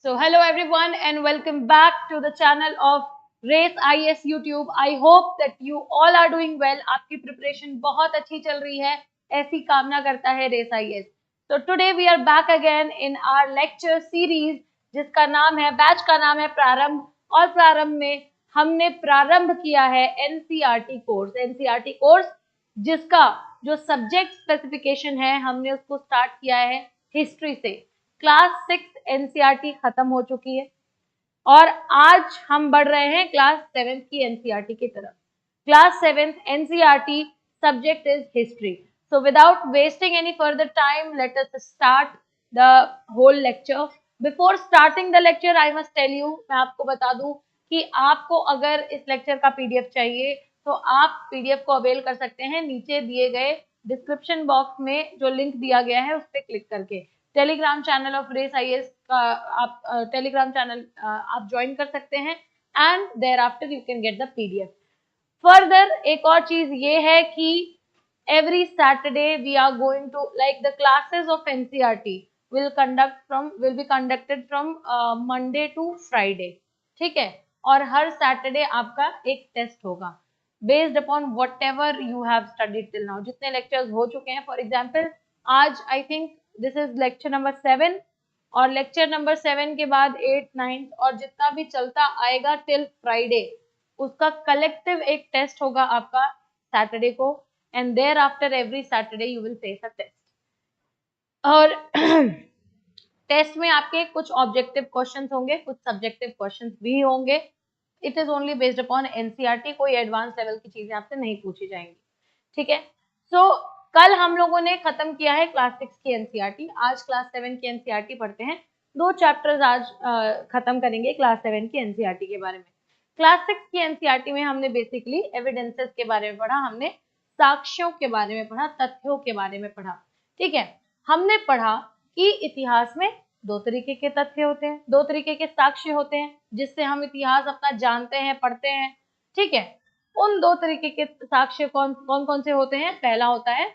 So hello everyone and welcome back to the channel of Race IS YouTube. I hope that you all are doing well. आपकी preparation बहुत अच्छी चल रही है, ऐसी कामना करता है Race IS. So today we are back again in our lecture series जिसका नाम है, बैच का नाम है प्रारंभ, और प्रारंभ में हमने प्रारंभ किया है NCERT कोर्स जिसका जो सब्जेक्ट स्पेसिफिकेशन है हमने उसको स्टार्ट किया है हिस्ट्री से. क्लास 6 एनसीईआरटी खत्म हो चुकी है और आज हम बढ़ रहे हैं क्लास 7 की एनसीईआरटी की तरफ. Class 7 NCERT subject is history. So without wasting any further time let us start the whole lecture. Before starting the lecture I must tell you, मैं आपको बता दूं कि आपको अगर इस लेक्चर का पीडीएफ चाहिए तो आप पीडीएफ को अवेल कर सकते हैं नीचे दिए गए डिस्क्रिप्शन बॉक्स में जो लिंक दिया गया है उस पर क्लिक करके. Telegram channel of Race IAS का आप टेलीग्राम चैनल आप ज्वाइन कर सकते हैं and thereafter you can get the PDF. Further एक और चीज ये है कि every Saturday we are going to, like, the classes of NCERT will be conducted from Monday to Friday. ठीक है, और हर सैटरडे आपका एक टेस्ट होगा based upon what ever you have studied till now. जितने लेक्चर्स हो चुके हैं, फॉर एग्जाम्पल आज I think this is lecture number 7 और लेक्चर नंबर 7 के बाद 8, 9 और जितना भी चलता आएगा टिल फ्राइडे उसका कलेक्टिव एक टेस्ट होगा आपका सैटरडे को, and thereafter every Saturday you will face a test. और टेस्ट में आपके कुछ ऑब्जेक्टिव क्वेश्चंस होंगे, कुछ सब्जेक्टिव क्वेश्चंस भी होंगे. It is only based upon NCERT, कोई एडवांस लेवल की चीजें आपसे नहीं पूछी जाएंगी. ठीक है, सो कल हम लोगों ने खत्म किया है क्लास 6 की एनसीईआरटी. आज क्लास 7 की एनसीईआरटी पढ़ते हैं. 2 चैप्टर्स आज खत्म करेंगे क्लास 7 की एनसीईआरटी के बारे में. क्लास 6 की एनसीईआरटी में हमने बेसिकली एविडेंसेस के बारे में पढ़ा, हमने साक्ष्यों के बारे में पढ़ा, तथ्यों के बारे में पढ़ा. ठीक है, हमने पढ़ा कि इतिहास में 2 तरीके के तथ्य होते हैं, 2 तरीके के साक्ष्य होते हैं जिससे हम इतिहास अपना जानते हैं, पढ़ते हैं. ठीक है, उन 2 तरीके के साक्ष्य कौन कौन से होते हैं? पहला होता है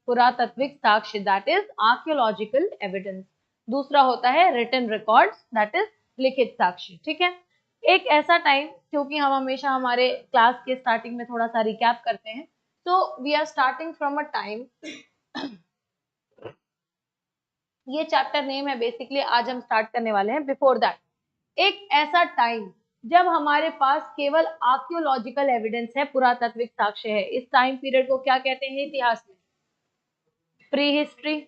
पुरातात्विक साक्ष्य, दैट इज आर्कियोलॉजिकल एविडेंस. दूसरा होता है रिटन रिकॉर्ड्स, दैट इज लिखित साक्ष्य. ठीक है, एक ऐसा टाइम, क्योंकि हम हमेशा हमारे क्लास के स्टार्टिंग में थोड़ा सा रिकैप करते हैं, so we are starting from a time ये चैप्टर नेम है बेसिकली, आज हम स्टार्ट करने वाले हैं. बिफोर दैट एक ऐसा टाइम जब हमारे पास केवल आर्कियोलॉजिकल एविडेंस है, पुरातात्विक साक्ष्य है. इस टाइम पीरियड को क्या कहते हैं इतिहास में? Pre history.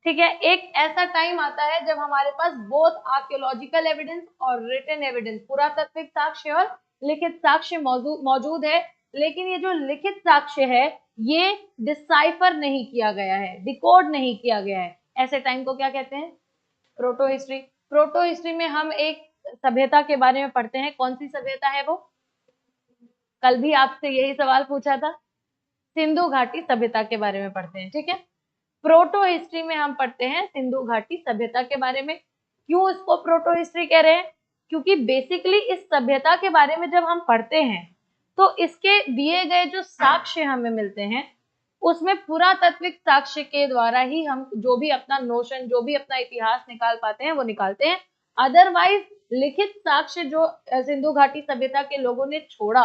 ठीक है, एक ऐसा टाइम आता है जब हमारे पास बोथ आर्कियोलॉजिकल एविडेंस और रिटन एविडेंस, पुरातात्विक साक्ष्य और लिखित साक्ष्य मौजूद है. लेकिन ये जो लिखित साक्ष्य है ये डिसाइफर नहीं किया गया है, डिकोड नहीं किया गया है. ऐसे टाइम को क्या कहते हैं? Proto history. प्रोटो हिस्ट्री में हम एक सभ्यता के बारे में पढ़ते हैं. कौन सी सभ्यता है वो? कल भी आपसे यही सवाल पूछा था. सिंधु घाटी सभ्यता के बारे में पढ़ते हैं. ठीक है, प्रोटो हिस्ट्री में हम पढ़ते हैं सिंधु घाटी सभ्यता के बारे में. क्यों इसको प्रोटो हिस्ट्री कह रहे हैं? क्योंकि बेसिकली इस सभ्यता के बारे में जब हम पढ़ते हैं तो इसके दिए गए जो साक्ष्य हमें मिलते हैं उसमें पुरातात्विक साक्ष्य के द्वारा ही हम जो भी अपना नोशन, जो भी अपना इतिहास निकाल पाते हैं वो निकालते हैं. अदरवाइज लिखित साक्ष्य जो सिंधु घाटी सभ्यता के लोगों ने छोड़ा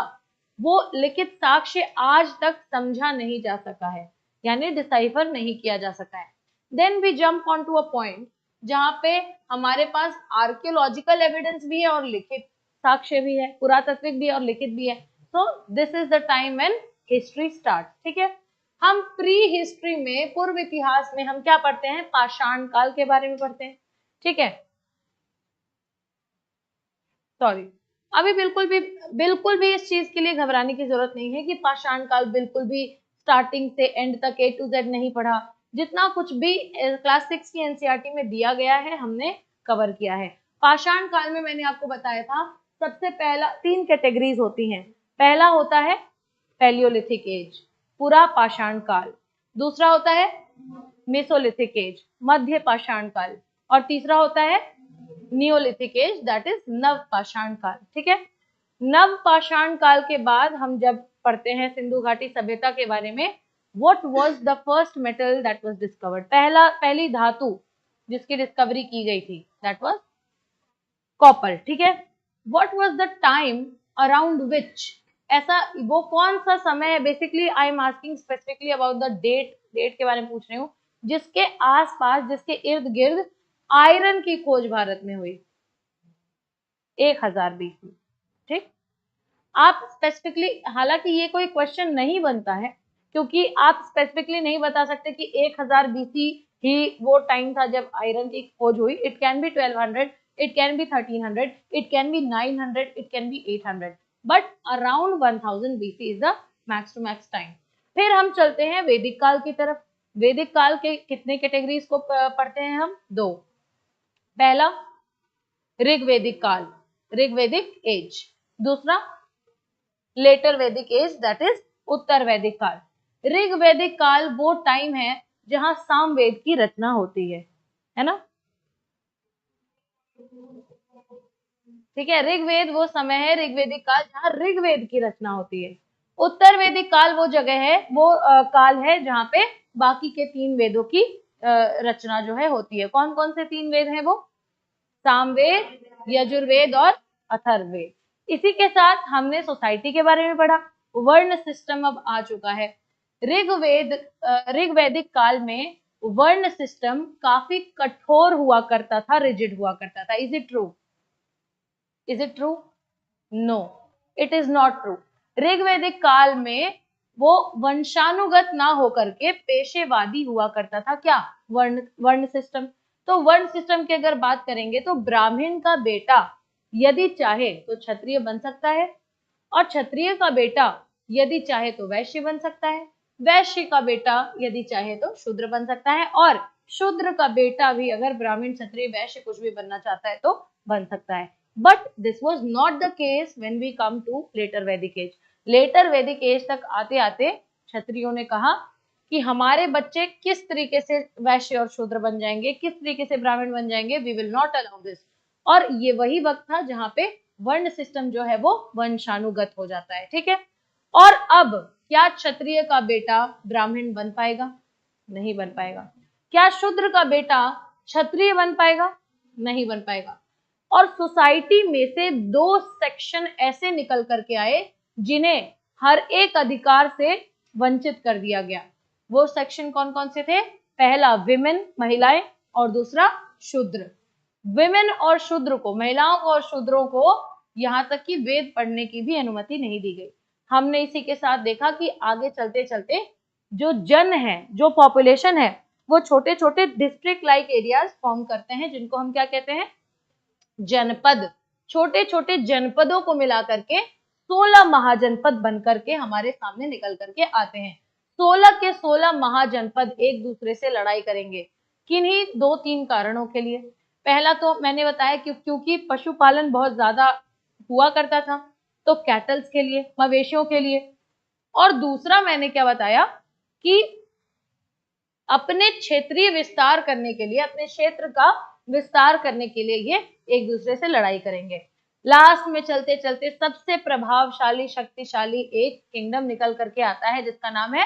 वो लिखित साक्ष्य आज तक समझा नहीं जा सका है, यानी डिसाइफर नहीं किया जा सका है. Then we jump on to a point जहां पे हमारे पास आर्कियोलॉजिकल एविडेंस भी है और लिखित साक्ष्य भी है, पुरातात्विक भी है और लिखित भी है. So this is the time when history start. ठीक है, हम प्री हिस्ट्री में, पूर्व इतिहास में हम क्या पढ़ते हैं? पाषाण काल के बारे में पढ़ते हैं. ठीक है, सॉरी, अभी बिल्कुल भी इस चीज के लिए घबराने की जरूरत नहीं है कि पाषाण काल बिल्कुल भी स्टार्टिंग से एंड तक A to Z नहीं पढ़ा. जितना कुछ भी क्लास 6 की एनसीईआरटी में दिया गया है हमने कवर किया है. पाषाण काल में मैंने आपको बताया था सबसे पहला 3 कैटेगरीज होती हैं. पहला होता है पैलियोलिथिक एज, पूरा पाषाण काल. दूसरा होता है मेसोलिथिक एज, मध्य पाषाण काल. और तीसरा होता है नियोलिथिक एज, दैट इज नव पाषाण काल. ठीक है, नव पाषाण काल के बाद हम जब पढ़ते हैं सिंधु घाटी सभ्यता के बारे में, what was the first metal that was discovered? पहली धातु जिसकी डिस्कवरी की गई थी, दैट वाज कॉपर, ठीक है। What was the time around which, ऐसा वो कौन सा समय है, basically I am asking specifically about the date के बारे में पूछ रही हूँ, जिसके आसपास, जिसके इर्द गिर्द आयरन की खोज भारत में हुई, 1000 BC, ठीक। आप स्पेसिफिकली, हालांकि ये कोई क्वेश्चन नहीं बनता है क्योंकि आप स्पेसिफिकली नहीं बता सकते कि 1000 BC ही वो टाइम था जब आयरन की खोज हुई। It can be 1200, it can be 1300, it can be 900, it can be 800, but around 1000 BC is the max to max time. फिर हम चलते हैं वैदिक काल की तरफ। वैदिक काल के कितने कैटेगरीज को पढ़ते हैं हम? 2। पहला ऋग्वैदिक काल, ऋग्वैदिक एज। दूसरा letter Vedic as, that is उत्तर वैदिक काल। ऋग्वैदिक काल वो टाइम है जहां सामवेद की रचना होती है ना, ठीक है। ऋग्वेद वो समय है, ऋग्वैदिक काल, जहां ऋग्वेद की रचना होती है। उत्तर वैदिक काल वो जगह है, वो काल है जहां पे बाकी के 3 वेदों की रचना जो है होती है। कौन कौन से 3 वेद हैं वो? सामवेद, यजुर्वेद और अथर्ववेद। इसी के साथ हमने सोसाइटी के बारे में पढ़ा, वर्ण सिस्टम अब आ चुका है। ऋग्वैदिक काल में वर्ण सिस्टम काफी कठोर हुआ करता था, रिजिड हुआ करता था। Is it true? Is it true? No, it is not true. ऋग्वैदिक काल में वो वंशानुगत ना होकर के पेशेवादी हुआ करता था। क्या? वर्ण सिस्टम। तो वर्ण सिस्टम की अगर बात करेंगे तो ब्राह्मण का बेटा यदि चाहे तो क्षत्रिय बन सकता है, और क्षत्रिय का बेटा यदि चाहे तो वैश्य बन सकता है, वैश्य का बेटा यदि चाहे तो शूद्र बन सकता है, और शूद्र का बेटा भी अगर ब्राह्मण, क्षत्रिय, वैश्य कुछ भी बनना चाहता है तो बन सकता है। But this was not the case when we come to later Vedic age. Later Vedic age तक आते आते क्षत्रियों ने कहा कि हमारे बच्चे किस तरीके से वैश्य और शूद्र बन जाएंगे, किस तरीके से ब्राह्मण बन जाएंगे, we will not allow this. और ये वही वक्त था जहां पे वर्ण सिस्टम जो है वो वंशानुगत हो जाता है, ठीक है। और अब क्या क्षत्रिय का बेटा ब्राह्मण बन पाएगा? नहीं बन पाएगा। क्या शूद्र का बेटा क्षत्रिय बन पाएगा? नहीं बन पाएगा। और सोसाइटी में से 2 सेक्शन ऐसे निकल करके आए जिन्हें हर एक अधिकार से वंचित कर दिया गया। वो सेक्शन कौन कौन से थे? पहला विमेन, महिलाएं, और दूसरा शूद्र। विमेन और शूद्र को, महिलाओं को और शूद्रों को यहां तक कि वेद पढ़ने की भी अनुमति नहीं दी गई। हमने इसी के साथ देखा कि आगे चलते चलते जो जन है, जो पॉपुलेशन है, वो छोटे छोटे डिस्ट्रिक्ट लाइक एरियाज फॉर्म करते हैं, जिनको हम क्या कहते हैं? जनपद। छोटे छोटे जनपदों को मिला करके 16 महाजनपद बन करके हमारे सामने निकल करके आते हैं। 16 के 16 महाजनपद एक दूसरे से लड़ाई करेंगे। किन्हीं 2-3 कारणों के लिए। पहला तो मैंने बताया कि क्योंकि पशुपालन बहुत ज्यादा हुआ करता था, तो कैटल्स के लिए, मवेशियों के लिए। और दूसरा मैंने क्या बताया कि अपने क्षेत्रीय विस्तार करने के लिए, अपने क्षेत्र का विस्तार करने के लिए ये एक दूसरे से लड़ाई करेंगे। लास्ट में चलते चलते सबसे प्रभावशाली, शक्तिशाली एक किंगडम निकल करके आता है जिसका नाम है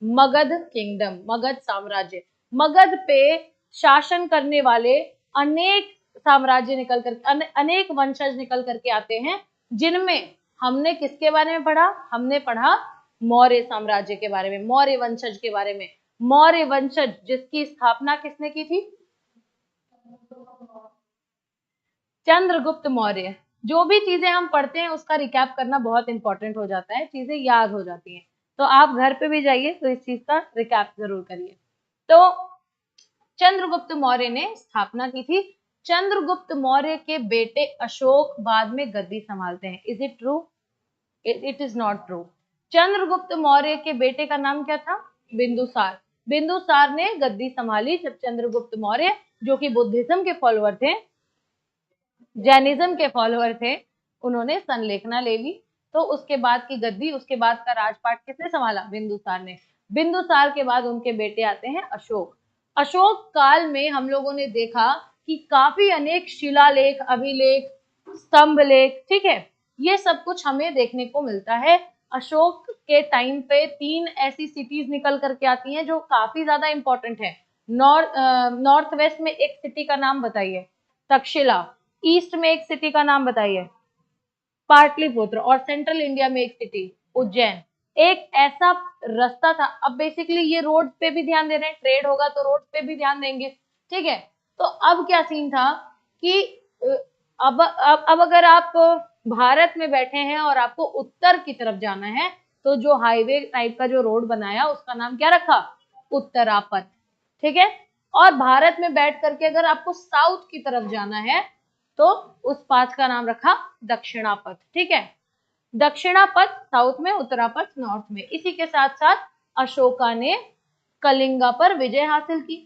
मगध किंगडम, मगध साम्राज्य। मगध पे शासन करने वाले अनेक साम्राज्य निकल कर, अनेक वंशज निकल करके आते हैं, जिनमें हमने किसके बारे में पढ़ा? हमने पढ़ा मौर्य साम्राज्य के बारे में, मौर्य वंशज के बारे में। मौर्य वंशज जिसकी स्थापना किसने की थी? चंद्रगुप्त मौर्य। जो भी चीजें हम पढ़ते हैं उसका रिकैप करना बहुत इंपॉर्टेंट हो जाता है, चीजें याद हो जाती हैं। तो आप घर पे भी जाइए तो इस चीज का रिकैप जरूर करिए। तो चंद्रगुप्त मौर्य ने स्थापना की थी। चंद्रगुप्त मौर्य के बेटे अशोक बाद में गद्दी संभालते हैं। Is it true? It is not true. Chandragupta Maurya के बेटे का नाम क्या था? बिंदुसार। बिंदुसार ने गद्दी संभाली जब चंद्रगुप्त मौर्य, जो कि बुद्धिज्म के फॉलोअर थे, जैनिज्म के फॉलोअर थे, उन्होंने संलेखना ले ली। तो उसके बाद की गद्दी, उसके बाद का राजपाट किसने संभाला? बिंदुसार ने। बिंदुसार के बाद उनके बेटे आते हैं अशोक। अशोक काल में हम लोगों ने देखा कि काफी अनेक शिलालेख, अभिलेख, स्तंभ लेख, ठीक है, ये सब कुछ हमें देखने को मिलता है। अशोक के टाइम पे 3 ऐसी सिटीज निकल करके आती हैं जो काफी ज्यादा इंपॉर्टेंट है। नॉर्थ वेस्ट में एक सिटी का नाम बताइए, तक्षशिला। ईस्ट में एक सिटी का नाम बताइए, पाटलिपुत्र। और सेंट्रल इंडिया में एक सिटी, उज्जैन। एक ऐसा रास्ता था। अब बेसिकली ये रोड पे भी ध्यान दे रहे हैं, ट्रेड होगा तो रोड पे भी ध्यान देंगे, ठीक है। तो अब क्या सीन था कि अब अगर आप भारत में बैठे हैं और आपको उत्तर की तरफ जाना है, तो जो हाईवे टाइप का जो रोड बनाया उसका नाम क्या रखा, उत्तरापथ, ठीक है। और भारत में बैठ करके अगर आपको साउथ की तरफ जाना है तो उस पाथ का नाम रखा दक्षिणापथ, ठीक है। दक्षिणापथ साउथ में, उत्तरापथ नॉर्थ में। इसी के साथ साथ अशोका ने कलिंगा पर विजय हासिल की।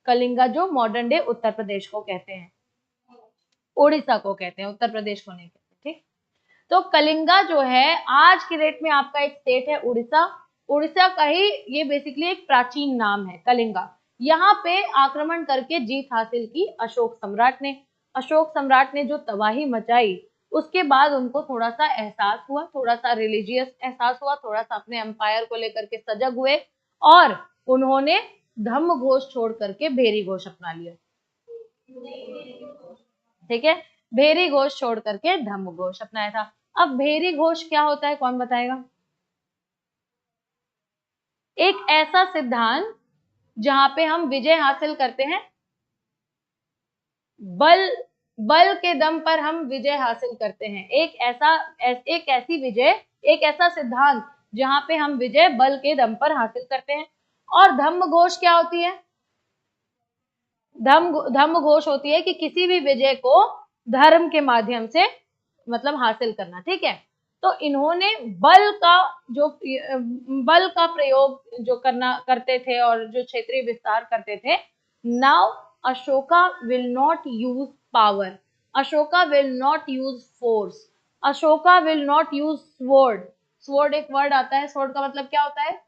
कलिंगा जो मॉडर्न डे उत्तर प्रदेश को कहते हैं, उड़ीसा को कहते हैं, उत्तर प्रदेश को नहीं कहते, ठीक। तो कलिंगा जो है आज की डेट में आपका एक स्टेट है उड़ीसा। उड़ीसा का ही ये बेसिकली एक प्राचीन नाम है कलिंगा। यहाँ पे आक्रमण करके जीत हासिल की अशोक सम्राट ने। अशोक सम्राट ने जो तबाही मचाई, उसके बाद उनको थोड़ा सा एहसास हुआ, थोड़ा सा रिलीजियस एहसास हुआ, थोड़ा सा अपने एम्पायर को लेकर के सजग हुए और उन्होंने धम्म घोष छोड़ करके भेरी घोष अपना लिया, ठीक है। भेरी घोष छोड़ करके धम्म घोष अपनाया था। अब भेरी घोष क्या होता है, कौन बताएगा? एक ऐसा सिद्धांत जहां पे हम विजय हासिल करते हैं, बल के दम पर हम विजय हासिल करते हैं। एक ऐसी विजय, एक ऐसा सिद्धांत जहां पे हम विजय बल के दम पर हासिल करते हैं। और धम्म घोष क्या होती है? धम्म घोष होती है कि किसी भी विजय को धर्म के माध्यम से मतलब हासिल करना, ठीक है। तो इन्होंने बल का प्रयोग जो करते थे और जो क्षेत्रीय विस्तार करते थे। Now Ashoka will not use power, Ashoka will not use force, Ashoka will not use sword. Sword एक वर्ड आता है, स्वॉर्ड का मतलब क्या होता है?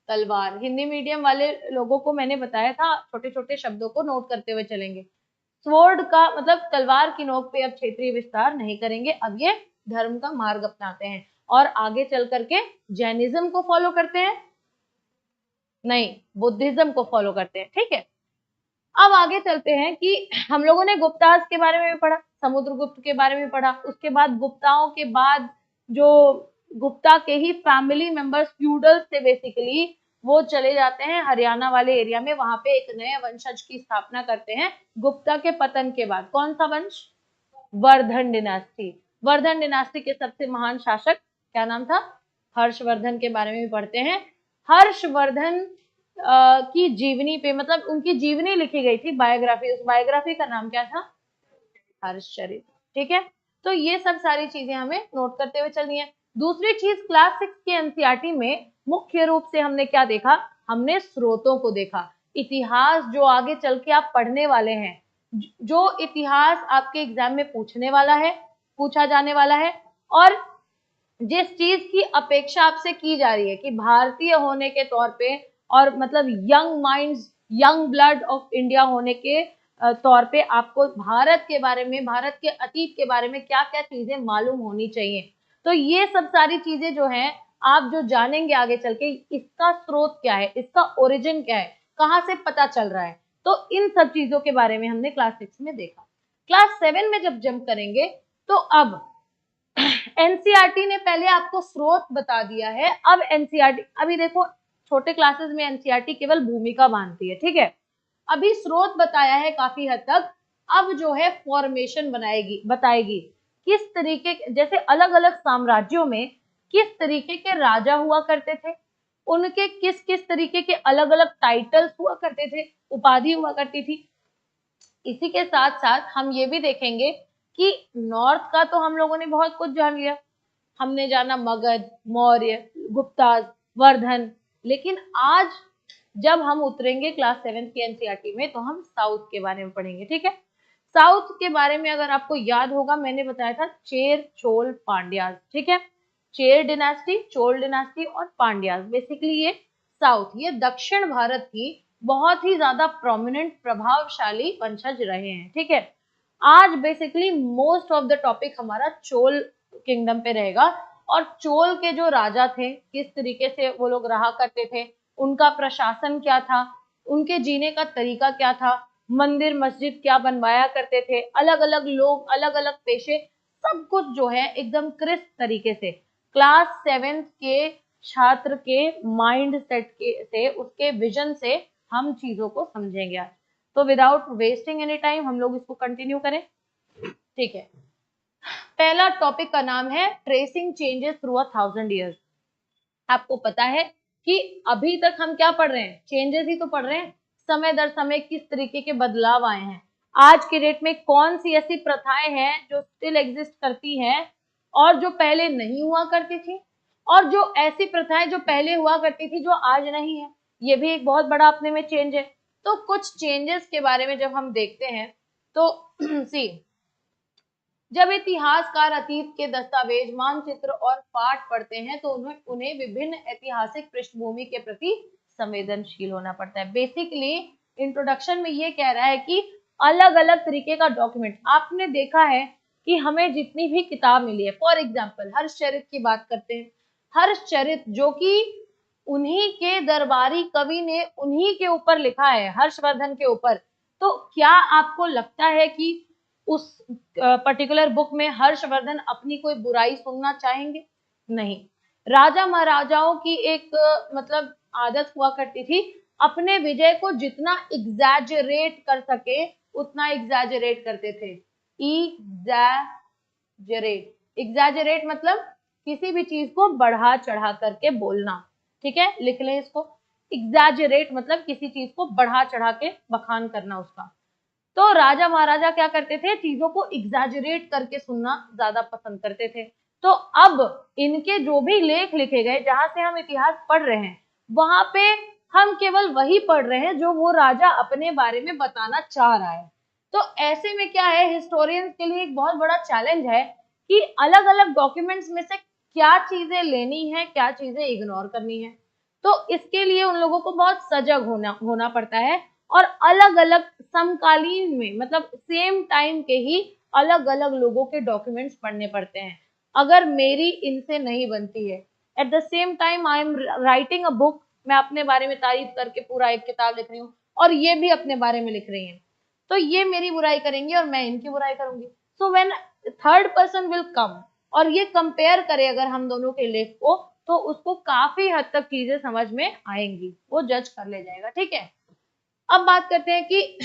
तलवार। हिंदी मीडियम वाले लोगों को मैंने बताया था, छोटे छोटे शब्दों को नोट करते हुए चलेंगे। स्वॉर्ड का मतलब तलवार की नोक पे अब क्षेत्रीय विस्तार नहीं करेंगे, अब ये धर्म का मार्ग अपनाते हैं और आगे चल करके जैनिज्म को फॉलो करते हैं, नहीं बुद्धिज्म को फॉलो करते हैं, ठीक है। अब आगे चलते हैं कि हम लोगों ने गुप्तास के बारे में भी पढ़ा, समुद्रगुप्त के बारे में पढ़ा। उसके बाद गुप्ताओं के बाद जो गुप्ता के ही फैमिली मेंबर्स फ्यूडल्स थे बेसिकली, वो चले जाते हैं हरियाणा वाले एरिया में, वहां पे एक नए वंशज की स्थापना करते हैं गुप्ता के पतन के बाद। कौन सा वंश? वर्धन डिनास्टी। वर्धन डिनास्टी के सबसे महान शासक क्या नाम था? हर्षवर्धन के बारे में भी पढ़ते हैं। हर्षवर्धन की जीवनी पे मतलब उनकी जीवनी लिखी गई थी, बायोग्राफी। उस बायोग्राफी का नाम क्या था? हर्षचरित, ठीक है। तो ये सब सारी चीजें हमें नोट करते हुए चलनी है। दूसरी चीज, क्लास 6 के एनसीईआरटी में मुख्य रूप से हमने क्या देखा? हमने स्रोतों को देखा। इतिहास जो आगे चल के आप पढ़ने वाले हैं, जो इतिहास आपके एग्जाम में पूछा जाने वाला है, और जिस चीज की अपेक्षा आपसे की जा रही है कि भारतीय होने के तौर पे और मतलब young minds, young blood of India होने के तौर पे आपको भारत के बारे में, भारत के अतीत के बारे में क्या क्या चीजें मालूम होनी चाहिए। तो ये सब सारी चीजें जो हैं आप जो जानेंगे आगे चल के, इसका स्रोत क्या है, इसका ओरिजिन क्या है, कहाँ से पता चल रहा है, तो इन सब चीजों के बारे में हमने क्लास 6 में देखा। क्लास 7 में जब जंप करेंगे तो अब एनसीईआरटी ने पहले आपको स्रोत बता दिया है। अब एनसीईआरटी, अभी देखो छोटे क्लासेस में एनसीईआरटी केवल भूमिका बांधती है, ठीक है। अभी स्रोत बताया है काफी हद तक, अब जो है फॉर्मेशन बताएगी किस तरीके, जैसे अलग अलग साम्राज्यों में किस तरीके के राजा हुआ करते थे, उनके किस किस तरीके के अलग अलग टाइटल्स हुआ करते थे, उपाधि हुआ करती थी। इसी के साथ साथ हम ये भी देखेंगे कि नॉर्थ का तो हम लोगों ने बहुत कुछ जान लिया, हमने जाना मगध, मौर्य, गुप्ता, वर्धन। लेकिन आज जब हम उतरेंगे क्लास 7 की एनसीईआरटी में तो हम साउथ के बारे में पढ़ेंगे, ठीक है। साउथ के बारे में अगर आपको याद होगा, मैंने बताया था चेर, चोल, पांड्यास, ठीक है। चेर डिनास्टी, चोल डिनास्टी और पांड्यास, बेसिकली ये साउथ, ये दक्षिण भारत की बहुत ही ज्यादा प्रोमिनेंट प्रभावशाली वंशज रहे हैं, ठीक है। आज basically most of the topic हमारा चोल किंगडम पे रहेगा, और चोल के जो राजा थे किस तरीके से वो लोग रहा करते थे, उनका प्रशासन क्या था, उनके जीने का तरीका क्या था, मंदिर मस्जिद क्या बनवाया करते थे, अलग अलग लोग, अलग अलग पेशे, सब कुछ जो है एकदम क्रिस्प तरीके से क्लास 7th के छात्र के माइंड सेट के से, उसके विजन से हम चीजों को समझेंगे आज। तो विदाउट वेस्टिंग एनी टाइम हम लोग इसको कंटिन्यू करें। ठीक है, पहला टॉपिक का नाम है ट्रेसिंग चेंजेस थ्रू 1000 ईयर्स। आपको पता है कि अभी तक हम क्या पढ़ रहे हैं, चेंजेस ही तो पढ़ रहे हैं, समय दर समय किस तरीके के बदलाव आए हैं, आज के डेट में कौन सी ऐसी प्रथाएं हैं जो स्टिल एग्जिस्ट करती हैं और जो पहले नहीं हुआ करती थी, और जो ऐसी प्रथाएं जो पहले हुआ करती थी जो आज नहीं है, ये भी एक बहुत बड़ा अपने में चेंज है। तो कुछ चेंजेस के बारे में जब हम देखते हैं तो सी, जब इतिहासकार अतीत के दस्तावेज, मानचित्र और पाठ पढ़ते हैं तो उन्हें विभिन्न ऐतिहासिक पृष्ठभूमि के प्रति संवेदनशील होना पड़ता है। बेसिकली इंट्रोडक्शन में ये कह रहा है कि अलग अलग तरीके का डॉक्यूमेंट, आपने देखा है कि हमें जितनी भी किताब मिली है, फॉर एग्जाम्पल हर्षचरित की बात करते हैं, हर्षचरित जो कि उन्हीं के दरबारी कवि ने उन्हीं के ऊपर लिखा है, हर्षवर्धन के ऊपर, तो क्या आपको लगता है कि उस पर्टिकुलर बुक में हर्षवर्धन अपनी कोई बुराई सुनना चाहेंगे? नहीं। राजा महाराजाओं की एक मतलब आदत हुआ करती थी, अपने विजय को जितना एग्जैजरेट कर सके उतना एग्जैजरेट करते थे। एग्जैजरेट, एग्जैजरेट मतलब किसी भी चीज को बढ़ा चढ़ा करके बोलना। ठीक है, लिख लें इसको, एग्जैजरेट मतलब किसी चीज को बढ़ा चढ़ा के बखान करना उसका। तो राजा महाराजा क्या करते थे, चीजों को एग्जैजरेट करके सुनना ज्यादा पसंद करते थे। तो अब इनके जो भी लेख लिखे गए, जहां से हम इतिहास पढ़ रहे हैं, वहां पे हम केवल वही पढ़ रहे हैं जो वो राजा अपने बारे में बताना चाह रहा है। तो ऐसे में क्या है, हिस्टोरियंस के लिए एक बहुत बड़ा चैलेंज है कि अलग अलग डॉक्यूमेंट्स में से क्या चीजें लेनी है, क्या चीजें इग्नोर करनी है। तो इसके लिए उन लोगों को बहुत सजग होना पड़ता है, और अलग अलग समकालीन में, मतलब सेम टाइम के ही अलग अलग लोगों के डॉक्यूमेंट्स पढ़ने पड़ते हैं। अगर मेरी इनसे नहीं बनती है, at the same time I am writing a book, मैं अपने बारे में तारीफ करके पूरा एक किताब लिख रही हूँ और ये भी अपने बारे में लिख रही हैं, तो ये मेरी बुराई करेंगे और मैं इनकी बुराई करूंगी। So when third person will come और ये कंपेयर करे अगर हम दोनों के लेख को, तो उसको काफी हद तक चीजें समझ में आएंगी, वो जज कर ले जाएगा। ठीक है, अब बात करते हैं कि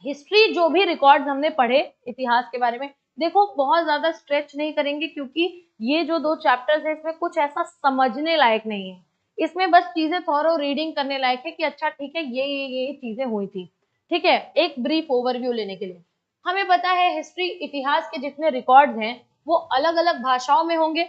हिस्ट्री जो भी रिकॉर्ड्स हमने पढ़े इतिहास के बारे में, देखो बहुत ज्यादा स्ट्रेच नहीं करेंगे क्योंकि ये जो 2 चैप्टर्स है इसमें कुछ ऐसा समझने लायक नहीं है, इसमें बस चीजें थॉरो रीडिंग करने लायक है कि अच्छा ठीक है ये चीजें हुई थी। ठीक है, एक ब्रीफ ओवरव्यू लेने के लिए, हमें पता है हिस्ट्री, इतिहास के जितने रिकॉर्ड्स हैं वो अलग अलग भाषाओं में होंगे।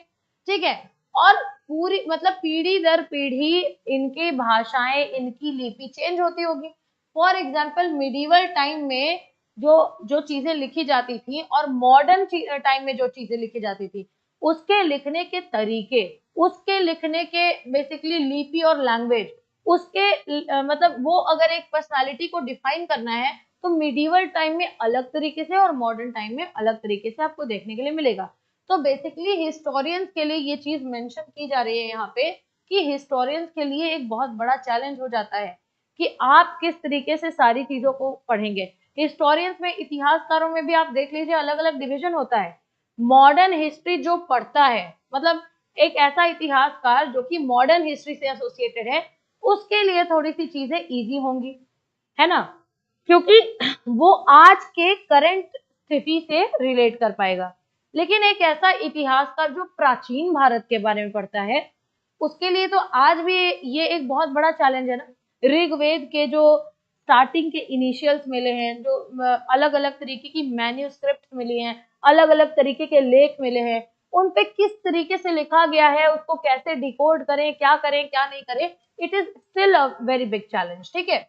ठीक है, और पूरी मतलब पीढ़ी दर पीढ़ी इनकी भाषाएं, इनकी लिपि चेंज होती होगी। फॉर एग्जाम्पल मिडिवल टाइम में जो जो चीजें लिखी जाती थी और मॉडर्न टाइम में जो चीजें लिखी जाती थी, उसके लिखने के तरीके, उसके लिखने के बेसिकली लिपि और लैंग्वेज, उसके मतलब वो अगर एक पर्सनालिटी को डिफाइन करना है तो मिडिवल टाइम में अलग तरीके से और मॉडर्न टाइम में अलग तरीके से आपको देखने के लिए मिलेगा। तो बेसिकली हिस्टोरियंस के लिए ये चीज मेंशन की जा रही है यहाँ पे कि हिस्टोरियंस के लिए एक बहुत बड़ा चैलेंज हो जाता है कि आप किस तरीके से सारी चीजों को पढ़ेंगे। हिस्टोरियंस में, इतिहासकारों में भी आप देख लीजिए अलग अलग डिवीजन होता है। मॉडर्न हिस्ट्री जो पढ़ता है, मतलब एक ऐसा इतिहासकार जो कि मॉडर्न हिस्ट्री से एसोसिएटेड है, उसके लिए थोड़ी सी चीजें इजी होंगी, है ना, क्योंकि वो आज के करंट स्थिति से रिलेट कर पाएगा। लेकिन एक ऐसा इतिहासकार जो प्राचीन भारत के बारे में पढ़ता है, उसके लिए तो आज भी ये एक बहुत बड़ा चैलेंज है ना। ऋग्वेद के जो स्टार्टिंग के इनिशियल्स मिले हैं, जो अलग अलग तरीके की मैन्यूस्क्रिप्ट मिली हैं, अलग अलग तरीके के लेख मिले हैं, उन पे किस तरीके से लिखा गया है, उसको कैसे डिकोड करें, क्या करें क्या नहीं करें, it is still a very big challenge. ठीक है,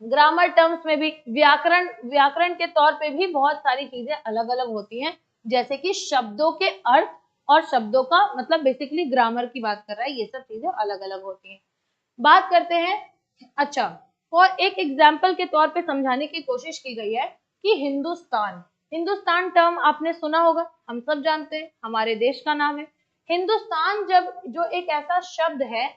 ग्रामर टर्म्स में भी, व्याकरण व्याकरण के तौर पे भी बहुत सारी चीजें अलग अलग होती हैं, जैसे कि शब्दों के अर्थ और शब्दों का मतलब, बेसिकली ग्रामर की बात कर रहा है, ये सब चीजें अलग अलग होती हैं। बात करते हैं, अच्छा, और एक एग्जाम्पल के तौर पे समझाने की कोशिश की गई है कि हिंदुस्तान, हिंदुस्तान टर्म आपने सुना होगा, हम सब जानते हैं, हमारे देश का नाम है। हिंदुस्तान जब जो एक ऐसा शब्द है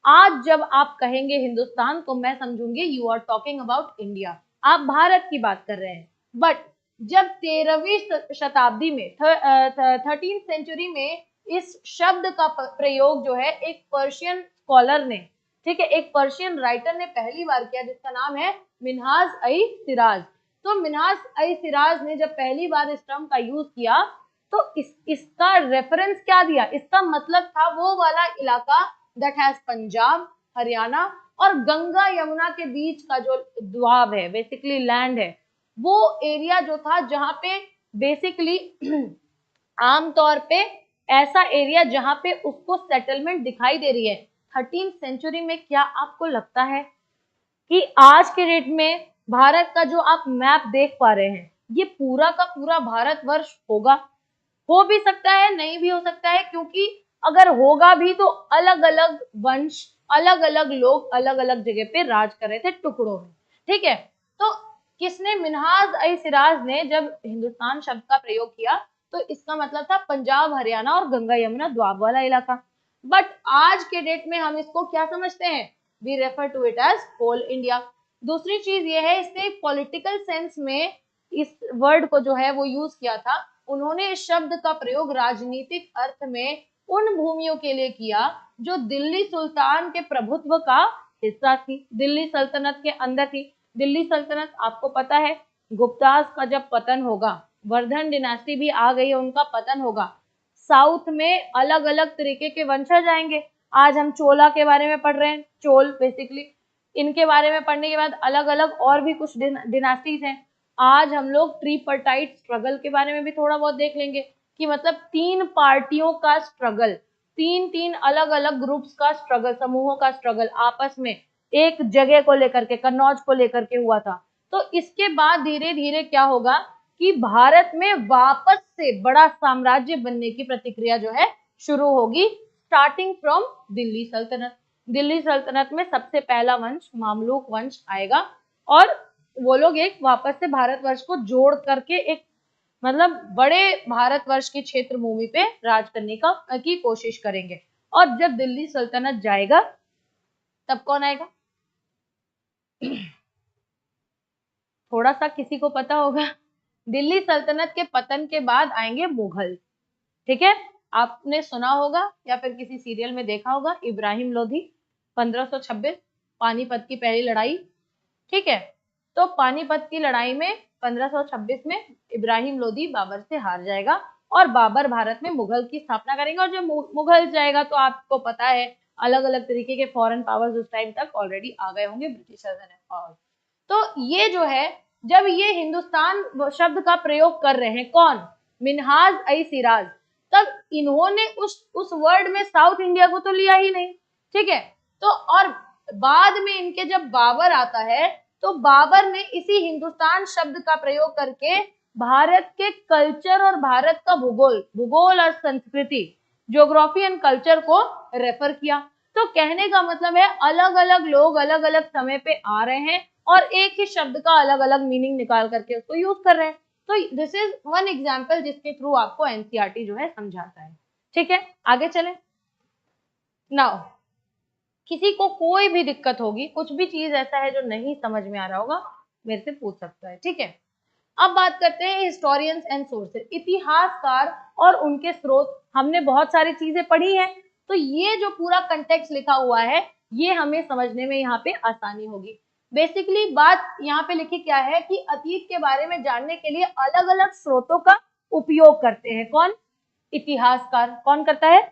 आज जब आप कहेंगे हिंदुस्तान तो मैं समझूंगी you are talking about India, आप भारत की बात कर रहे हैं। बट जब 13वीं शताब्दी में 13th सेंचुरी में इस शब्द का प्रयोग जो है एक पर्शियन स्कॉलर ने, ठीक है, एक पर्शियन राइटर ने पहली बार किया जिसका नाम है मिन्हाज-ई-सिराज। तो मिन्हाज-ई-सिराज ने जब पहली बार इस टर्म का यूज किया तो इसका रेफरेंस क्या दिया, इसका मतलब था वो वाला इलाका दैट हैज पंजाब, हरियाणा और गंगा यमुना के बीच का जो द्वाब है, बेसिकली लैंड है, वो एरिया जो था जहां पे बेसिकली आमतौर पे ऐसा एरिया जहां पे उसको सेटलमेंट दिखाई दे रही है 13th सेंचुरी में। क्या आपको लगता है कि आज के डेट में भारत का जो आप मैप देख पा रहे हैं ये पूरा का पूरा भारतवर्ष होगा? हो भी सकता है, नहीं भी हो सकता है, क्योंकि अगर होगा भी तो अलग अलग वंश, अलग अलग लोग अलग अलग जगह पे राज कर रहे थे टुकड़ों में, ठीक है। तो किसने, मिन्हाज-ई-सिराज ने जब हिंदुस्तान शब्द का प्रयोग किया तो इसका मतलब था पंजाब, हरियाणा और गंगा यमुना द्वाब वाला इलाका। बट आज के डेट में हम इसको क्या समझते हैं, we refer to it as whole India. दूसरी चीज ये है, इसने पॉलिटिकल सेंस में इस वर्ड को जो है वो यूज किया था। उन्होंने इस शब्द का प्रयोग राजनीतिक अर्थ में उन भूमियों के लिए किया जो दिल्ली सुल्तान के प्रभुत्व का हिस्सा थी, दिल्ली सल्तनत के अंदर थी। दिल्ली सल्तनत आपको पता है गुप्तास का जब पतन होगा, वर्धन डिनास्टी भी आ गई है, उनका पतन होगा, साउथ में अलग अलग तरीके के वंशज आएंगे। आज हम चोला के बारे में पढ़ रहे हैं, चोल बेसिकली, इनके बारे में पढ़ने के बाद अलग अलग और भी कुछ डिनास्टीज हैं। आज हम लोग ट्रीपर्टाइट स्ट्रगल के बारे में भी थोड़ा बहुत देख लेंगे कि मतलब 3 पार्टियों का स्ट्रगल, 3 अलग अलग ग्रुप्स का स्ट्रगल, समूहों का स्ट्रगल आपस में एक जगह को लेकर के, कन्नौज को लेकर के हुआ था। तो इसके बाद धीरे धीरे क्या होगा कि भारत में वापस से बड़ा साम्राज्य बनने की प्रतिक्रिया जो है शुरू होगी, स्टार्टिंग फ्रॉम दिल्ली सल्तनत। दिल्ली सल्तनत में सबसे पहला वंश मामलुक वंश आएगा और वो लोग एक वापस से भारतवर्ष को जोड़ करके एक मतलब बड़े भारतवर्ष की क्षेत्र भूमि पे राज करने की कोशिश करेंगे। और जब दिल्ली सल्तनत जाएगा तब कौन आएगा? थोड़ा सा किसी को पता होगा? दिल्ली सल्तनत के पतन के बाद आएंगे मुगल, ठीक है। आपने सुना होगा या फिर किसी सीरियल में देखा होगा, इब्राहिम लोधी, 1526 पानीपत की पहली लड़ाई, ठीक है। तो पानीपत की लड़ाई में 1526 में इब्राहिम लोधी बाबर से हार जाएगा और बाबर भारत में मुगल की स्थापना करेंगे। और जब मुगल जाएगा तो आपको पता है अलग अलग तरीके के फॉरेन पावर्स उस टाइम तक ऑलरेडी आ गए होंगे, ब्रिटिशर्स एंड पावर्स। तो ये जो है, जब ये हिंदुस्तान शब्द का प्रयोग कर रहे हैं कौन, मिन्हाज-ई-सिराज, तब इन्होंने उस वर्ड में साउथ इंडिया को तो लिया ही नहीं, ठीक है। तो और बाद में इनके जब बाबर आता है तो बाबर ने इसी हिंदुस्तान शब्द का प्रयोग करके भारत के कल्चर और भारत का भूगोल और संस्कृति, ज्योग्राफी एंड कल्चर को रेफर किया। तो कहने का मतलब है अलग अलग लोग अलग अलग समय पे आ रहे हैं और एक ही शब्द का अलग अलग मीनिंग निकाल करके उसको यूज कर रहे हैं। तो दिस इज वन एग्जाम्पल जिसके थ्रू आपको एनसीईआरटी जो है समझाता है, ठीक है। आगे चले। नाउ किसी को कोई भी दिक्कत होगी, कुछ भी चीज ऐसा है जो नहीं समझ में आ रहा होगा, मेरे से पूछ सकता है, ठीक है। अब बात करते हैं हिस्टोरियंस एंड सोर्सेज, इतिहासकार और उनके स्रोत। हमने बहुत सारी चीजें पढ़ी हैं, तो ये जो पूरा कंटेक्स्ट लिखा हुआ है ये हमें समझने में यहाँ पे आसानी होगी। बेसिकली बात यहाँ पे लिखी क्या है कि अतीत के बारे में जानने के लिए अलग अलग स्रोतों का उपयोग करते हैं कौन, इतिहासकार। कौन करता है?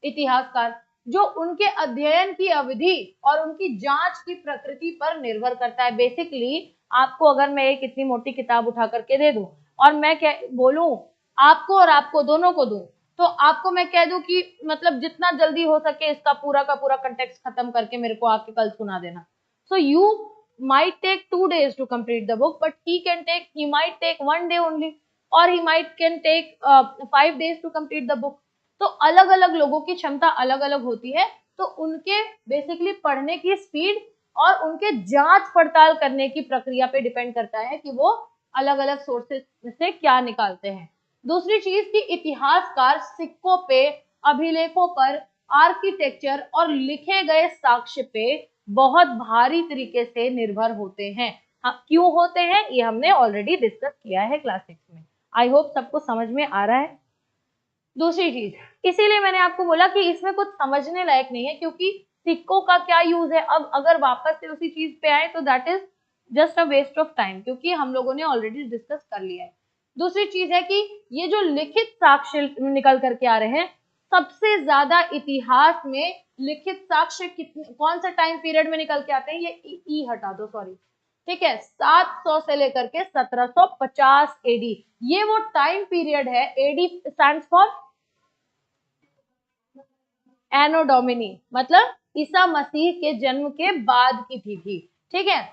इतिहासकार, जो उनके अध्ययन की अवधि और उनकी जांच की प्रकृति पर निर्भर करता है। बेसिकली आपको अगर मैं एक इतनी मोटी किताब उठा करके दे दूं और मैं क्या बोलूं आपको और आपको दोनों को दूं, तो आपको मैं कह दूं कि मतलब जितना जल्दी हो सके इसका पूरा का पूरा कंटेक्स्ट खत्म करके मेरे को आके कल सुना देना। So you might take 2 days to complete the book, but he might take 1 day only, or he can take 5 days to complete the book. तो अलग अलग लोगों की क्षमता अलग अलग होती है, तो उनके बेसिकली पढ़ने की स्पीड और उनके जांच पड़ताल करने की प्रक्रिया पे डिपेंड करता है कि वो अलग अलग सोर्सेज से क्या निकालते हैं। दूसरी चीज कि इतिहासकार सिक्कों पे, अभिलेखों पर आर्किटेक्चर और लिखे गए साक्ष्य पे बहुत भारी तरीके से निर्भर होते हैं। हाँ, क्यों होते हैं ये हमने ऑलरेडी डिस्कस किया है क्लास 6 में। आई होप सबको समझ में आ रहा है। दूसरी चीज, इसीलिए मैंने आपको बोला कि इसमें कुछ समझने लायक नहीं है, क्योंकि सिक्कों का क्या यूज है। अब अगर वापस से उसी चीज पे आए तो that is just a waste of time, क्योंकि हम लोगों ने ऑलरेडी डिस्कस कर लिया है। दूसरी चीज है कि ये जो लिखित साक्ष्य निकल करके आ रहे हैं, सबसे ज्यादा इतिहास में लिखित साक्ष्य कितने कौन सा टाइम पीरियड में निकल के आते हैं, ये ई हटा दो, सॉरी, ठीक है, 700 से लेकर के 1750 एडी, ये वो टाइम पीरियड है। AD stands for Anno Domini, मतलब ईसा मसीह के जन्म के बाद की तिथि, ठीक है।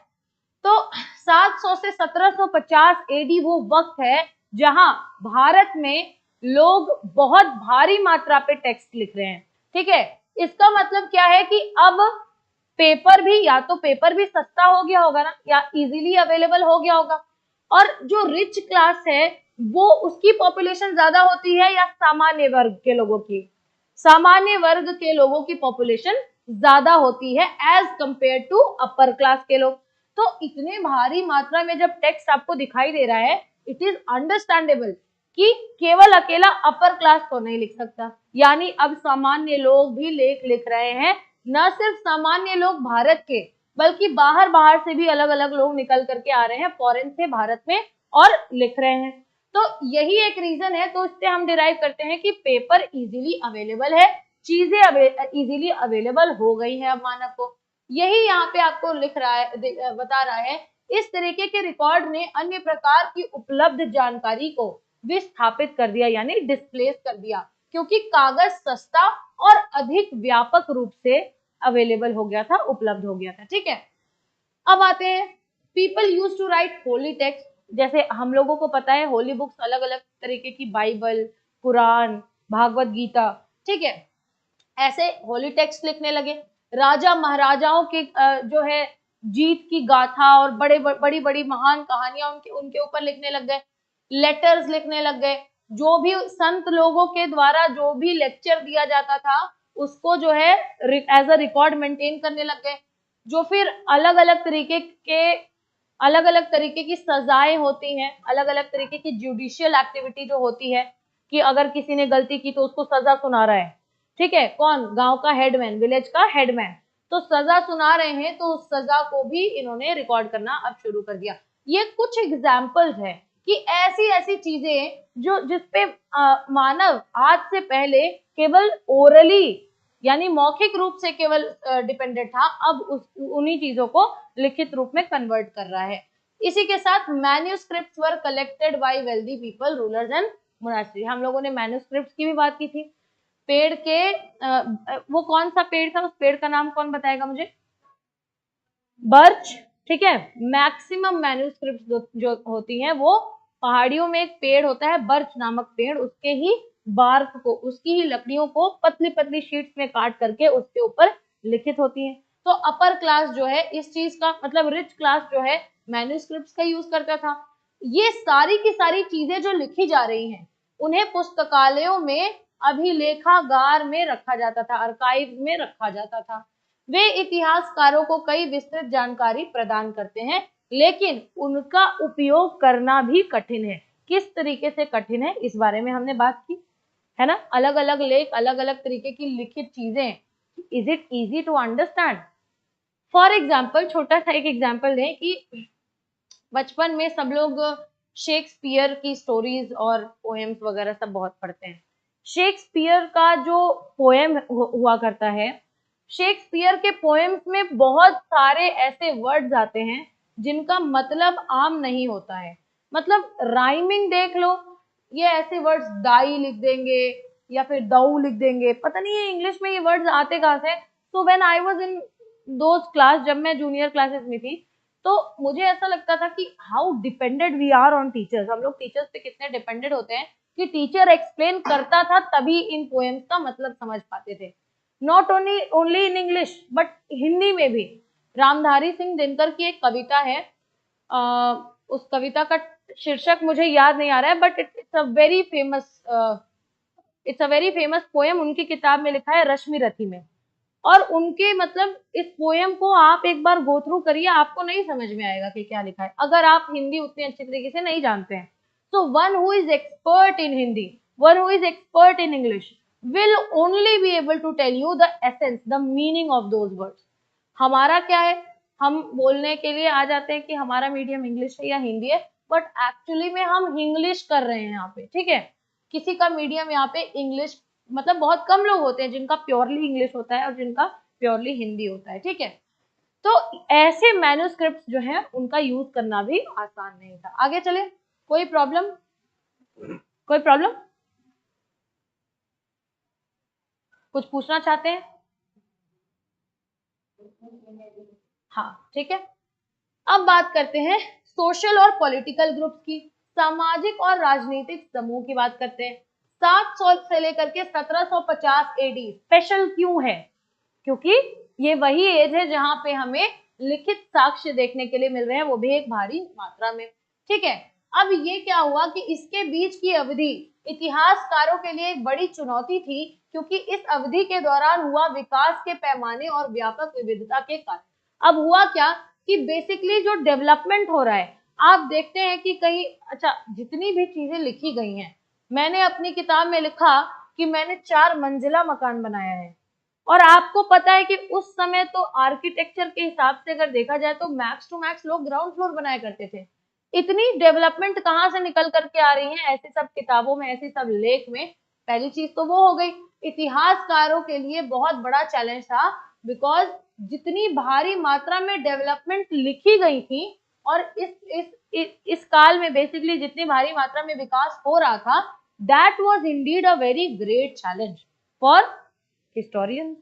तो 700 से 1750 एडी वो वक्त है जहां भारत में लोग बहुत भारी मात्रा पे टेक्स्ट लिख रहे हैं, ठीक है। इसका मतलब क्या है कि अब पेपर भी, या तो पेपर भी सस्ता हो गया होगा ना, या इजीली अवेलेबल हो गया होगा, और जो रिच क्लास है वो उसकी पॉपुलेशन ज्यादा होती है या सामान्य वर्ग के लोगों की, सामान्य वर्ग के लोगों की पॉपुलेशन ज्यादा होती है as compare to upper class के लोग। तो इतने भारी मात्रा में जब टेक्स्ट आपको दिखाई दे रहा है, इट इज अंडरस्टैंडेबल कि केवल अकेला अपर क्लास तो नहीं लिख सकता, यानी अब सामान्य लोग भी लेख लिख रहे हैं। न सिर्फ सामान्य लोग भारत के, बल्कि बाहर बाहर से भी अलग अलग लोग निकल करके आ रहे हैं फॉरेन से भारत में और लिख रहे हैं। तो यही एक रीजन है। तो इससे हम डिराइव करते हैं कि पेपर इजीली अवेलेबल है, चीजें इजीली अवेलेबल हो गई है अब मानव को। यही यहाँ पे आपको लिख रहा है, बता रहा है, इस तरीके के रिकॉर्ड ने अन्य प्रकार की उपलब्ध जानकारी को विस्थापित कर दिया, यानी डिस्प्लेस कर दिया, क्योंकि कागज सस्ता और अधिक व्यापक रूप से अवेलेबल हो गया था, उपलब्ध हो गया था, ठीक है। अब आते हैं, people use to write holy text, जैसे हम लोगों को पता है होली बुक्स अलग अलग तरीके की, बाइबल, कुरान, भागवत गीता, ठीक है, ऐसे होली टेक्स्ट लिखने लगे। राजा महाराजाओं के जो है जीत की गाथा और बड़ी बड़ी महान कहानियां उनके उनके ऊपर लिखने लग गए, लेटर्स लिखने लग गए। जो भी संत लोगों के द्वारा जो भी लेक्चर दिया जाता था उसको जो है एज अ रिकॉर्ड मेंटेन करने लग गए। जो फिर अलग अलग तरीके की सजाएं होती हैं, अलग अलग तरीके की जुडिशियल एक्टिविटी जो होती है, कि अगर किसी ने गलती की तो उसको सजा सुना रहा है, ठीक है, कौन, गांव का हेडमैन, विलेज का हेडमैन, तो सजा सुना रहे हैं, तो उस सजा को भी इन्होंने रिकॉर्ड करना अब शुरू कर दिया। ये कुछ एग्जाम्पल्स हैं कि ऐसी ऐसी चीजें जो जिसपे मानव आज से पहले केवल ओरली यानी मौखिक रूप से केवल डिपेंडेंट था, अब उन्हीं चीजों को लिखित रूप में कन्वर्ट कर रहा है। इसी के साथ manuscripts were collected by wealthy people, rulers and monastery. हम लोगों ने मैन्यूस्क्रिप्ट्स की भी बात की थी। पेड़ के वो कौन सा पेड़ था, उस पेड़ का नाम कौन बताएगा मुझे, बर्च, ठीक है। मैक्सिमम मैन्यूस्क्रिप्ट जो होती हैं वो पहाड़ियों में एक पेड़ होता है बर्च नामक पेड़, उसके ही बार्क को, उसकी ही लकड़ियों को पतली पतली शीट्स में काट करके उसके ऊपर लिखित होती है। तो अपर क्लास जो है इस चीज का मतलब रिच क्लास जो है मैन्यूस्क्रिप्ट्स का यूज करता था। ये सारी की सारी चीजें जो लिखी जा रही हैं उन्हें पुस्तकालयों में अभिलेखागार में रखा जाता था, आर्काइव में रखा जाता था। वे इतिहासकारों को कई विस्तृत जानकारी प्रदान करते हैं, लेकिन उनका उपयोग करना भी कठिन है। किस तरीके से कठिन है इस बारे में हमने बात की है ना, अलग अलग लेख, अलग अलग तरीके की लिखित चीजें, is it easy to understand. For example, छोटा सा एक एग्जाम्पल दें कि बचपन में सब लोग शेक्सपियर की स्टोरीज और पोएम्स वगैरह सब बहुत पढ़ते हैं। शेक्सपियर का जो पोएम हुआ करता है, शेक्सपियर के पोएम्स में बहुत सारे ऐसे वर्ड्स आते हैं जिनका मतलब आम नहीं होता है। मतलब राइमिंग देख लो, ये ऐसे वर्ड्स दाई लिख देंगे या फिर दाऊ लिख देंगे, पता नहीं है इंग्लिश में ये वर्ड्स आते कहाँ से। तो when I was in those class, जब मैं जूनियर क्लासेस में थी, तो मुझे ऐसा लगता था कि how depended we are on teachers, हम लोग टीचर्स पे कितने डिपेंडेड होते हैं कि टीचर एक्सप्लेन करता था तभी इन पोएम्स का मतलब समझ पाते थे। Not only in English but Hindi में भी। रामधारी सिंह दिनकर की एक कविता है, उस कविता का शीर्षक मुझे याद नहीं आ रहा है, but it's a very famous it's a very famous poem, उनकी किताब में लिखा है रश्मि रथी में। और उनके मतलब इस पोएम को आप एक बार गो थ्रू करिए, आपको नहीं समझ में आएगा कि क्या लिखा है, अगर आप हिंदी उतनी अच्छी तरीके से नहीं जानते हैं। So one who is expert in Hindi, one who is expert in English will only be able to tell you the essence, the meaning of those words. हमारा क्या है, हम बोलने के लिए आ जाते हैं कि हमारा मीडियम इंग्लिश है या हिंदी है, बट एक्चुअली में हम इंग्लिश कर रहे हैं यहाँ पे, ठीक है। किसी का मीडियम यहाँ पे इंग्लिश, मतलब बहुत कम लोग होते हैं जिनका प्योरली इंग्लिश होता है और जिनका प्योरली हिंदी होता है, ठीक है। तो ऐसे मैन्युस्क्रिप्ट जो है उनका यूज करना भी आसान नहीं था। आगे चले, कोई प्रॉब्लम, कोई प्रॉब्लम, कुछ पूछना चाहते हैं? हाँ ठीक है। अब बात करते हैं सोशल और पॉलिटिकल ग्रुप्स की, सामाजिक और राजनीतिक समूह की बात करते हैं। 700 से लेकर के 1750 एडी स्पेशल क्यों है? क्योंकि ये वही एज है जहां पे हमें लिखित साक्ष्य देखने के लिए मिल रहे हैं, वो भी एक भारी मात्रा में, ठीक है। अब ये क्या हुआ कि इसके बीच की अवधि इतिहासकारों के लिए एक बड़ी चुनौती थी, क्योंकि इस अवधि के दौरान हुआ विकास के पैमाने और व्यापक विविधता के कारण। अब हुआ क्या कि बेसिकली जो डेवलपमेंट हो रहा है, आप देखते हैं कि कहीं, अच्छा जितनी भी चीजें लिखी गई हैं, मैंने अपनी किताब में लिखा कि मैंने 4 मंजिला मकान बनाया है, और आपको पता है कि उस समय तो आर्किटेक्चर के हिसाब से अगर देखा जाए तो मैक्स टू मैक्स लोग ग्राउंड फ्लोर बनाया करते थे। इतनी डेवलपमेंट कहाँ से निकल करके आ रही है ऐसी सब किताबों में, ऐसी सब लेख में? पहली चीज तो वो हो गई, इतिहासकारों के लिए बहुत बड़ा चैलेंज था, बिकॉज जितनी भारी मात्रा में डेवलपमेंट लिखी गई थी और इस काल में बेसिकली जितनी भारी मात्रा में विकास हो रहा था, that was indeed a very great challenge for historian,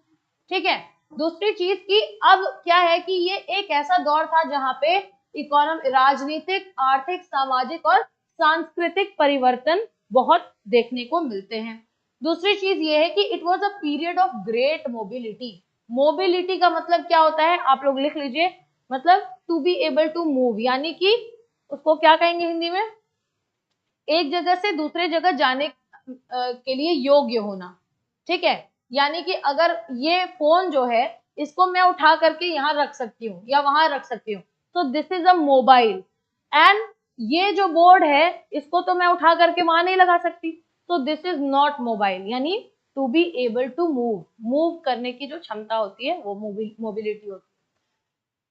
ठीक है। दूसरी चीज की अब क्या है कि ये एक ऐसा दौर था जहां पे राजनीतिक, आर्थिक, सामाजिक और सांस्कृतिक परिवर्तन बहुत देखने को मिलते हैं। दूसरी चीज ये है कि it was a period of great mobility. Mobility का मतलब क्या होता है, आप लोग लिख लीजिए, मतलब to be able to move, यानी कि उसको क्या कहेंगे हिंदी में, एक जगह से दूसरे जगह जाने के लिए योग्य होना, ठीक है। यानी कि अगर ये फोन जो है इसको मैं उठा करके यहाँ रख सकती हूँ या वहां रख सकती हूँ, तो this is a mobile. And ये जो बोर्ड है इसको तो मैं उठा करके वहां नहीं लगा सकती, तो दिस इज नॉट मोबाइल। यानी to be able to move, move करने की जो क्षमता होती है वो मोबिलिटी होती है।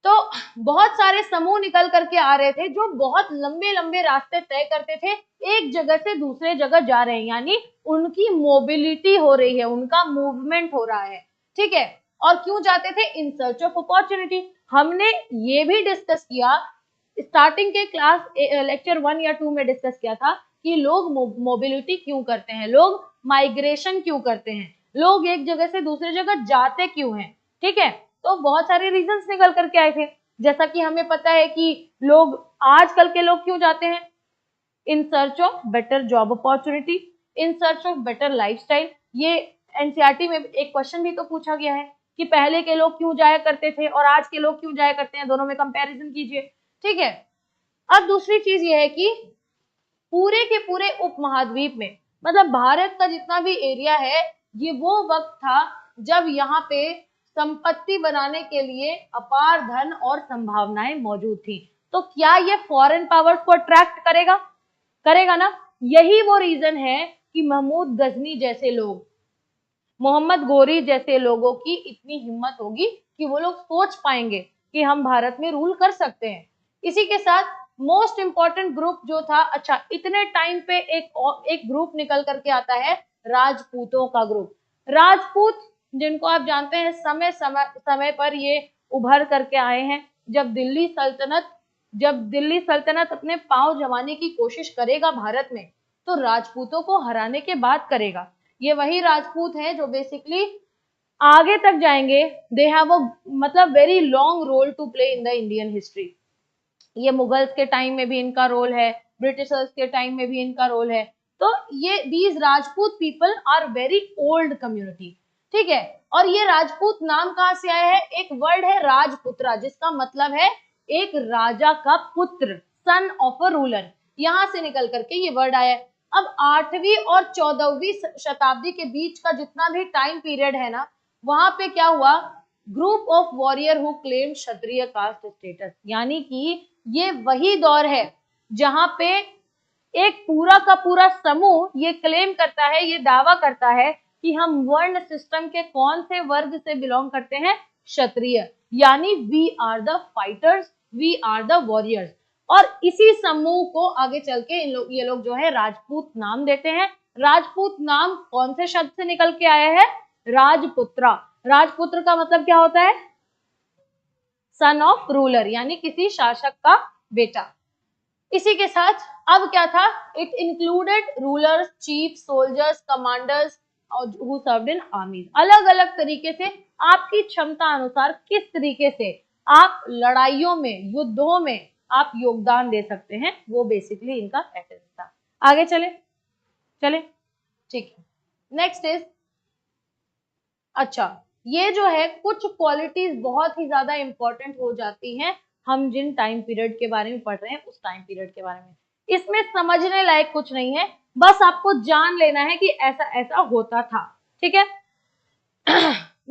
तो बहुत सारे समूह निकल करके आ रहे थे जो बहुत लंबे लंबे रास्ते तय करते थे, एक जगह से दूसरे जगह जा रहे हैं, यानी उनकी मोबिलिटी हो रही है, उनका मूवमेंट हो रहा है, ठीक है। और क्यों जाते थे? In search of opportunity. हमने ये भी डिस्कस किया स्टार्टिंग के क्लास लेक्चर 1 या 2 में डिस्कस किया था कि लोग मोबिलिटी क्यों करते हैं, लोग माइग्रेशन क्यों करते हैं, लोग एक जगह से दूसरी जगह जाते क्यों हैं, ठीक है। तो बहुत सारे रीजंस निकल करके आए थे, जैसा कि हमें पता है कि लोग, आजकल के लोग क्यों जाते हैं? In search of better job opportunity, in search of better lifestyle. ये एनसीईआरटी में एक क्वेश्चन भी तो पूछा गया है कि पहले के लोग क्यों जाया करते थे और आज के लोग क्यों जाया करते हैं, दोनों में कंपैरिजन कीजिए, ठीक है। अब दूसरी चीज ये है कि पूरे के पूरे उपमहाद्वीप में, मतलब भारत का जितना भी एरिया है, ये वो वक्त था जब यहाँ पे संपत्ति बनाने के लिए अपार धन और संभावनाएं मौजूद थी। तो क्या ये फॉरेन पावर्स को अट्रैक्ट करेगा? करेगा ना। यही वो रीजन है कि महमूद गजनी जैसे लोग, मोहम्मद गोरी जैसे लोगों की इतनी हिम्मत होगी कि वो लोग सोच पाएंगे कि हम भारत में रूल कर सकते हैं। इसी के साथ मोस्ट इंपॉर्टेंट ग्रुप जो था, अच्छा इतने टाइम पे एक ग्रुप निकल करके आता है, राजपूतों का ग्रुप। राजपूत जिनको आप जानते हैं समय पर ये उभर करके आए हैं। जब दिल्ली सल्तनत अपने पांव जमाने की कोशिश करेगा भारत में, तो राजपूतों को हराने के बाद करेगा। ये वही राजपूत हैं जो बेसिकली आगे तक जाएंगे, दे हैव मतलब very long role to play in the Indian history. ये मुगल्स के टाइम में भी इनका रोल है, ब्रिटिशर्स के टाइम में भी इनका रोल है। तो ये these Rajput people are very old community, ठीक है। और ये राजपूत नाम कहाँ से आया है? एक वर्ड है राजपुत्रा, जिसका मतलब है एक राजा का पुत्र, सन ऑफ अ रूलर, यहां से निकल करके ये वर्ड आया है। अब 8वीं और 14वीं शताब्दी के बीच का जितना भी टाइम पीरियड है ना, वहां पे क्या हुआ, group of warrior who claim Kshatriya caste status, यानी कि ये वही दौर है जहां पे एक पूरा का पूरा समूह ये क्लेम करता है, ये दावा करता है कि हम वर्ण सिस्टम के कौन से वर्ग से बिलोंग करते हैं, क्षत्रिय, यानी we are the fighters, we are the warriors. और इसी समूह को आगे चल के ये लोग जो है राजपूत नाम देते हैं। राजपूत नाम कौन से शब्द से निकल के आया है, राजपुत्रा। राजपुत्र का मतलब क्या होता है, सन ऑफ रूलर, यानी किसी शासक का बेटा। इसी के साथ अब क्या था, it included rulers, chief, soldiers, commanders who served in आर्मीज। अलग अलग तरीके से आपकी क्षमता अनुसार किस तरीके से आप लड़ाइयों में, युद्धों में आप योगदान दे सकते हैं, वो बेसिकली इनका एसेंस था। आगे चले, ठीक है। नेक्स्ट इज, अच्छा ये जो है कुछ क्वालिटीज बहुत ही ज्यादा इंपॉर्टेंट हो जाती हैं हम जिन टाइम पीरियड के बारे में पढ़ रहे हैं उस टाइम पीरियड के बारे में। इसमें समझने लायक कुछ नहीं है, बस आपको जान लेना है कि ऐसा ऐसा होता था, ठीक है।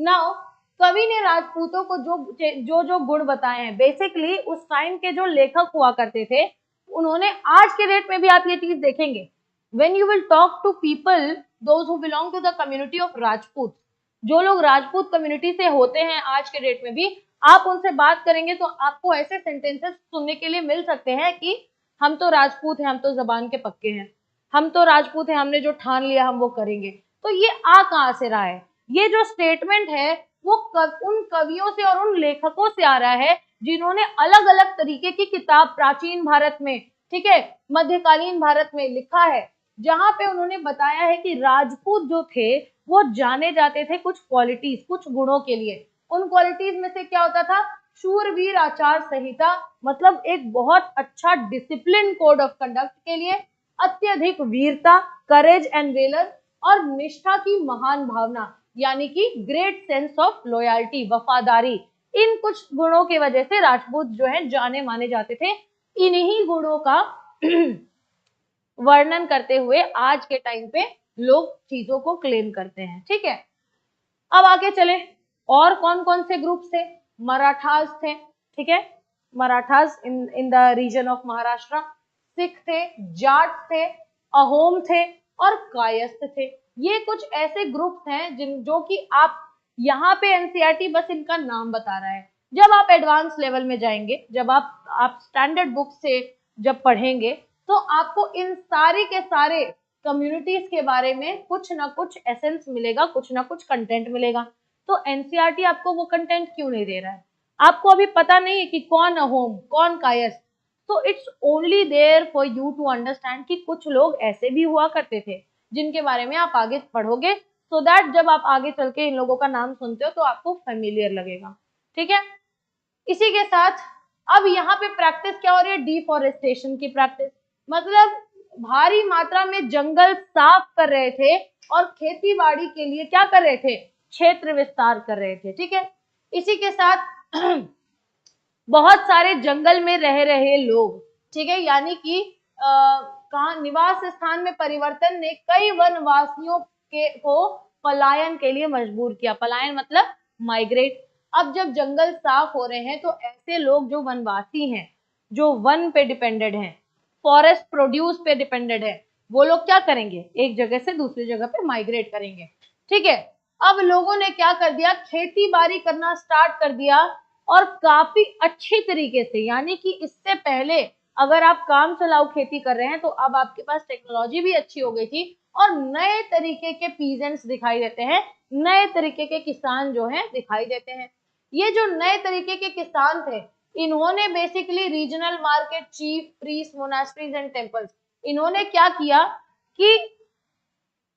नाउ कवि ने राजपूतों को जो गुण बताए हैं, बेसिकली उस टाइम के जो लेखक हुआ करते थे उन्होंने, आज के डेट में भी आप ये चीज देखेंगे, when you will talk to people those who belong to the community of Rajput, जो लोग राजपूत कम्युनिटी से होते हैं आज के डेट में भी, आप उनसे बात करेंगे तो आपको ऐसे सेंटेंसेस सुनने के लिए मिल सकते हैं कि हम तो राजपूत हैं, हम तो जबान के पक्के हैं, हम तो राजपूत हैं, हमने जो ठान लिया हम वो करेंगे। तो ये आ कहां से रहा है, ये जो स्टेटमेंट है वो उन कवियों से और उन लेखकों से आ रहा है जिन्होंने अलग अलग तरीके की किताब प्राचीन भारत में, ठीक है, मध्यकालीन भारत में लिखा है, जहां पे उन्होंने बताया है कि राजपूत जो थे वो जाने जाते थे कुछ क्वालिटीज, कुछ गुणों के लिए। उन क्वालिटीज में से क्या होता था, शूरवीर आचार संहिता, मतलब एक बहुत अच्छा डिसिप्लिन कोड ऑफ कंडक्ट के लिए, अत्यधिक वीरता, करेज एंड वेलर, और निष्ठा की महान भावना, यानी कि ग्रेट सेंस ऑफ लॉयल्टी, वफादारी। इन कुछ गुणों की वजह से राजपूत जो है जाने माने जाते थे। इन्हीं गुणों का वर्णन करते हुए आज के टाइम पे लोग चीजों को क्लेम करते हैं, ठीक है। अब आगे चले, और कौन कौन से ग्रुप थे, मराठास थे, ठीक है, Marathas in the region of Maharashtra, Sikh थे, जाट थे, अहोम थे और कायस्थ थे। ये कुछ ऐसे ग्रुप्स हैं जो कि आप यहाँ पे एनसीईआरटी बस इनका नाम बता रहा है। जब आप एडवांस लेवल में जाएंगे, जब आप स्टैंडर्ड बुक से जब पढ़ेंगे तो आपको इन सारे के सारे कम्युनिटीज के बारे में कुछ ना कुछ एसेंस मिलेगा, कुछ ना कुछ कंटेंट मिलेगा। तो एनसीईआरटी आपको वो कंटेंट क्यों नहीं दे रहा है, आपको अभी पता नहीं है कि कौन अहोम, कौन कायस्थ, तो it's only there for you to understand कि कुछ लोग ऐसे भी हुआ करते थे जिनके बारे में आप आगे पढ़ोगे, सो दैट जब आप आगे चल के इन लोगों का नाम सुनते हो तो आपको फेमिलियर लगेगा, ठीक है। इसी के साथ अब यहाँ पे प्रैक्टिस क्या हो रही है, डिफॉरेस्टेशन की प्रैक्टिस, मतलब भारी मात्रा में जंगल साफ कर रहे थे और खेती बाड़ी के लिए क्या कर रहे थे, क्षेत्र विस्तार कर रहे थे, ठीक है। इसी के साथ बहुत सारे जंगल में रह रहे लोग, ठीक है, यानी कि कहा निवास स्थान में परिवर्तन ने कई वनवासियों को पलायन के लिए मजबूर किया। पलायन मतलब माइग्रेट। अब जब जंगल साफ हो रहे हैं तो ऐसे लोग जो वनवासी हैं, जो वन पे डिपेंडेड हैं, फॉरेस्ट प्रोड्यूस पे डिपेंडेड है, वो लोग क्या करेंगे, एक जगह से दूसरी जगह पे माइग्रेट करेंगे, ठीक है। अब लोगों ने क्या कर दिया, खेती बाड़ी करना स्टार्ट कर दिया, और काफी अच्छी तरीके से, यानी कि इससे पहले अगर आप काम चलाऊ खेती कर रहे हैं तो अब आपके पास टेक्नोलॉजी भी अच्छी हो गई थी और नए तरीके के पीजेंट्स दिखाई देते हैं, नए तरीके के किसान जो हैं दिखाई देते हैं। ये जो नए तरीके के किसान थे, इन्होंने basically regional market, chief, priest, monasteries and temples, इन्होंने क्या किया कि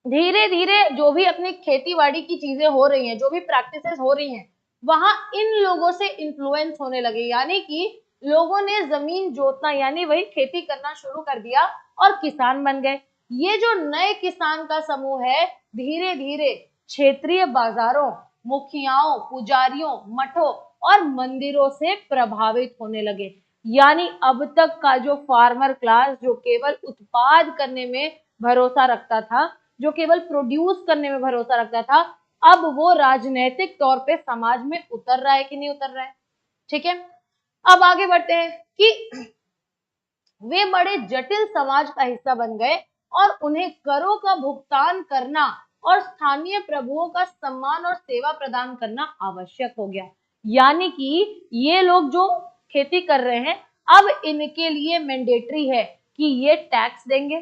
धीरे धीरे जो भी अपनी खेती बाड़ी की चीजें हो रही हैं, जो भी प्रैक्टिसेस हो रही हैं, वहां इन लोगों से इन्फ्लुएंस होने लगे, यानी कि लोगों ने जमीन जोतना यानी वही खेती करना शुरू कर दिया और किसान बन गए। ये जो नए किसान का समूह है धीरे धीरे क्षेत्रीय बाजारों, मुखियाओं, पुजारियों, मठों और मंदिरों से प्रभावित होने लगे। यानी अब तक का जो फार्मर क्लास, जो केवल उत्पाद करने में भरोसा रखता था, जो केवल प्रोड्यूस करने में भरोसा रखता था, अब वो राजनीतिक तौर पे समाज में उतर रहा है कि नहीं उतर रहा है। ठीक है, अब आगे बढ़ते हैं कि वे बड़े जटिल समाज का हिस्सा बन गए और उन्हें करों का भुगतान करना और स्थानीय प्रभुओं का सम्मान और सेवा प्रदान करना आवश्यक हो गया। यानी कि ये लोग जो खेती कर रहे हैं, अब इनके लिए मैंडेटरी है कि ये टैक्स देंगे।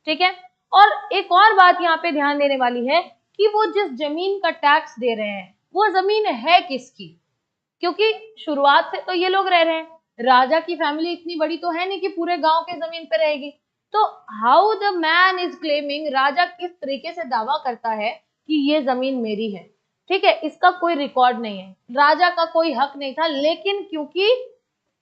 ठीक है, और एक और बात यहाँ पे ध्यान देने वाली है कि वो जिस जमीन का टैक्स दे रहे हैं, वो जमीन है किसकी, क्योंकि शुरुआत से तो ये लोग रह रहे हैं, राजा की फैमिली इतनी बड़ी तो है नहीं कि पूरे गांव के जमीन पे रहेगी। तो how the man is claiming, राजा किस तरीके से दावा करता है कि ये जमीन मेरी है। ठीक है, इसका कोई रिकॉर्ड नहीं है, राजा का कोई हक नहीं था, लेकिन क्योंकि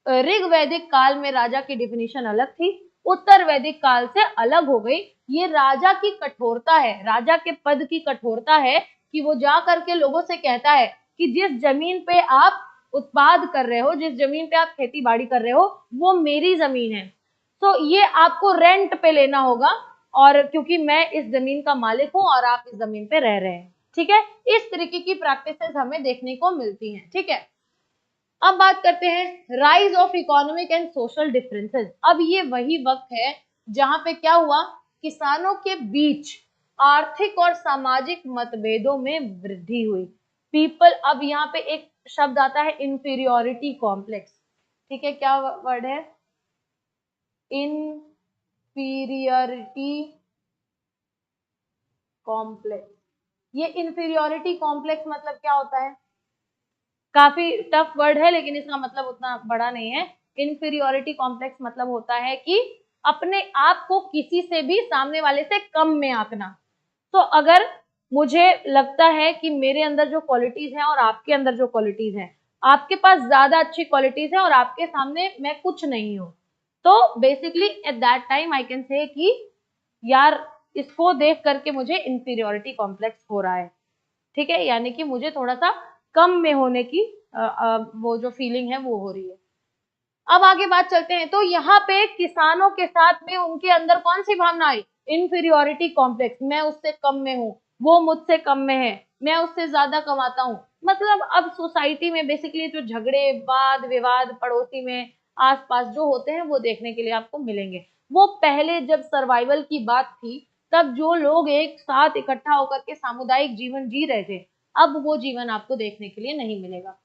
ऋग वैदिक काल में राजा की डिफिनीशन अलग थी, उत्तर वैदिक काल से अलग हो गई। ये राजा की कठोरता है, राजा के पद की कठोरता है कि वो जा करके लोगों से कहता है कि जिस जमीन पे आप उत्पाद कर रहे हो, जिस जमीन पे आप खेती बाड़ी कर रहे हो, वो मेरी जमीन है, तो ये आपको रेंट पे लेना होगा, और क्योंकि मैं इस जमीन का मालिक हूं और आप इस जमीन पे रह रहे हैं। ठीक है, इस तरीके की प्रैक्टिसेस हमें देखने को मिलती हैं। ठीक है, अब बात करते हैं rise of economic and social differences. अब ये वही वक्त है जहां पे क्या हुआ, किसानों के बीच आर्थिक और सामाजिक मतभेदों में वृद्धि हुई। पीपल, अब यहाँ पे एक शब्द आता है इंफीरियोरिटी कॉम्प्लेक्स। ठीक है, क्या वर्ड है, इंफीरियोरिटी कॉम्प्लेक्स। ये इंफीरियोरिटी कॉम्प्लेक्स मतलब क्या होता है, काफी टफ वर्ड है लेकिन इसका मतलब उतना बड़ा नहीं है। इंफीरियोरिटी कॉम्प्लेक्स मतलब होता है कि अपने आप को किसी से भी सामने वाले से कम में आंकना। तो अगर मुझे लगता है कि मेरे अंदर जो क्वालिटीज हैं और आपके अंदर जो क्वालिटीज हैं, आपके पास ज्यादा अच्छी क्वालिटीज हैं और आपके सामने मैं कुछ नहीं हूं, तो basically at that time I can say कि यार इसको देख करके मुझे इंफीरियोरिटी कॉम्प्लेक्स हो रहा है। ठीक है, यानी कि मुझे थोड़ा सा कम में होने की वो जो फीलिंग है वो हो रही है। अब आगे बात चलते हैं, तो यहाँ पे किसानों के साथ में उनके अंदर कौन सी भावना आई, इंफीरियोरिटी कॉम्प्लेक्स, मैं उससे कम में हूँ, वो मुझसे कम में है, मैं उससे ज्यादा कमाता हूँ। मतलब अब सोसाइटी में बेसिकली जो झगड़े, वाद विवाद पड़ोसी में आसपास जो होते हैं वो देखने के लिए आपको मिलेंगे। वो पहले जब सर्वाइवल की बात थी तब जो लोग एक साथ इकट्ठा होकर के सामुदायिक जीवन जी रहे थे, अब वो जीवन आपको देखने के लिए नहीं मिलेगा।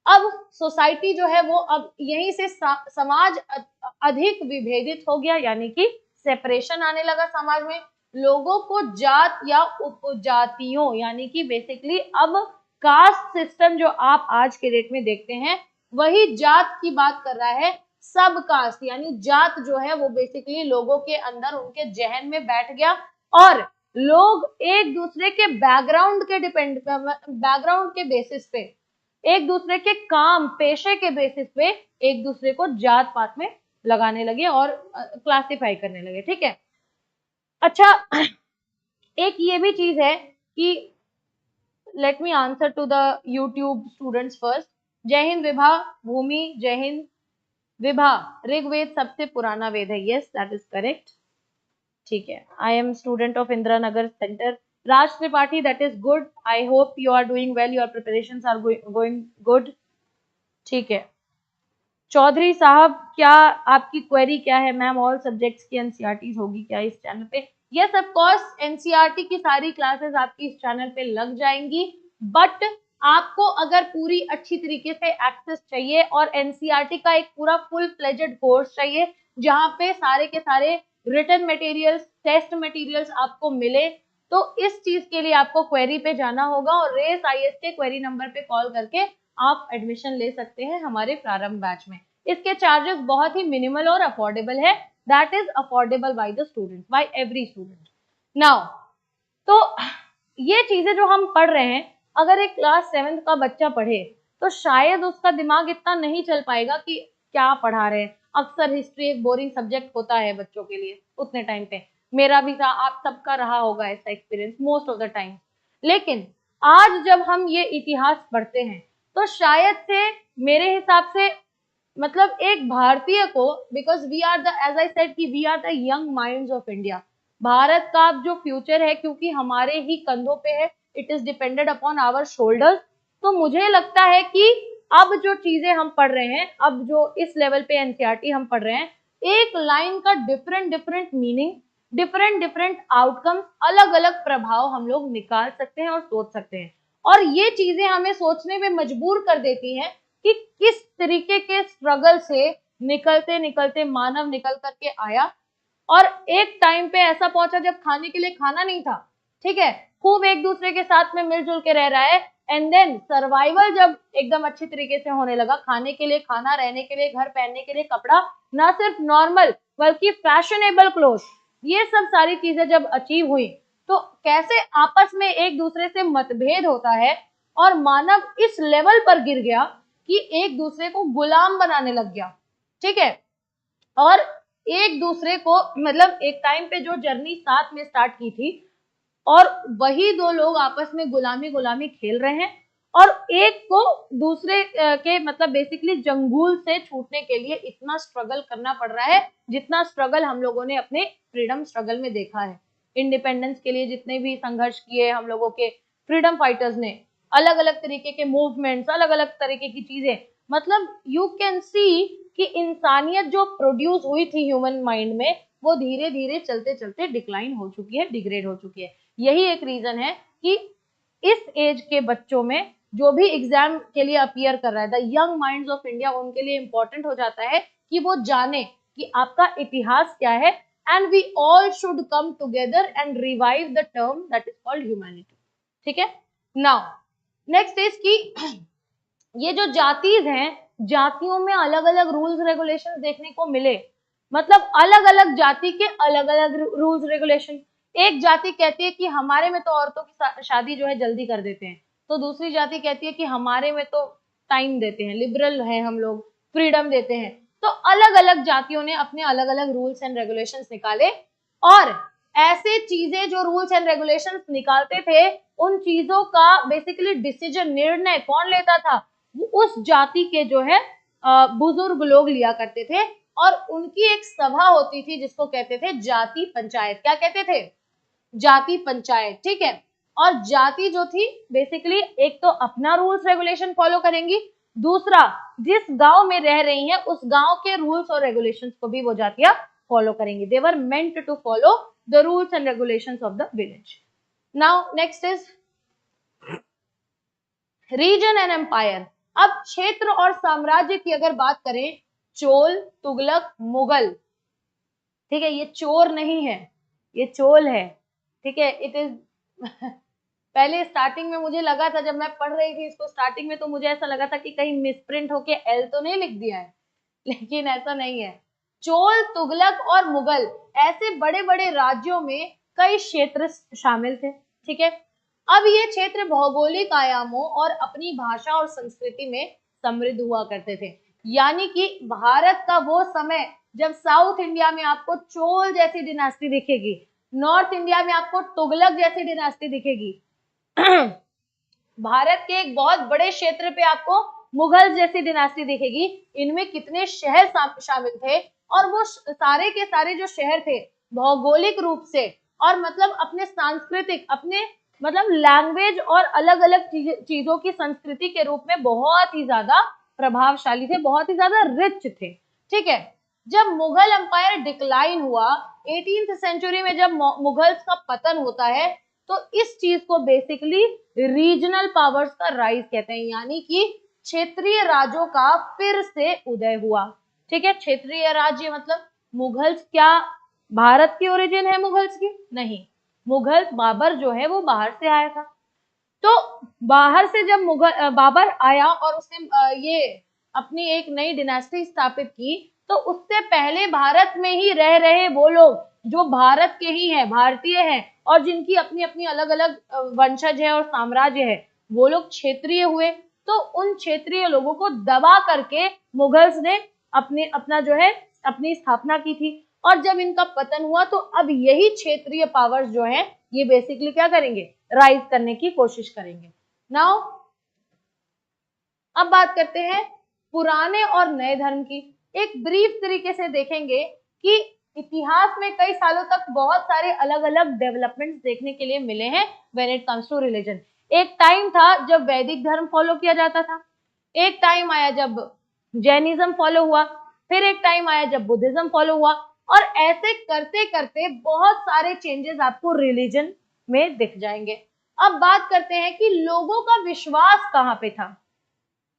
अब सोसाइटी जो है वो अब यहीं से समाज अधिक विभेदित हो गया, यानी कि सेपरेशन आने लगा समाज में। लोगों को जात या उपजातियों, यानी कि बेसिकली अब कास्ट सिस्टम जो आप आज के डेट में देखते हैं वही जात की बात कर रहा है। सब कास्ट यानी जात जो है वो बेसिकली लोगों के अंदर उनके जहन में बैठ गया, और लोग एक दूसरे के बैकग्राउंड के बेसिस पे, एक दूसरे के काम पेशे के बेसिस पे एक दूसरे को जात पात में लगाने लगे और क्लासिफाई करने लगे। ठीक है, अच्छा एक ये भी चीज है कि let me answer to the YouTube students first. जय हिंद विभा, भूमि जय हिंद। विभा, ऋग्वेद सबसे पुराना वेद है, यस दैट इज करेक्ट। ठीक है, I am student of Indira Nagar centre. Raj Tripathi, that is good, I hope you are doing well, your preparations are going good. ठीक है, चौधरी साहब, क्या आपकी क्वेरी क्या है मैम, ऑल सब्जेक्ट्स की एनसीईआरटी होगी क्या इस चैनल पे? यस ऑफ कोर्स, एनसीईआरटी की सारी क्लासेस आपकी इस चैनल पे लग जाएंगी, बट आपको अगर पूरी अच्छी तरीके से एक्सेस चाहिए और एनसीईआरटी का एक पूरा फुल फ्लेजेड कोर्स चाहिए जहां पे सारे के सारे रिटन मटेरियल्स, टेस्ट मटेरियल्स आपको मिले, तो इस चीज के लिए आपको क्वेरी पे जाना होगा और रेस आईएएस के क्वेरी नंबर पे कॉल करके आप एडमिशन ले सकते हैं हमारे प्रारंभ बैच में। इसके चार्जेस बहुत ही मिनिमल और अफोर्डेबल है, that is affordable by the student, by every student. Now तो ये चीजें जो हम पढ़ रहे हैं, अगर एक क्लास 7th का बच्चा पढ़े तो शायद उसका दिमाग इतना नहीं चल पाएगा कि क्या पढ़ा रहे हैं। अक्सर हिस्ट्री एक बोरिंग सब्जेक्ट होता है बच्चों के लिए उतने टाइम पे, मेरा भी था, आप सबका रहा होगा ऐसा experience most of the time. लेकिन आज जब हम ये इतिहास पढ़ते हैं तो शायद से मेरे हिसाब से मतलब एक भारतीय को, because we are the, as I said कि we are the young minds of India, Bharat का अब जो फ्यूचर है, क्योंकि हमारे ही कंधों पे है, it is depended upon our shoulders. तो मुझे लगता है कि अब जो चीजें हम पढ़ रहे हैं, अब जो इस लेवल पे एनसीईआरटी हम पढ़ रहे हैं, एक लाइन का different different meaning, different different outcomes, अलग अलग प्रभाव हम लोग निकाल सकते हैं और सोच सकते हैं। और ये चीजें हमें सोचने में मजबूर कर देती हैं कि किस तरीके के स्ट्रगल से निकलते निकलते मानव निकल करके आया, और एक टाइम पे ऐसा पहुंचा जब खाने के लिए खाना नहीं था, ठीक है, खूब एक दूसरे के साथ में मिलजुल के रह रहा है, एंड देन सर्वाइवल जब एकदम अच्छी तरीके से होने लगा, खाने के लिए खाना, रहने के लिए घर, पहनने के लिए कपड़ा, ना सिर्फ नॉर्मल बल्कि फैशनेबल क्लोथ, ये सब सारी चीजें जब अचीव हुई, तो कैसे आपस में एक दूसरे से मतभेद होता है और मानव इस लेवल पर गिर गया कि एक दूसरे को गुलाम बनाने लग गया, ठीक है। और एक दूसरे को, मतलब एक टाइम पे जो जर्नी साथ में स्टार्ट की थी, और वही दो लोग आपस में गुलामी गुलामी खेल रहे हैं, और एक को दूसरे के मतलब बेसिकली जंगूल से छूटने के लिए इतना स्ट्रगल करना पड़ रहा है जितना स्ट्रगल हम लोगों ने अपने फ्रीडम स्ट्रगल में देखा है। इंडिपेंडेंस के लिए जितने भी संघर्ष किए हम लोगों के फ्रीडम फाइटर्स ने, अलग अलग तरीके के मूवमेंट्स, अलग अलग तरीके की चीजें, मतलब यू कैन सी कि इंसानियत जो प्रोड्यूस हुई थी ह्यूमन माइंड में, वो धीरे धीरे चलते चलते डिक्लाइन हो चुकी है, डिग्रेड हो चुकी है। यही एक रीजन है कि इस एज के बच्चों में जो भी एग्जाम के लिए अपीयर कर रहा है, the young minds of India, उनके लिए इंपॉर्टेंट हो जाता है कि वो जाने कि आपका इतिहास क्या है, and we all should come together and revive the term that is called humanity, ठीक है। नाउ नेक्स्ट इज कि ये जो जातीज हैं, जातियों में अलग अलग रूल्स रेगुलेशंस देखने को मिले, मतलब अलग अलग जाति के अलग अलग रूल्स रेगुलेशन। एक जाति कहती है कि हमारे में तो औरतों की शादी जो है जल्दी कर देते हैं, तो दूसरी जाति कहती है कि हमारे में तो टाइम देते हैं, लिबरल है हम लोग, फ्रीडम देते हैं। तो अलग अलग जातियों ने अपने अलग अलग रूल्स एंड रेगुलेशंस निकाले, और ऐसे चीजें जो रूल्स एंड रेगुलेशंस निकालते थे, उन चीजों का बेसिकली डिसीजन, निर्णय कौन लेता था, उस जाति के जो है बुजुर्ग लोग लिया करते थे, और उनकी एक सभा होती थी जिसको कहते थे जाति पंचायत। क्या कहते थे? जाति पंचायत, ठीक है। और जाति जो थी बेसिकली एक तो अपना रूल्स रेगुलेशन फॉलो करेंगी, दूसरा जिस गांव में रह रही हैं उस गांव के रूल्स और रेगुलेशंस को भी वो जातियां फॉलो करेंगी। They were meant to follow the rules and regulations of the village. Now next is region and empire. अब क्षेत्र और साम्राज्य की अगर बात करें, चोल, तुगलक, मुगल, ठीक है, ये चोर नहीं है, ये चोल है, ठीक है। इट इज पहले स्टार्टिंग में मुझे लगा था, जब मैं पढ़ रही थी इसको स्टार्टिंग में, तो मुझे ऐसा लगा था कि कहीं मिसप्रिंट होके एल तो नहीं लिख दिया है, लेकिन ऐसा नहीं है। चोल, तुगलक और मुगल ऐसे बड़े बड़े राज्यों में कई क्षेत्र शामिल थे, ठीक है। अब ये क्षेत्र भौगोलिक आयामों और अपनी भाषा और संस्कृति में समृद्ध हुआ करते थे। यानी कि भारत का वो समय जब साउथ इंडिया में आपको चोल जैसी डिनास्टी दिखेगी, नॉर्थ इंडिया में आपको तुगलक जैसी डिनास्टी दिखेगी, भारत के एक बहुत बड़े क्षेत्र पे आपको मुगल जैसी डिनास्टी दिखेगी। इनमें कितने शहर शामिल थे, और वो सारे के सारे जो शहर थे भौगोलिक रूप से और मतलब अपने सांस्कृतिक, अपने मतलब लैंग्वेज और अलग अलग चीजों की संस्कृति के रूप में बहुत ही ज्यादा प्रभावशाली थे, बहुत ही ज्यादा रिच थे, ठीक है। जब मुगल एम्पायर डिक्लाइन हुआ 18th सेंचुरी में, जब मुगल्स का पतन होता है, तो इस चीज को बेसिकली रीजनल पावर्स का राइज कहते हैं, यानी कि क्षेत्रीय राज्यों का फिर से उदय हुआ, ठीक है। क्षेत्रीय राज्य मतलब मुगल्स, क्या भारत की ओरिजिन है मुगल्स की? नहीं, मुगल बाबर जो है वो बाहर से आया था। तो बाहर से जब मुगल बाबर आया और उसने ये अपनी एक नई डिनास्टी स्थापित की, तो उससे पहले भारत में ही रह रहे वो लोग जो भारत के ही हैं, भारतीय हैं, और जिनकी अपनी अपनी अलग अलग वंशज है और साम्राज्य है, वो लोग क्षेत्रीय हुए। तो उन क्षेत्रीय लोगों को दबा करके मुगल्स ने अपना जो है अपनी स्थापना की थी, और जब इनका पतन हुआ तो अब यही क्षेत्रीय पावर्स जो हैं ये बेसिकली क्या करेंगे? राइज करने की कोशिश करेंगे। नाउ अब बात करते हैं पुराने और नए धर्म की। एक ब्रीफ तरीके से देखेंगे कि इतिहास में कई सालों तक बहुत सारे अलग अलग डेवलपमेंट्स देखने के लिए मिले हैं when it comes to religion. एक टाइम था जब वैदिक धर्म फॉलो किया जाता था, एक टाइम आया जब जैनिज्म फॉलो हुआ, फिर एक टाइम आया जब बुद्धिज्म फॉलो हुआ, और ऐसे करते करते बहुत सारे चेंजेस आपको रिलीजन में दिख जाएंगे। अब बात करते हैं कि लोगों का विश्वास कहाँ पे था।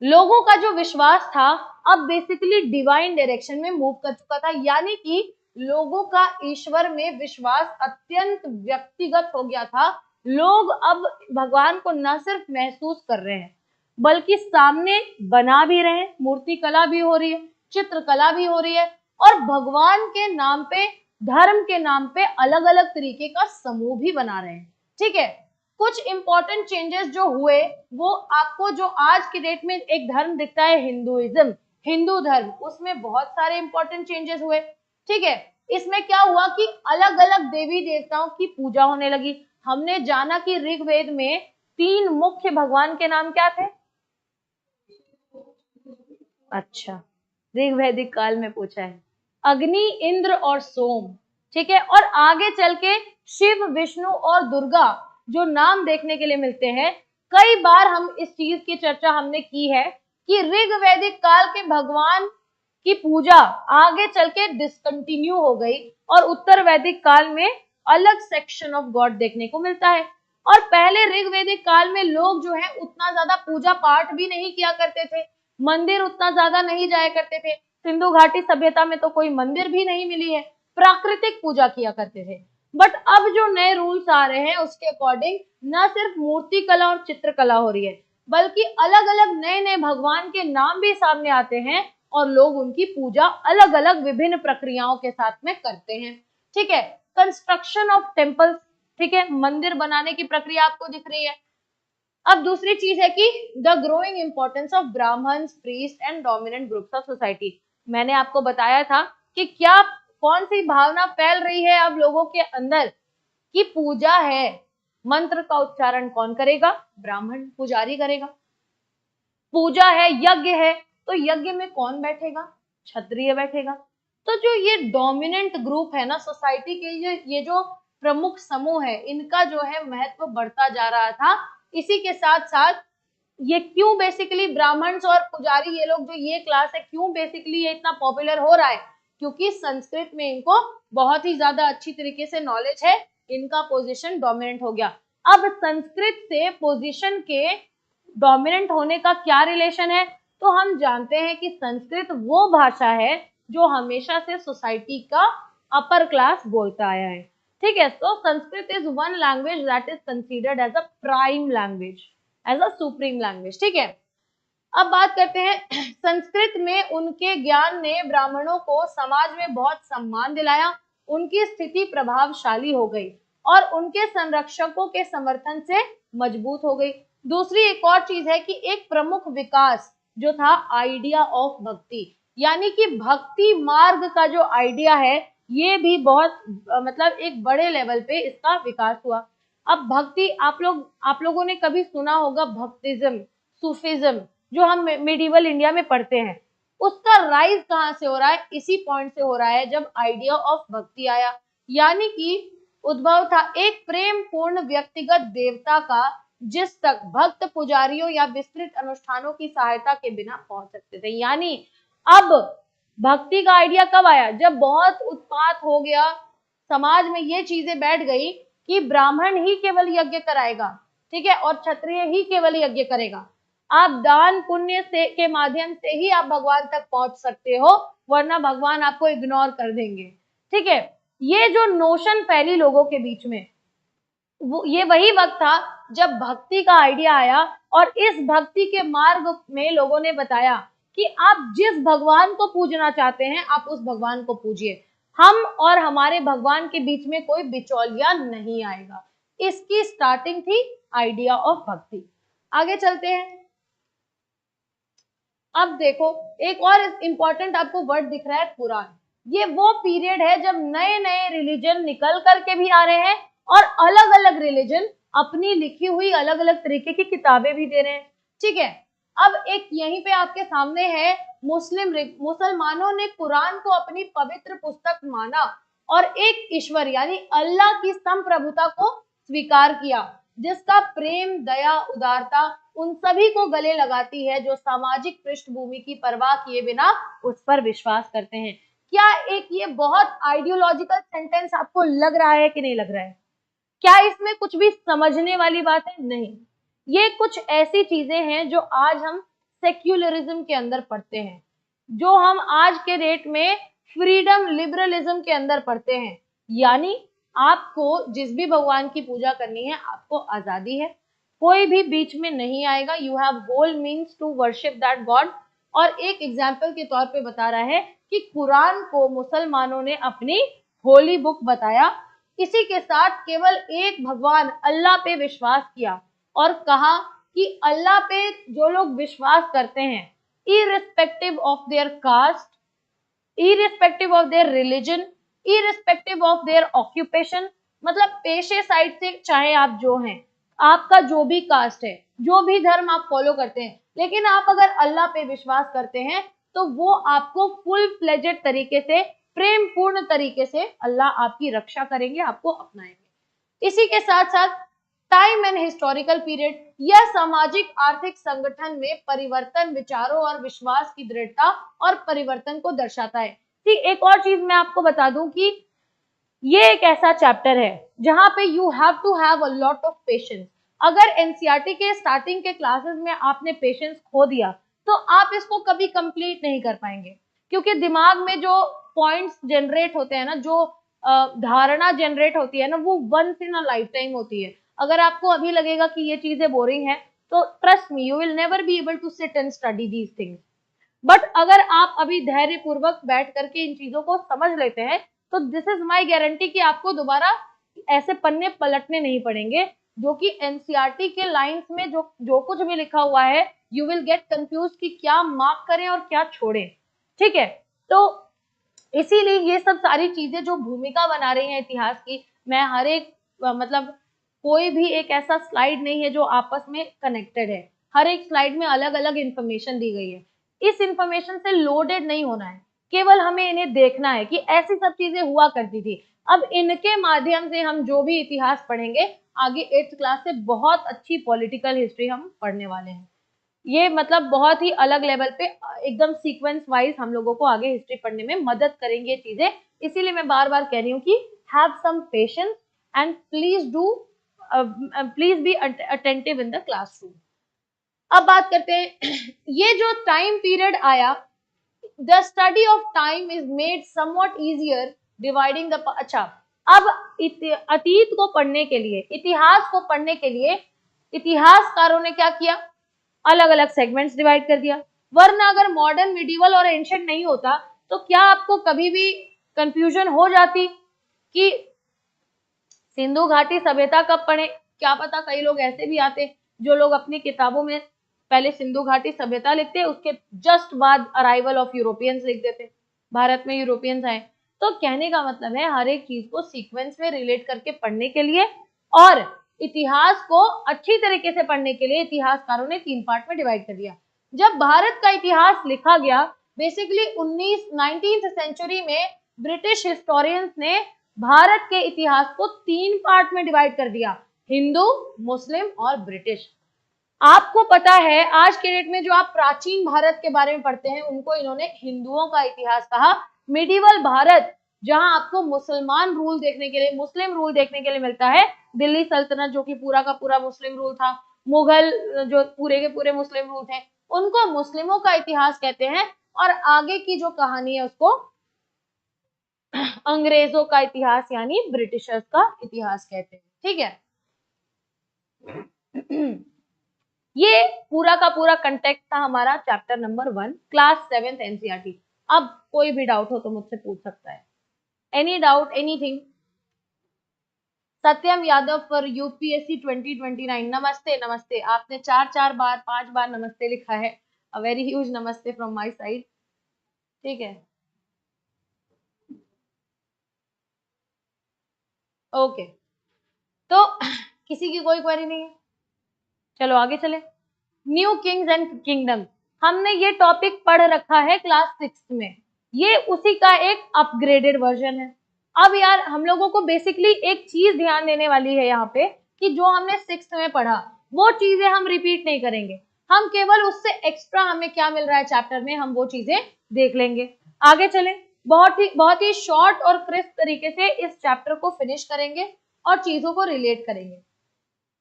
लोगों का जो विश्वास था अब बेसिकली डिवाइन डायरेक्शन में मूव कर चुका था, यानी कि लोगों का ईश्वर में विश्वास अत्यंत व्यक्तिगत हो गया था। लोग अब भगवान को न सिर्फ महसूस कर रहे हैं बल्कि सामने बना भी रहे हैं, मूर्ति कला भी हो रही है, चित्रकला भी हो रही है, और भगवान के नाम पे, धर्म के नाम पे अलग अलग तरीके का समूह भी बना रहे हैं। ठीक है, कुछ इंपॉर्टेंट चेंजेस जो हुए वो आपको, जो आज की डेट में एक धर्म दिखता है हिंदुइज्म, हिंदू धर्म, उसमें बहुत सारे इंपॉर्टेंट चेंजेस हुए। ठीक है, इसमें क्या हुआ कि अलग अलग देवी देवताओं की पूजा होने लगी। हमने जाना कि ऋग्वेद में 3 मुख्य भगवान के नाम क्या थे? अच्छा, ऋग्वैदिक काल में पूछा है, अग्नि, इंद्र और सोम। ठीक है, और आगे चल के शिव, विष्णु और दुर्गा जो नाम देखने के लिए मिलते हैं। कई बार हम इस चीज की चर्चा हमने की है कि ऋग्वैदिक काल के भगवान की पूजा आगे चल के डिसकंटिन्यू हो गई और उत्तर वैदिक काल में अलग सेक्शन ऑफ गॉड देखने को मिलता है। और पहले ऋग्वैदिक काल में लोग जो है उतना ज्यादा पूजा पाठ भी नहीं किया करते थे, मंदिर उतना ज्यादा नहीं जाया करते थे। सिंधु घाटी सभ्यता में तो कोई मंदिर भी नहीं मिली है, प्राकृतिक पूजा किया करते थे। बट अब जो नए रूल्स आ रहे हैं उसके अकॉर्डिंग न सिर्फ मूर्ति कला और चित्रकला हो रही है बल्कि अलग अलग नए नए भगवान के नाम भी सामने आते हैं और लोग उनकी पूजा अलग अलग विभिन्न प्रक्रियाओं के साथ में करते हैं। ठीक है, कंस्ट्रक्शन ऑफ टेम्पल्स, ठीक है, मंदिर बनाने की प्रक्रिया आपको दिख रही है। अब दूसरी चीज है कि the growing importance of Brahmans, priest and dominant groups of society. मैंने आपको बताया था कि क्या, कौन सी भावना फैल रही है अब लोगों के अंदर कि पूजा है, मंत्र का उच्चारण कौन करेगा? ब्राह्मण पुजारी करेगा। पूजा है, यज्ञ है, तो यज्ञ में कौन बैठेगा? क्षत्रिय बैठेगा। तो जो ये डोमिनेंट ग्रुप है ना सोसाइटी के, ये जो प्रमुख समूह है, इनका जो है महत्व बढ़ता जा रहा था। इसी के साथ साथ ये क्यों बेसिकली ब्राह्मण्स और पुजारी, ये लोग जो ये क्लास है, क्यों बेसिकली ये इतना पॉपुलर हो रहा है? क्योंकि संस्कृत में इनको बहुत ही ज्यादा अच्छी तरीके से नॉलेज है, इनका पोजीशन डोमिनेंट हो गया। अब संस्कृत से पोजीशन के डोमिनेंट होने का क्या रिलेशन है? तो हम जानते हैं कि संस्कृत वो भाषा है जो हमेशा से सोसाइटी का अपर क्लास बोलता आया है। ठीक है, तो Sanskrit is one language that is considered as a prime language, as a supreme language. ठीक है, अब बात करते हैं संस्कृत में उनके ज्ञान ने ब्राह्मणों को समाज में बहुत सम्मान दिलाया, उनकी स्थिति प्रभावशाली हो गई और उनके संरक्षकों के समर्थन से मजबूत हो गई। दूसरी एक और चीज है कि एक प्रमुख विकास जो था आइडिया ऑफ भक्ति, यानी कि भक्ति मार्ग का जो आइडिया है ये भी बहुत मतलब एक बड़े लेवल पे इसका विकास हुआ। अब भक्ति, आप लोगों ने कभी सुना होगा भक्तिज्म, सूफिज्म, जो हम मिडिवल इंडिया में पढ़ते हैं, उसका राइज कहाँ से हो रहा है? इसी पॉइंट से हो रहा है जब आइडिया ऑफ भक्ति आया, यानी कि उद्भव था एक प्रेम पूर्ण व्यक्तिगत देवता का जिस तक भक्त पुजारियों या विस्तृत अनुष्ठानों की सहायता के बिना पहुंच सकते थे। यानी अब भक्ति का आइडिया कब आया? जब बहुत उत्पात हो गया, समाज में ये चीजें बैठ गई कि ब्राह्मण ही केवल यज्ञ कराएगा, ठीक है, और क्षत्रिय ही केवल यज्ञ करेगा। आप दान पुण्य से के माध्यम से ही आप भगवान तक पहुंच सकते हो, वरना भगवान आपको इग्नोर कर देंगे। ठीक है, ये जो नोशन फैली लोगों के बीच में, ये वही वक्त था जब भक्ति का आइडिया आया और इस भक्ति के मार्ग में लोगों ने बताया कि आप जिस भगवान को पूजना चाहते हैं आप उस भगवान को पूजिए, हम और हमारे भगवान के बीच में कोई बिचौलिया नहीं आएगा। इसकी स्टार्टिंग थी आइडिया ऑफ भक्ति। आगे चलते हैं। अब देखो एक और इंपॉर्टेंट आपको वर्ड दिख रहा है, पुराण। ये वो पीरियड है जब नए नए रिलीजन निकल करके भी आ रहे हैं और अलग अलग रिलीजन अपनी लिखी हुई अलग अलग तरीके की किताबें भी दे रहे हैं। ठीक है, अब एक यहीं पे आपके सामने है, मुसलमानों ने कुरान को अपनी पवित्र पुस्तक माना और एक ईश्वर यानी अल्लाह की संप्रभुता को स्वीकार किया, जिसका प्रेम, दया, उदारता उन सभी को गले लगाती है जो सामाजिक पृष्ठभूमि की परवाह किए बिना उस पर विश्वास करते हैं। क्या एक ये बहुत आइडियोलॉजिकल सेंटेंस आपको लग रहा है कि नहीं लग रहा है? क्या इसमें कुछ भी समझने वाली बात है? नहीं। ये कुछ ऐसी चीजें हैं जो आज हम सेक्युलरिज्म के अंदर पढ़ते हैं, जो हम आज के डेट में फ्रीडम लिबरलिज्म के अंदर पढ़ते हैं। यानी आपको जिस भी भगवान की पूजा करनी है, आपको आजादी है, कोई भी बीच में नहीं आएगा। You have whole means to worship that god. और एक एग्जाम्पल के तौर पे बता रहा है कि कुरान को मुसलमानों ने अपनी होली बुक बताया। इसी के साथ केवल एक भगवान अल्लाह पे विश्वास किया और कहा कि अल्लाह पे जो लोग विश्वास करते हैं, irrespective of their caste, irrespective of their religion, irrespective of their occupation, मतलब पेशे साइड से चाहे आप जो हैं, आपका जो भी कास्ट है, जो भी धर्म आप फॉलो करते हैं, लेकिन आप अगर अल्लाह पे विश्वास करते हैं तो वो आपको फुल फ्लेजेड तरीके से, प्रेम पूर्ण तरीके से अल्लाह आपकी रक्षा करेंगे, आपको अपनाएंगे। इसी के साथ साथ टाइम एंड हिस्टोरिकल पीरियड, यह सामाजिक आर्थिक संगठन में परिवर्तन, विचारों और विश्वास की दृढ़ता और परिवर्तन को दर्शाता है। ठीक, एक और चीज मैं आपको बता दूं कि ये एक ऐसा चैप्टर है जहां पे you have to have a lot of patience. अगर एनसीईआरटी के स्टार्टिंग के क्लासेस में आपने पेशेंस खो दिया तो आप इसको कभी कंप्लीट नहीं कर पाएंगे, क्योंकि दिमाग में जो पॉइंट्स जनरेट होते हैं ना, जो धारणा जनरेट होती है ना, वो once in a lifetime होती है। अगर आपको अभी लगेगा कि ये चीजें बोरिंग है, तो trust me, you will never be able to sit and study these things. But अगर आप अभी धैर्य पूर्वक बैठ करके इन चीजों को समझ लेते हैं, तो दिस इज माई गारंटी कि आपको दोबारा ऐसे पन्ने पलटने नहीं पड़ेंगे, जो कि एनसीईआरटी के लाइंस में जो कुछ भी लिखा हुआ है, यू विल गेट कंफ्यूज कि क्या मार्क करें और क्या छोड़ें। ठीक है, तो इसीलिए ये सब सारी चीजें जो भूमिका बना रही हैं इतिहास की, मैं हर एक मतलब कोई भी एक ऐसा स्लाइड नहीं है जो आपस में कनेक्टेड है। हर एक स्लाइड में अलग अलग इंफॉर्मेशन दी गई है। इस इंफॉर्मेशन से लोडेड नहीं होना है, केवल हमें इन्हें देखना है कि ऐसी सब चीजें हुआ करती थी। अब इनके माध्यम से हम जो भी इतिहास पढ़ेंगे, आगे 8th क्लास से बहुत अच्छी पॉलिटिकल हिस्ट्री हम पढ़ने वाले हैं। ये मतलब बहुत ही अलग लेवल पे एकदम सीक्वेंस वाइज हम लोगों को आगे हिस्ट्री पढ़ने में मदद करेंगे ये चीजें। इसीलिए मैं बार बार कह रही हूँ कि have some patience and please be attentive in the classroom. अब बात करते हैं ये जो टाइम पीरियड आया, the study of time is made somewhat easier dividing the, अच्छा, अब अतीत को पढ़ने के लिए, इतिहास को पढ़ने के लिए इतिहासकारों ने क्या किया, अलग अलग सेगमेंट्स डिवाइड कर दिया। वरना अगर मॉडर्न, मिडिवल और एंशिएंट नहीं होता तो क्या आपको कभी भी कंफ्यूजन हो जाती कि सिंधु घाटी सभ्यता कब पढ़े? क्या पता कई लोग ऐसे भी आते जो लोग अपनी किताबों में पहले सिंधु घाटी सभ्यता लिखते, उसके जस्ट बाद अराइवल ऑफ यूरोपियंस लिख देते, भारत में यूरोपियंस आए। तो कहने का मतलब है हर एक चीज को सीक्वेंस में रिलेट करके पढ़ने के लिए और इतिहास को अच्छी तरीके से पढ़ने के लिए इतिहासकारों ने 3 पार्ट में डिवाइड कर दिया। जब भारत का इतिहास लिखा गया, बेसिकली 19th सेंचुरी में ब्रिटिश हिस्टोरियंस ने भारत के इतिहास को 3 पार्ट में डिवाइड कर दिया, हिंदू, मुस्लिम और ब्रिटिश। आपको पता है आज के डेट में जो आप प्राचीन भारत के बारे में पढ़ते हैं, उनको इन्होंने हिंदुओं का इतिहास कहा। मिडिवल भारत, जहां आपको मुसलमान रूल देखने के लिए, मुस्लिम रूल देखने के लिए मिलता है, दिल्ली सल्तनत जो कि पूरा का पूरा मुस्लिम रूल था, मुगल जो पूरे के पूरे मुस्लिम रूल थे, उनको मुस्लिमों का इतिहास कहते हैं। और आगे की जो कहानी है उसको अंग्रेजों का इतिहास यानी ब्रिटिशर्स का इतिहास कहते हैं। ठीक है, ये पूरा का पूरा कंटेक्स्ट था हमारा chapter number 1, class 7th NCERT. अब कोई भी डाउट हो तो मुझसे पूछ सकता है, any doubt, anything. Satyam Yadav for UPSC 2029, नमस्ते नमस्ते। आपने 5 बार नमस्ते लिखा है, अ वेरी ह्यूज नमस्ते फ्रॉम माय साइड। ठीक है, ओके, तो किसी की कोई क्वेरी नहीं है, चलो आगे चले। न्यू किंग्स एंड किंगडम, हमने ये टॉपिक पढ़ रखा है क्लास 6 में, ये उसी का एक अपग्रेडेड वर्जन है। अब यार हम लोगों को बेसिकली एक चीज ध्यान देने वाली है यहाँ पे कि जो हमने 6 में पढ़ा वो चीजें हम रिपीट नहीं करेंगे, हम केवल उससे एक्स्ट्रा हमें क्या मिल रहा है चैप्टर में हम वो चीजें देख लेंगे। आगे चलें, बहुत ही शॉर्ट और क्रिस्प तरीके से इस चैप्टर को फिनिश करेंगे और चीजों को रिलेट करेंगे।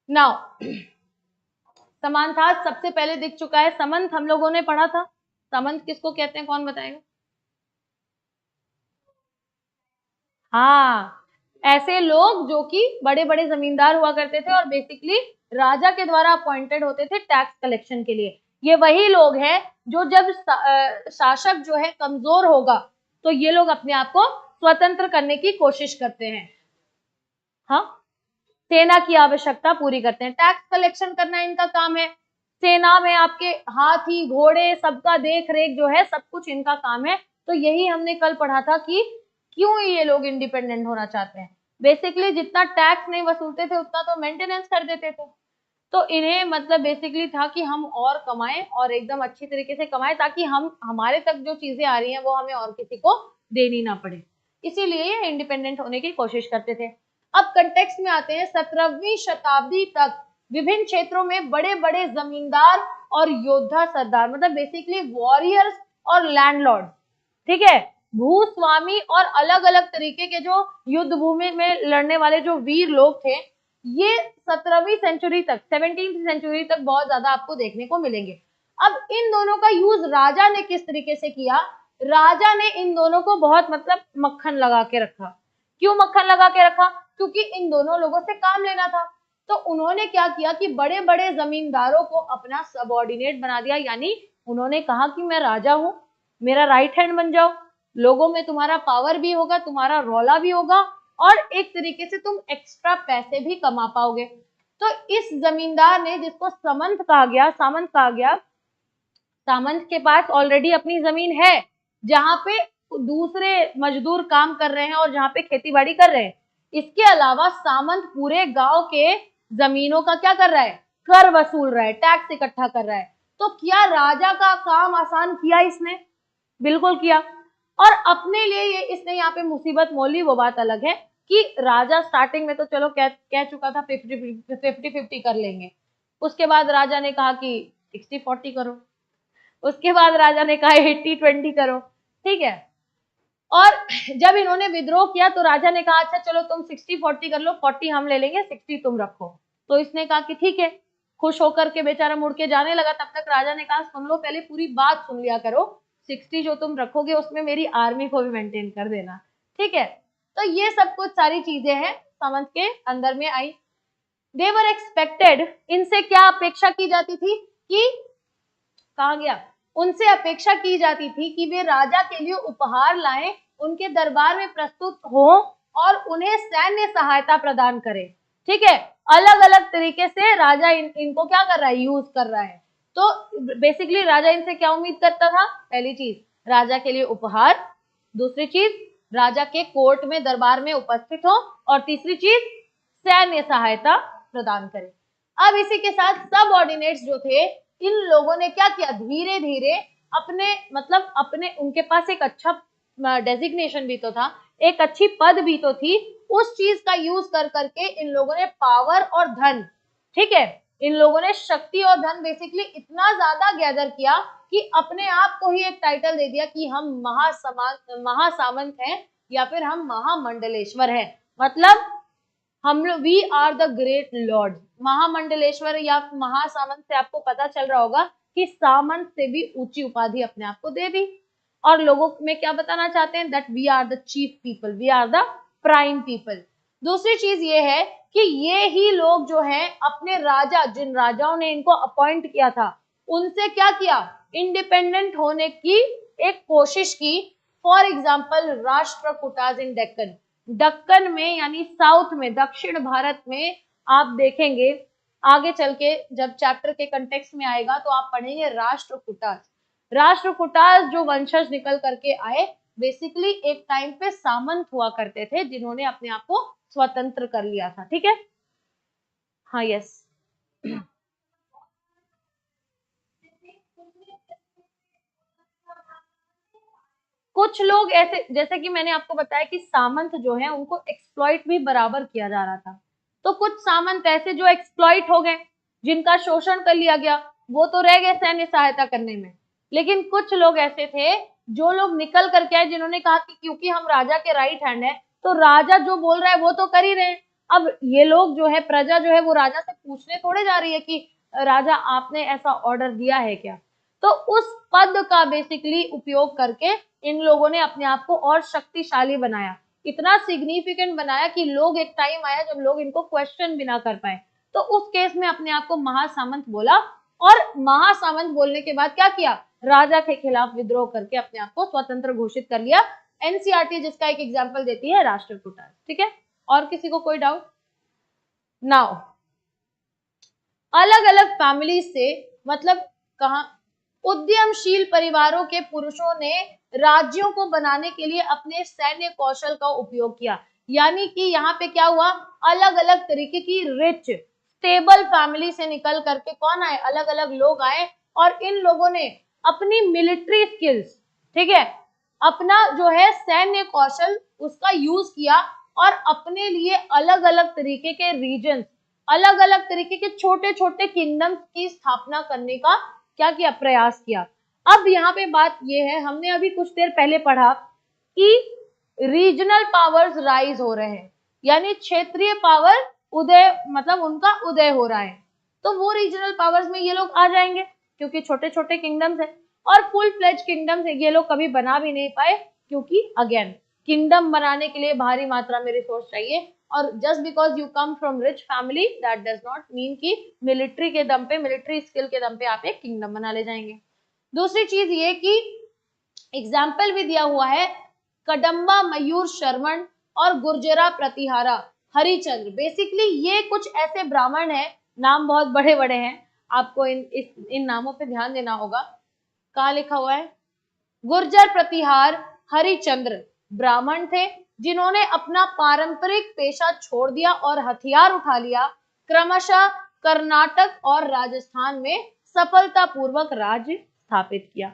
नाउ समांतार्थ सबसे पहले दिख चुका है, समंत हम लोगों ने पढ़ा था। समंत किसको कहते हैं, कौन बताएगा? हाँ, ऐसे लोग जो कि बड़े बड़े जमींदार हुआ करते थे और बेसिकली राजा के द्वारा अपॉइंटेड होते थे टैक्स कलेक्शन के लिए। ये वही लोग हैं जो जब शासक जो है कमजोर होगा तो ये लोग अपने आप को स्वतंत्र करने की कोशिश करते हैं। हाँ, सेना की आवश्यकता पूरी करते हैं, टैक्स कलेक्शन करना इनका काम है। सेना में आपके हाथी घोड़े सबका देख रेख जो है सब कुछ इनका काम है। तो यही हमने कल पढ़ा था कि क्यों ये लोग इंडिपेंडेंट होना चाहते हैं। बेसिकली जितना टैक्स नहीं वसूलते थे उतना तो मेंटेनेंस कर देते थे, तो इन्हें मतलब बेसिकली था कि हम और कमाएं और एकदम अच्छी तरीके से कमाएं ताकि हम हमारे तक जो चीजें आ रही हैं वो हमें और किसी को देनी ना पड़े, इसीलिए ये इंडिपेंडेंट होने की कोशिश करते थे। अब कंटेक्स्ट में आते हैं, 17वीं शताब्दी तक विभिन्न क्षेत्रों में बड़े बड़े जमींदार और योद्धा सरदार, मतलब बेसिकली वॉरियर्स और लैंडलॉर्ड, ठीक है, भूस्वामी और अलग अलग तरीके के जो युद्ध भूमि में लड़ने वाले जो वीर लोग थे, ये 17वीं सेंचुरी तक 17वीं सेंचुरी तक बहुत ज्यादा आपको देखने को मिलेंगे। अब इन दोनों का यूज राजा ने किस तरीके से किया, राजा ने इन दोनों को बहुत मतलब मक्खन लगा के रखा। क्यों मक्खन लगा के रखा? क्योंकि इन दोनों लोगों से काम लेना था। तो उन्होंने क्या किया कि बड़े बड़े जमींदारों को अपना सबऑर्डिनेट बना दिया, यानी उन्होंने कहा कि मैं राजा हूं, मेरा राइट हैंड बन जाओ, लोगों में तुम्हारा पावर भी होगा, तुम्हारा रौला भी होगा और एक तरीके से तुम एक्स्ट्रा पैसे भी कमा पाओगे। तो इस जमींदार ने, जिसको सामंत कहा गया, सामंत के पास ऑलरेडी अपनी जमीन है जहां पे दूसरे मजदूर काम कर रहे हैं और जहां पे खेती बाड़ी कर रहे हैं। इसके अलावा सामंत पूरे गांव के जमीनों का क्या कर रहा है, कर वसूल रहा है, टैक्स इकट्ठा कर रहा है। तो क्या राजा का काम आसान किया इसने? बिल्कुल किया। और अपने लिए ये इसने यहाँ पे मुसीबत मोली, वो बात अलग है कि राजा स्टार्टिंग में तो चलो कह चुका था 50-50 कर लेंगे। उसके बाद राजा ने कहा कि 60-40 करो, उसके बाद राजा ने कहा 80-20 करो, ठीक है। और जब इन्होंने विद्रोह किया तो राजा ने कहा अच्छा चलो तुम 60-40 कर लो, 40 हम ले लेंगे, 60 तुम रखो। तो इसने कहा कि ठीक है, खुश होकर के बेचारा मुड़ के जाने लगा। तब तक राजा ने कहा सुन लो, पहले पूरी बात सुन लिया करो, 60 जो तुम रखोगे उसमें मेरी आर्मी को भी मेंटेन कर देना, ठीक है। तो ये सब कुछ सारी चीजें हैं सामंत के अंदर में आई। देवर एक्सपेक्टेड, इनसे क्या अपेक्षा की जाती थी कि, कहा गया, उनसे अपेक्षा की जाती थी कि वे राजा के लिए उपहार लाएं, उनके दरबार में प्रस्तुत हो और उन्हें सैन्य सहायता प्रदान करें, ठीक है। अलग अलग तरीके से राजा इनको क्या कर रहा है, यूज कर रहा है। तो बेसिकली राजा इनसे क्या उम्मीद करता था? पहली चीज, राजा के लिए उपहार, दूसरी चीज, राजा के कोर्ट में दरबार में उपस्थित हो, और तीसरी चीज, सैन्य सहायता प्रदान करे। अब इसी के साथ सब ऑर्डिनेट्स जो थे, इन लोगों ने क्या किया, धीरे धीरे अपने मतलब अपने, उनके पास एक अच्छा डेजिग्नेशन भी तो था, एक अच्छी पद भी तो थी, उस चीज का यूज कर करके इन लोगों ने पावर और धन, ठीक है, इन लोगों ने शक्ति और धन बेसिकली इतना ज्यादा गैदर किया कि अपने आप को ही एक टाइटल दे दिया कि हम महासामंत हैं या फिर हम महामंडलेश्वर हैं। मतलब हम लोग we are the great lord. महामंडलेश्वर या महासामंत से आपको पता चल रहा होगा कि सामंत से भी ऊंची उपाधि अपने आप को दे दी, और लोगों में क्या बताना चाहते हैं, that we are the chief people, we are the prime people. दूसरी चीज ये है कि ये ही लोग जो हैं अपने राजा, जिन राजाओं ने इनको अपॉइंट किया था, उनसे क्या किया, इंडिपेंडेंट होने की एक कोशिश की। फॉर एग्जाम्पल राष्ट्रकूटाज इन डेक्कन, दक्कन में यानी साउथ में, दक्षिण भारत में आप देखेंगे आगे चल के जब चैप्टर के कंटेक्स्ट में आएगा तो आप पढ़ेंगे राष्ट्रकूटाज। राष्ट्रकूटाज जो वंशज निकल करके आए, बेसिकली एक टाइम पे सामंत हुआ करते थे जिन्होंने अपने आप को स्वतंत्र कर लिया था, ठीक है। हाँ, यस। कुछ लोग ऐसे, जैसे कि मैंने आपको बताया कि सामंत जो है उनको एक्सप्लॉइट भी बराबर किया जा रहा था, तो कुछ सामंत ऐसे जो एक्सप्लॉइट हो गए, जिनका शोषण कर लिया गया, वो तो रह गए सैन्य सहायता करने में। लेकिन कुछ लोग ऐसे थे जो लोग निकल करके आए, जिन्होंने कहा कि क्योंकि हम राजा के राइट हैंड है, तो राजा जो बोल रहा है वो तो कर ही रहे हैं। अब ये लोग जो है, प्रजा जो है, वो राजा से पूछने थोड़े जा रही है कि राजा आपने ऐसा ऑर्डर दिया है क्या। तो उस पद का बेसिकली उपयोग करके इन लोगों ने अपने आप को और शक्तिशाली बनाया, इतना सिग्निफिकेंट बनाया कि लोग, एक टाइम आया जब लोग इनको क्वेश्चन भी ना कर पाए। तो उस केस में अपने आप को महासामंत बोला, और महासामंत बोलने के बाद क्या किया, राजा के खिलाफ विद्रोह करके अपने आप को स्वतंत्र घोषित कर लिया। एनसीईआरटी जिसका एक एग्जाम्पल देती है राष्ट्रकूट। ठीक है, और किसी को कोई डाउट? नाउ अलग अलग फैमिली से, मतलब कहा, उद्यमशील परिवारों के पुरुषों ने राज्यों को बनाने के लिए अपने सैन्य कौशल का उपयोग किया। यानी कि यहाँ पे क्या हुआ, अलग अलग तरीके की रिच स्टेबल फैमिली से निकल करके कौन आए, अलग अलग लोग आए, और इन लोगों ने अपनी मिलिट्री स्किल्स, ठीक है, अपना जो है सैन्य कौशल, उसका यूज किया, और अपने लिए अलग अलग तरीके के रीजन, अलग अलग तरीके के छोटे छोटे किंगडम्स की स्थापना करने का क्या किया, प्रयास किया। अब यहाँ पे बात ये है, हमने अभी कुछ देर पहले पढ़ा कि रीजनल पावर्स राइज हो रहे हैं, यानी क्षेत्रीय पावर उदय, मतलब उनका उदय हो रहा है। तो वो रीजनल पावर्स में ये लोग आ जाएंगे, क्योंकि छोटे छोटे किंगडम्स है, और फुल फ्लेज किंगडम्स ये लोग कभी बना भी नहीं पाए, क्योंकि अगेन किंगडम बनाने के लिए भारी मात्रा में रिसोर्स चाहिए, और just because you come from rich family that does not mean कि मिलिट्री के दम पे, मिलिट्री स्किल के दम पे आप एक किंगडम बना ले जाएंगे। दूसरी चीज ये कि एग्जाम्पल भी दिया हुआ है, कदम्बा मयूर शर्मन और गुर्जरा प्रतिहारा हरिचंद्र। बेसिकली ये कुछ ऐसे ब्राह्मण हैं, नाम बहुत बड़े बड़े हैं, आपको इन नामों पे ध्यान देना होगा। कहाँ लिखा हुआ है, गुर्जर प्रतिहार हरिचंद्र ब्राह्मण थे, जिन्होंने अपना पारंपरिक पेशा छोड़ दिया और हथियार उठा लिया, क्रमशः कर्नाटक और राजस्थान में सफलतापूर्वक राज्य स्थापित किया।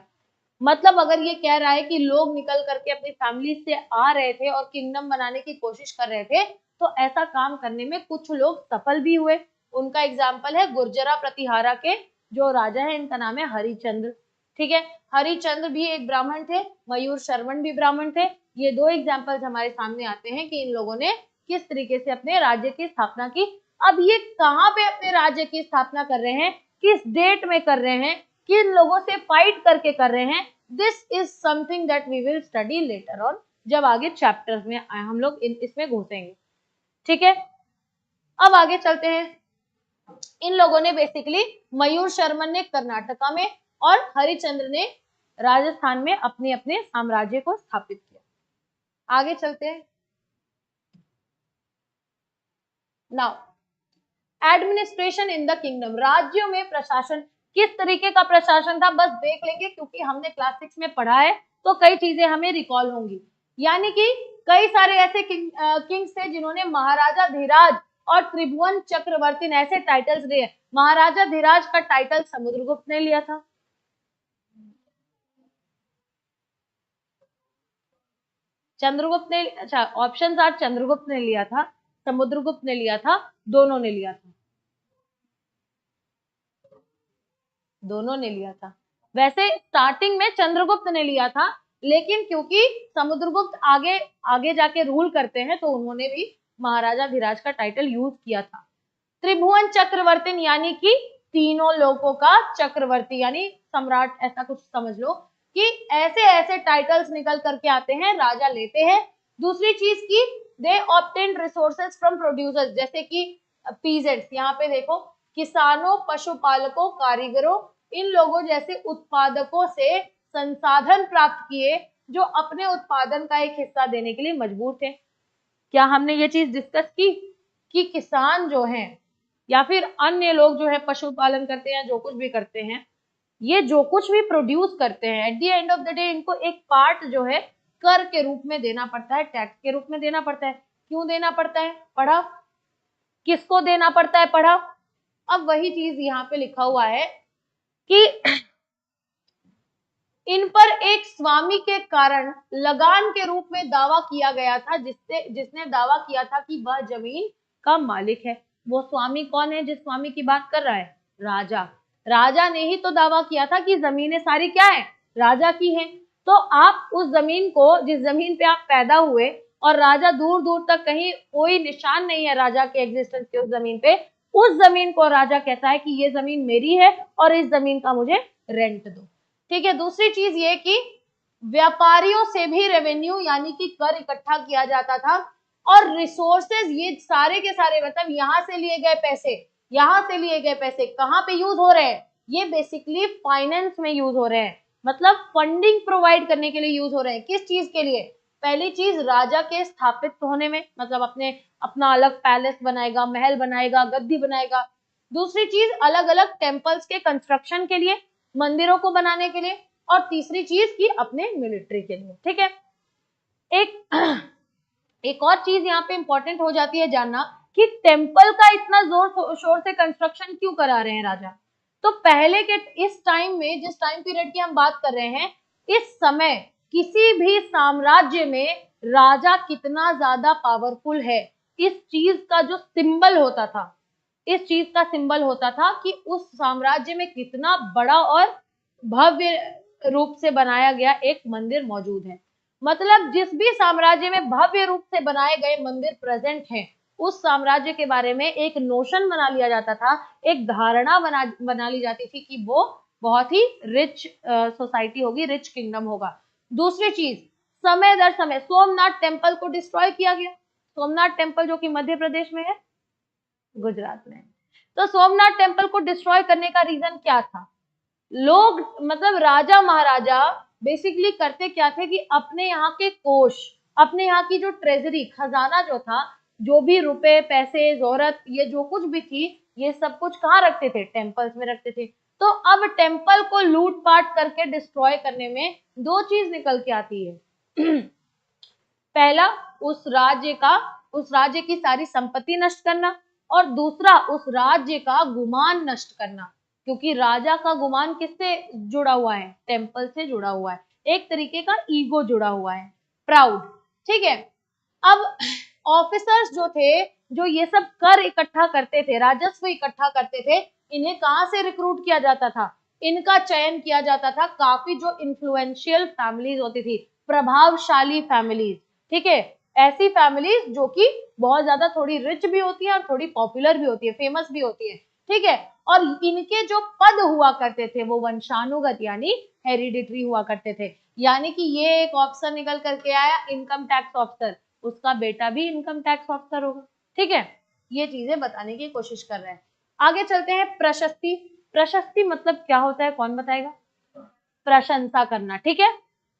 मतलब अगर ये कह रहा है कि लोग निकल करके अपनी फैमिली से आ रहे थे और किंगडम बनाने की कोशिश कर रहे थे, तो ऐसा काम करने में कुछ लोग सफल भी हुए। उनका एग्जाम्पल है गुर्जरा प्रतिहारा के जो राजा है, इनका नाम है हरिचंद्र। ठीक है, हरिचंद्र भी एक ब्राह्मण थे, मयूर शर्मन भी ब्राह्मण थे। ये दो एग्जाम्पल्स हमारे सामने आते हैं कि इन लोगों ने किस तरीके से अपने राज्य की स्थापना की। अब ये कहाँ पे अपने राज्य की स्थापना कर रहे हैं, किस डेट में कर रहे हैं, किन लोगों से फाइट करके कर रहे हैं, this is something that we will study later on, जब आगे चैप्टर्स में हम लोग इसमें घुसेंगे। ठीक है, अब आगे चलते हैं। इन लोगों ने बेसिकली, मयूर शर्मन ने कर्नाटका में और हरिचंद्र ने राजस्थान में अपने अपने साम्राज्य को स्थापित किया। आगे चलते हैं। Now administration in the kingdom, राज्यों में प्रशासन, किस तरीके का प्रशासन था बस देख लेंगे, क्योंकि हमने क्लास 6 में पढ़ा है, तो कई चीजें हमें रिकॉल होंगी। यानी कि कई सारे ऐसे किंग्स थे जिन्होंने महाराजा धीराज और त्रिभुवन चक्रवर्ती ऐसे टाइटल्स लिए। महाराजा धीराज का टाइटल समुद्रगुप्त ने लिया था, चंद्रगुप्त ने, अच्छा ऑप्शन आर, चंद्रगुप्त ने लिया था, समुद्रगुप्त ने लिया था, दोनों ने लिया था, दोनों ने लिया था। वैसे स्टार्टिंग में चंद्रगुप्त ने लिया था, लेकिन क्योंकि समुद्रगुप्त आगे आगे जाके रूल करते हैं, तो उन्होंने भी महाराजा धीराज का टाइटल यूज किया था। त्रिभुवन चक्रवर्ती यानी कि तीनों लोगों का चक्रवर्ती, यानी सम्राट, ऐसा कुछ समझ लो कि ऐसे ऐसे टाइटल्स निकल करके आते हैं, राजा लेते हैं। दूसरी चीज की, दे ऑब्टेन्ड रिसोर्सेज फ्रॉम प्रोड्यूसर्स, जैसे कि पीजेंट्स, यहाँ पे देखो, किसानों, पशुपालकों, कारीगरों, इन लोगों जैसे उत्पादकों से संसाधन प्राप्त किए, जो अपने उत्पादन का एक हिस्सा देने के लिए मजबूर थे। क्या हमने ये चीज डिस्कस की कि किसान जो हैं या फिर अन्य लोग जो है पशुपालन करते हैं, जो कुछ भी करते हैं, ये जो कुछ भी प्रोड्यूस करते हैं, at the end of the day इनको एक पार्ट जो है कर के रूप में देना पड़ता है, टैक्स के रूप में देना पड़ता है। क्यों देना पड़ता है, पढ़ा, किसको देना पड़ता है, पढ़ा। अब वही चीज यहाँ पे लिखा हुआ है कि इन पर एक स्वामी के कारण लगान के रूप में दावा किया गया था, जिसने दावा किया था कि वह जमीन का मालिक है। वो स्वामी कौन है जिस स्वामी की बात कर रहा है? राजा। राजा ने ही तो दावा किया था कि जमीनें सारी क्या है? राजा की हैं। तो आप उस जमीन को, जिस जमीन पे आप पैदा हुए, और राजा दूर दूर तक कहीं कोई निशान नहीं है राजा के एग्जिस्टेंस के उस जमीन पे, उस जमीन को राजा कहता है कि ये जमीन मेरी है और इस जमीन का मुझे रेंट दो। ठीक है। दूसरी चीज ये कि व्यापारियों से भी रेवेन्यू यानी कि कर इकट्ठा किया जाता था, और रिसोर्सेज, ये सारे के सारे, मतलब यहाँ से लिए गए पैसे, यहाँ से लिए गए पैसे कहाँ पे यूज हो रहे हैं? ये बेसिकली फाइनेंस में यूज हो रहे हैं, मतलब फंडिंग प्रोवाइड करने के लिए यूज हो रहे हैं। किस चीज के लिए? पहली चीज, राजा के स्थापित होने में, मतलब अपना अलग पैलेस बनाएगा, महल बनाएगा, गद्दी बनाएगा। दूसरी चीज, अलग अलग टेम्पल्स के कंस्ट्रक्शन के लिए, मंदिरों को बनाने के लिए। और तीसरी चीज की अपने मिलिट्री के लिए। ठीक है। एक और चीज यहाँ पे इंपॉर्टेंट हो जाती है जानना कि टेम्पल का इतना जोर शोर से कंस्ट्रक्शन क्यों करा रहे हैं राजा। तो पहले के इस टाइम में, जिस टाइम पीरियड की हम बात कर रहे हैं, इस समय किसी भी साम्राज्य में राजा कितना ज्यादा पावरफुल है, इस चीज का जो सिंबल होता था, इस चीज का सिंबल होता था कि उस साम्राज्य में कितना बड़ा और भव्य रूप से बनाया गया एक मंदिर मौजूद है। मतलब जिस भी साम्राज्य में भव्य रूप से बनाए गए मंदिर प्रेजेंट हैं, उस साम्राज्य के बारे में एक नोशन बना लिया जाता था, एक धारणा बना ली जाती थी कि वो बहुत ही रिच सोसाइटी होगी, रिच किंगडम होगा। दूसरी चीज, समय दर समय सोमनाथ टेम्पल को डिस्ट्रॉय किया गया। सोमनाथ टेम्पल जो कि मध्य प्रदेश में है, गुजरात में। तो सोमनाथ टेम्पल को डिस्ट्रॉय करने का रीजन क्या था? लोग, मतलब राजा महाराजा बेसिकली करते क्या थे कि अपने यहाँ के कोष, अपने यहाँ की जो ट्रेजरी, खजाना जो था, जो भी रुपए, पैसे, जोहरत, ये जो कुछ भी थी, ये सब कुछ कहाँ रखते थे? टेम्पल्स में रखते थे। तो अब टेम्पल को लूटपाट करके डिस्ट्रॉय करने में दो चीज निकल के आती है। पहला, उस राज्य की सारी संपत्ति नष्ट करना, और दूसरा, उस राज्य का गुमान नष्ट करना। क्योंकि राजा का गुमान किससे जुड़ा हुआ है? टेम्पल से जुड़ा हुआ है। एक तरीके का ईगो जुड़ा हुआ है, प्राउड। ठीक है। अब ऑफिसर्स जो थे, जो ये सब कर इकट्ठा करते थे, राजस्व इकट्ठा करते थे, इन्हें कहाँ से रिक्रूट किया जाता था? इनका चयन किया जाता था काफी जो इन्फ्लुएंशियल फैमिलीज होती थी, प्रभावशाली फैमिलीज। ठीक है। ऐसी फैमिलीज जो कि बहुत ज्यादा थोड़ी रिच भी होती है और थोड़ी पॉपुलर भी होती है, फेमस भी होती है। ठीक है। और इनके जो पद हुआ करते थे वो वंशानुगत यानी हेरिडिटरी हुआ करते थे। यानी कि ये एक ऑप्शन निकल करके आया, इनकम टैक्स ऑफिसर, उसका बेटा भी इनकम टैक्स ऑफिसर होगा। ठीक है। ये चीजें बताने की कोशिश कर रहे हैं। आगे चलते हैं। प्रशस्ति। प्रशस्ति मतलब क्या होता है, कौन बताएगा? प्रशंसा करना। ठीक है।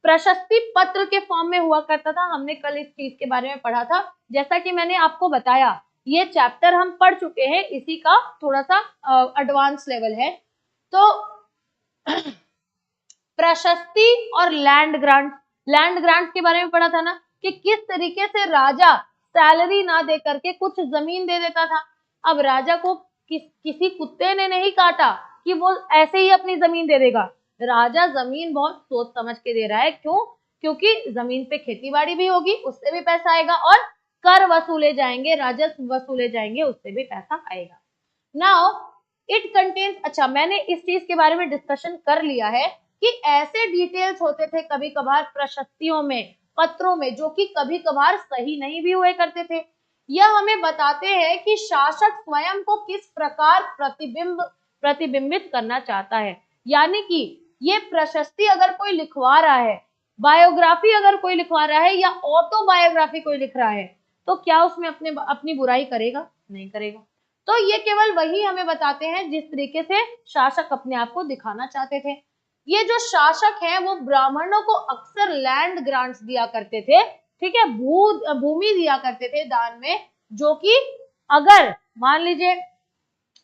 प्रशस्ति पत्र के फॉर्म में हुआ करता था। हमने कल इस चीज के बारे में पढ़ा था। जैसा कि मैंने आपको बताया, ये चैप्टर हम पढ़ चुके हैं, इसी का थोड़ा सा एडवांस लेवल है। तो प्रशस्ति और लैंड ग्रांट के बारे में पढ़ा था ना, कि किस तरीके से राजा सैलरी ना दे करके कुछ जमीन दे देता था। अब राजा को किसी कुत्ते ने नहीं काटा कि वो ऐसे ही अपनी जमीन दे देगा। राजा जमीन बहुत सोच समझ के दे रहा है। क्यों? क्योंकि जमीन पे खेती बाड़ी भी होगी, उससे भी पैसा आएगा, और कर वसूले जाएंगे, राजस्व वसूले जाएंगे, उससे भी पैसा आएगा। नाउ इट कंटेन्स, अच्छा मैंने इस चीज के बारे में डिस्कशन कर लिया है कि ऐसे डिटेल्स होते थे कभी कभार प्रशस्तियों में, पत्रों में, जो कि कभी कभार सही नहीं भी हुए करते थे। यह हमें बताते हैं कि शासक स्वयं को किस प्रकार प्रतिबिंबित करना चाहता है। यानी कि ये प्रशस्ति अगर कोई लिखवा रहा है, बायोग्राफी अगर कोई लिखवा रहा है, या ऑटोबायोग्राफी कोई लिख रहा है, तो क्या उसमें अपनी बुराई करेगा? नहीं करेगा। तो ये केवल वही हमें बताते हैं जिस तरीके से शासक अपने आप को दिखाना चाहते थे। ये जो शासक हैं वो ब्राह्मणों को अक्सर लैंड ग्रांट्स दिया करते थे। ठीक है। भूमि दिया करते थे दान में, जो कि अगर मान लीजिए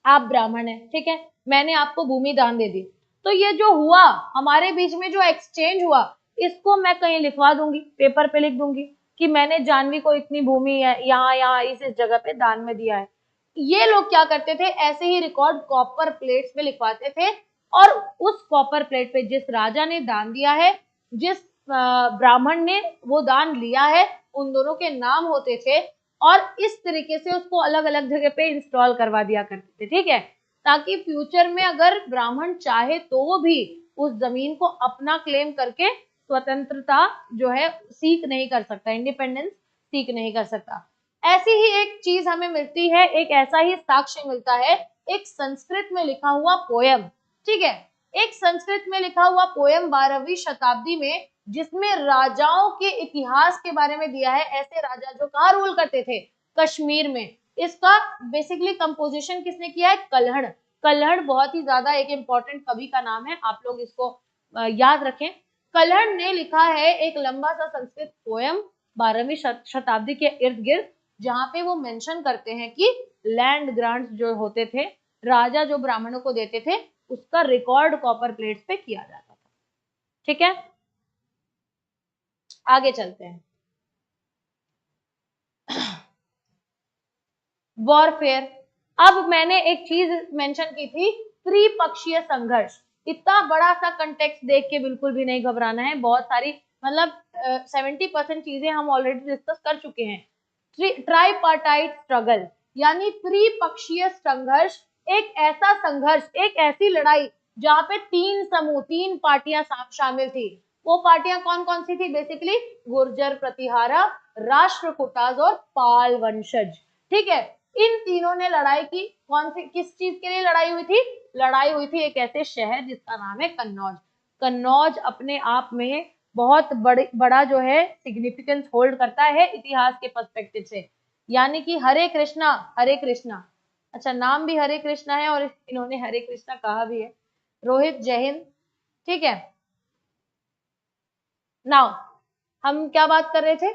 आप ब्राह्मण हैं, ठीक है, मैंने आपको भूमि दान दे दी, तो ये जो हुआ हमारे बीच में, जो एक्सचेंज हुआ, इसको मैं कहीं लिखवा दूंगी, पेपर पे लिख दूंगी कि मैंने जानवी को इतनी भूमि यहाँ इस जगह पे दान में दिया है। ये लोग क्या करते थे, ऐसे ही रिकॉर्ड कॉपर प्लेट्स में लिखवाते थे, और उस कॉपर प्लेट पे जिस राजा ने दान दिया है, जिस ब्राह्मण ने वो दान लिया है, उन दोनों के नाम होते थे और इस तरीके से उसको अलग अलग जगह पे इंस्टॉल करवा दिया करते थे, ठीक है, ताकि फ्यूचर में अगर ब्राह्मण चाहे तो वो भी उस जमीन को अपना क्लेम करके स्वतंत्रता जो है सीख नहीं कर सकता, इंडिपेंडेंस सीख नहीं कर सकता। ऐसी ही एक चीज हमें मिलती है, एक ऐसा ही साक्ष्य मिलता है, एक संस्कृत में लिखा हुआ पोयम, ठीक है, एक संस्कृत में लिखा हुआ पोयम 12वीं शताब्दी में, जिसमें राजाओं के इतिहास के बारे में दिया है, ऐसे राजा जो कहाँ रूल करते थे, कश्मीर में। इसका बेसिकली कंपोजिशन किसने किया है, कल्हड़। कल्हड़ बहुत ही ज्यादा एक इंपॉर्टेंट कवि का नाम है, आप लोग इसको याद रखें। कल्हड़ ने लिखा है एक लंबा सा संस्कृत पोयम 12वीं शताब्दी के इर्द गिर्द, जहां पे वो मेंशन करते हैं कि लैंड ग्रांट्स जो होते थे, राजा जो ब्राह्मणों को देते थे, उसका रिकॉर्ड कॉपर प्लेट्स पे किया जाता था, ठीक है। आगे चलते हैं। वॉरफेयर। अब मैंने एक चीज मेंशन की थी, त्रिपक्षीय संघर्ष। इतना बड़ा सा कंटेक्स्ट देख के बिल्कुल भी नहीं घबराना है, बहुत सारी मतलब 70% चीजें हम ऑलरेडी डिस्कस कर चुके हैं। ट्राइपार्टाइट स्ट्रगल यानी त्रिपक्षीय संघर्ष, एक ऐसा संघर्ष, एक ऐसी लड़ाई जहां पे 3 समूह, 3 पार्टियां शामिल थी। वो पार्टियां कौन कौन सी थी, बेसिकली गुर्जर प्रतिहारा, राष्ट्रकूटाज और पाल वंशज, ठीक है। इन तीनों ने लड़ाई की, कौन सी, किस चीज के लिए लड़ाई हुई थी, लड़ाई हुई थी एक ऐसे शहर जिसका नाम है कन्नौज। कन्नौज अपने आप में बहुत बड़ा जो है सिग्निफिकेंस होल्ड करता है इतिहास के पर्सपेक्टिव से, यानी कि हरे कृष्णा, हरे कृष्णा, अच्छा नाम भी हरे कृष्णा है और इन्होंने हरे कृष्णा कहा भी है। रोहित, जय हिंद, ठीक है। नाउ हम क्या बात कर रहे थे,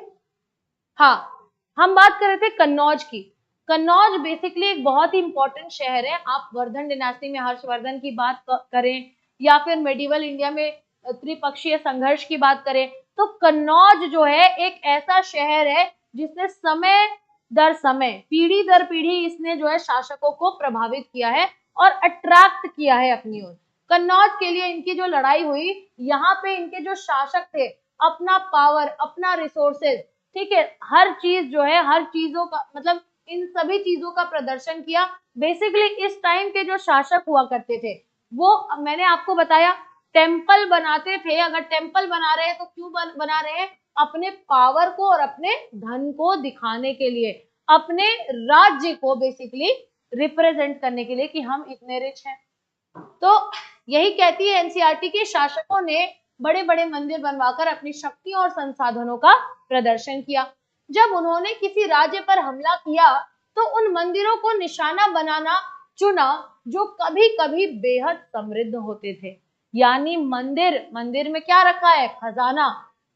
हाँ हम बात कर रहे थे कन्नौज की। कन्नौज बेसिकली एक बहुत ही इंपॉर्टेंट शहर है। आप वर्धन डिनास्टी में हर्षवर्धन की बात करें या फिर मेडिवल इंडिया में त्रिपक्षीय संघर्ष की बात करें, तो कन्नौज जो है एक ऐसा शहर है जिसने समय दर समय, पीढ़ी दर पीढ़ी इसने जो है शासकों को प्रभावित किया है और अट्रैक्ट किया है अपनी ओर। कन्नौज के लिए इनकी जो लड़ाई हुई, यहाँ पे इनके जो शासक थे अपना पावर, अपना रिसोर्सेज, ठीक है, हर चीज जो है, हर चीजों का मतलब इन सभी चीजों का प्रदर्शन किया। बेसिकली इस टाइम के जो शासक हुआ करते थे, वो मैंने आपको बताया टेम्पल बनाते थे। अगर टेम्पल बना रहे हैं तो क्यों बना रहे हैं, अपने पावर को और अपने धन को दिखाने के लिए, अपने राज्य को बेसिकली रिप्रेजेंट करने के लिए कि हम इतने रिच हैं। तो यही कहती है एनसीईआरटी के शासकों ने बड़े बड़े मंदिर बनवाकर अपनी शक्तियों और संसाधनों का प्रदर्शन किया। जब उन्होंने किसी राज्य पर हमला किया तो उन मंदिरों को निशाना बनाना चुना जो कभी कभी बेहद समृद्ध होते थे। यानी मंदिर में क्या रखा है, खजाना,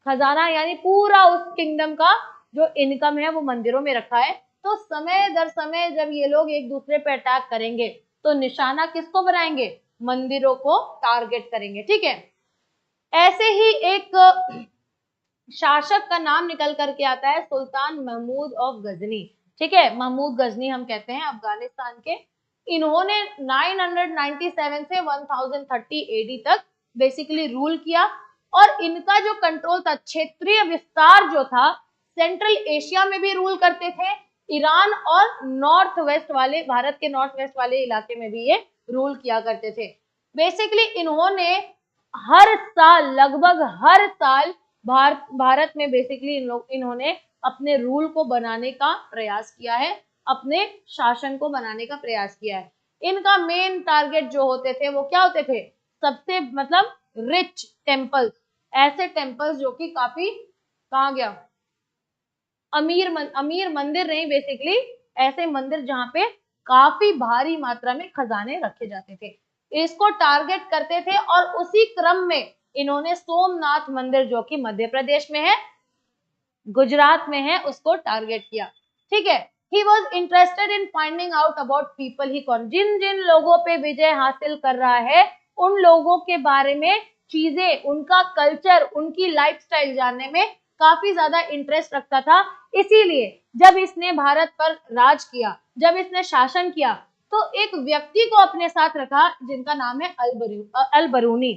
खजाना यानी पूरा उस किंगडम का जो इनकम है वो मंदिरों में रखा है। तो समय दर समय जब ये लोग एक दूसरे पे अटैक करेंगे तो निशाना किसको बनाएंगे, मंदिरों को टारगेट करेंगे, ठीक है। ऐसे ही एक शासक का नाम निकल करके आता है सुल्तान महमूद ऑफ गजनी, ठीक है, महमूद गजनी हम कहते हैं अफगानिस्तान के। इन्होंने 997 से 1030 एडी तक बेसिकली रूल किया और इनका जो कंट्रोल था, क्षेत्रीय विस्तार जो था, सेंट्रल एशिया में भी रूल करते थे, ईरान और नॉर्थ वेस्ट वाले, भारत के नॉर्थ वेस्ट वाले इलाके में भी ये रूल किया करते थे। बेसिकली इन्होंने हर साल, लगभग हर साल भारत में बेसिकली इन्होंने अपने रूल को बनाने का प्रयास किया है, अपने शासन को बनाने का प्रयास किया है। इनका मेन टारगेट जो होते थे वो क्या होते थे, सबसे मतलब रिच टेम्पल्स, ऐसे टेम्पल्स जो कि काफी, कहाँ गया, अमीर मंदिर नहीं, बेसिकली ऐसे मंदिर जहां पे काफी भारी मात्रा में खजाने रखे जाते थे, इसको टारगेट करते थे। और उसी क्रम में इन्होंने सोमनाथ मंदिर जो कि मध्य प्रदेश में है, गुजरात में है, उसको टारगेट किया, ठीक है। He was interested in finding out about people he con, जिन जिन लोगों पे विजय हासिल कर रहा है उन लोगों के बारे में चीजें, उनका कल्चर, उनकी लाइफस्टाइल जानने में काफी ज्यादा इंटरेस्ट रखता था। इसीलिए जब इसने भारत पर राज किया, जब इसने शासन किया, तो एक व्यक्ति को अपने साथ रखा जिनका नाम है अल बरूनी।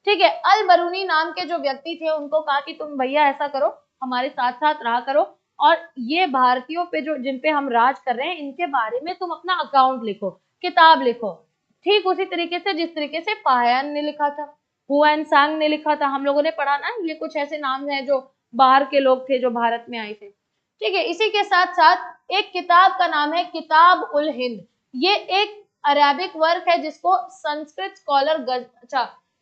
ठीक है, अल बरूनी नाम के जो व्यक्ति थे उनको कहा कि तुम भैया ऐसा करो, हमारे साथ साथ रहा करो और ये भारतीयों पे जो जिन पे हम राज कर रहे हैं इनके बारे में तुम अपना अकाउंट लिखो, किताब लिखो। ठीक उसी तरीके से जिस तरीके से फाहियान ने लिखा था, हुआन सांग ने लिखा था, हम लोगों ने पढ़ा ना, ये कुछ ऐसे नाम हैं जो बाहर के लोग थे जो भारत में आए थे। ठीक है, इसी के साथ साथ एक किताब का नाम है किताब उल हिंद। ये एक अरेबिक वर्क है जिसको संस्कृत स्कॉलर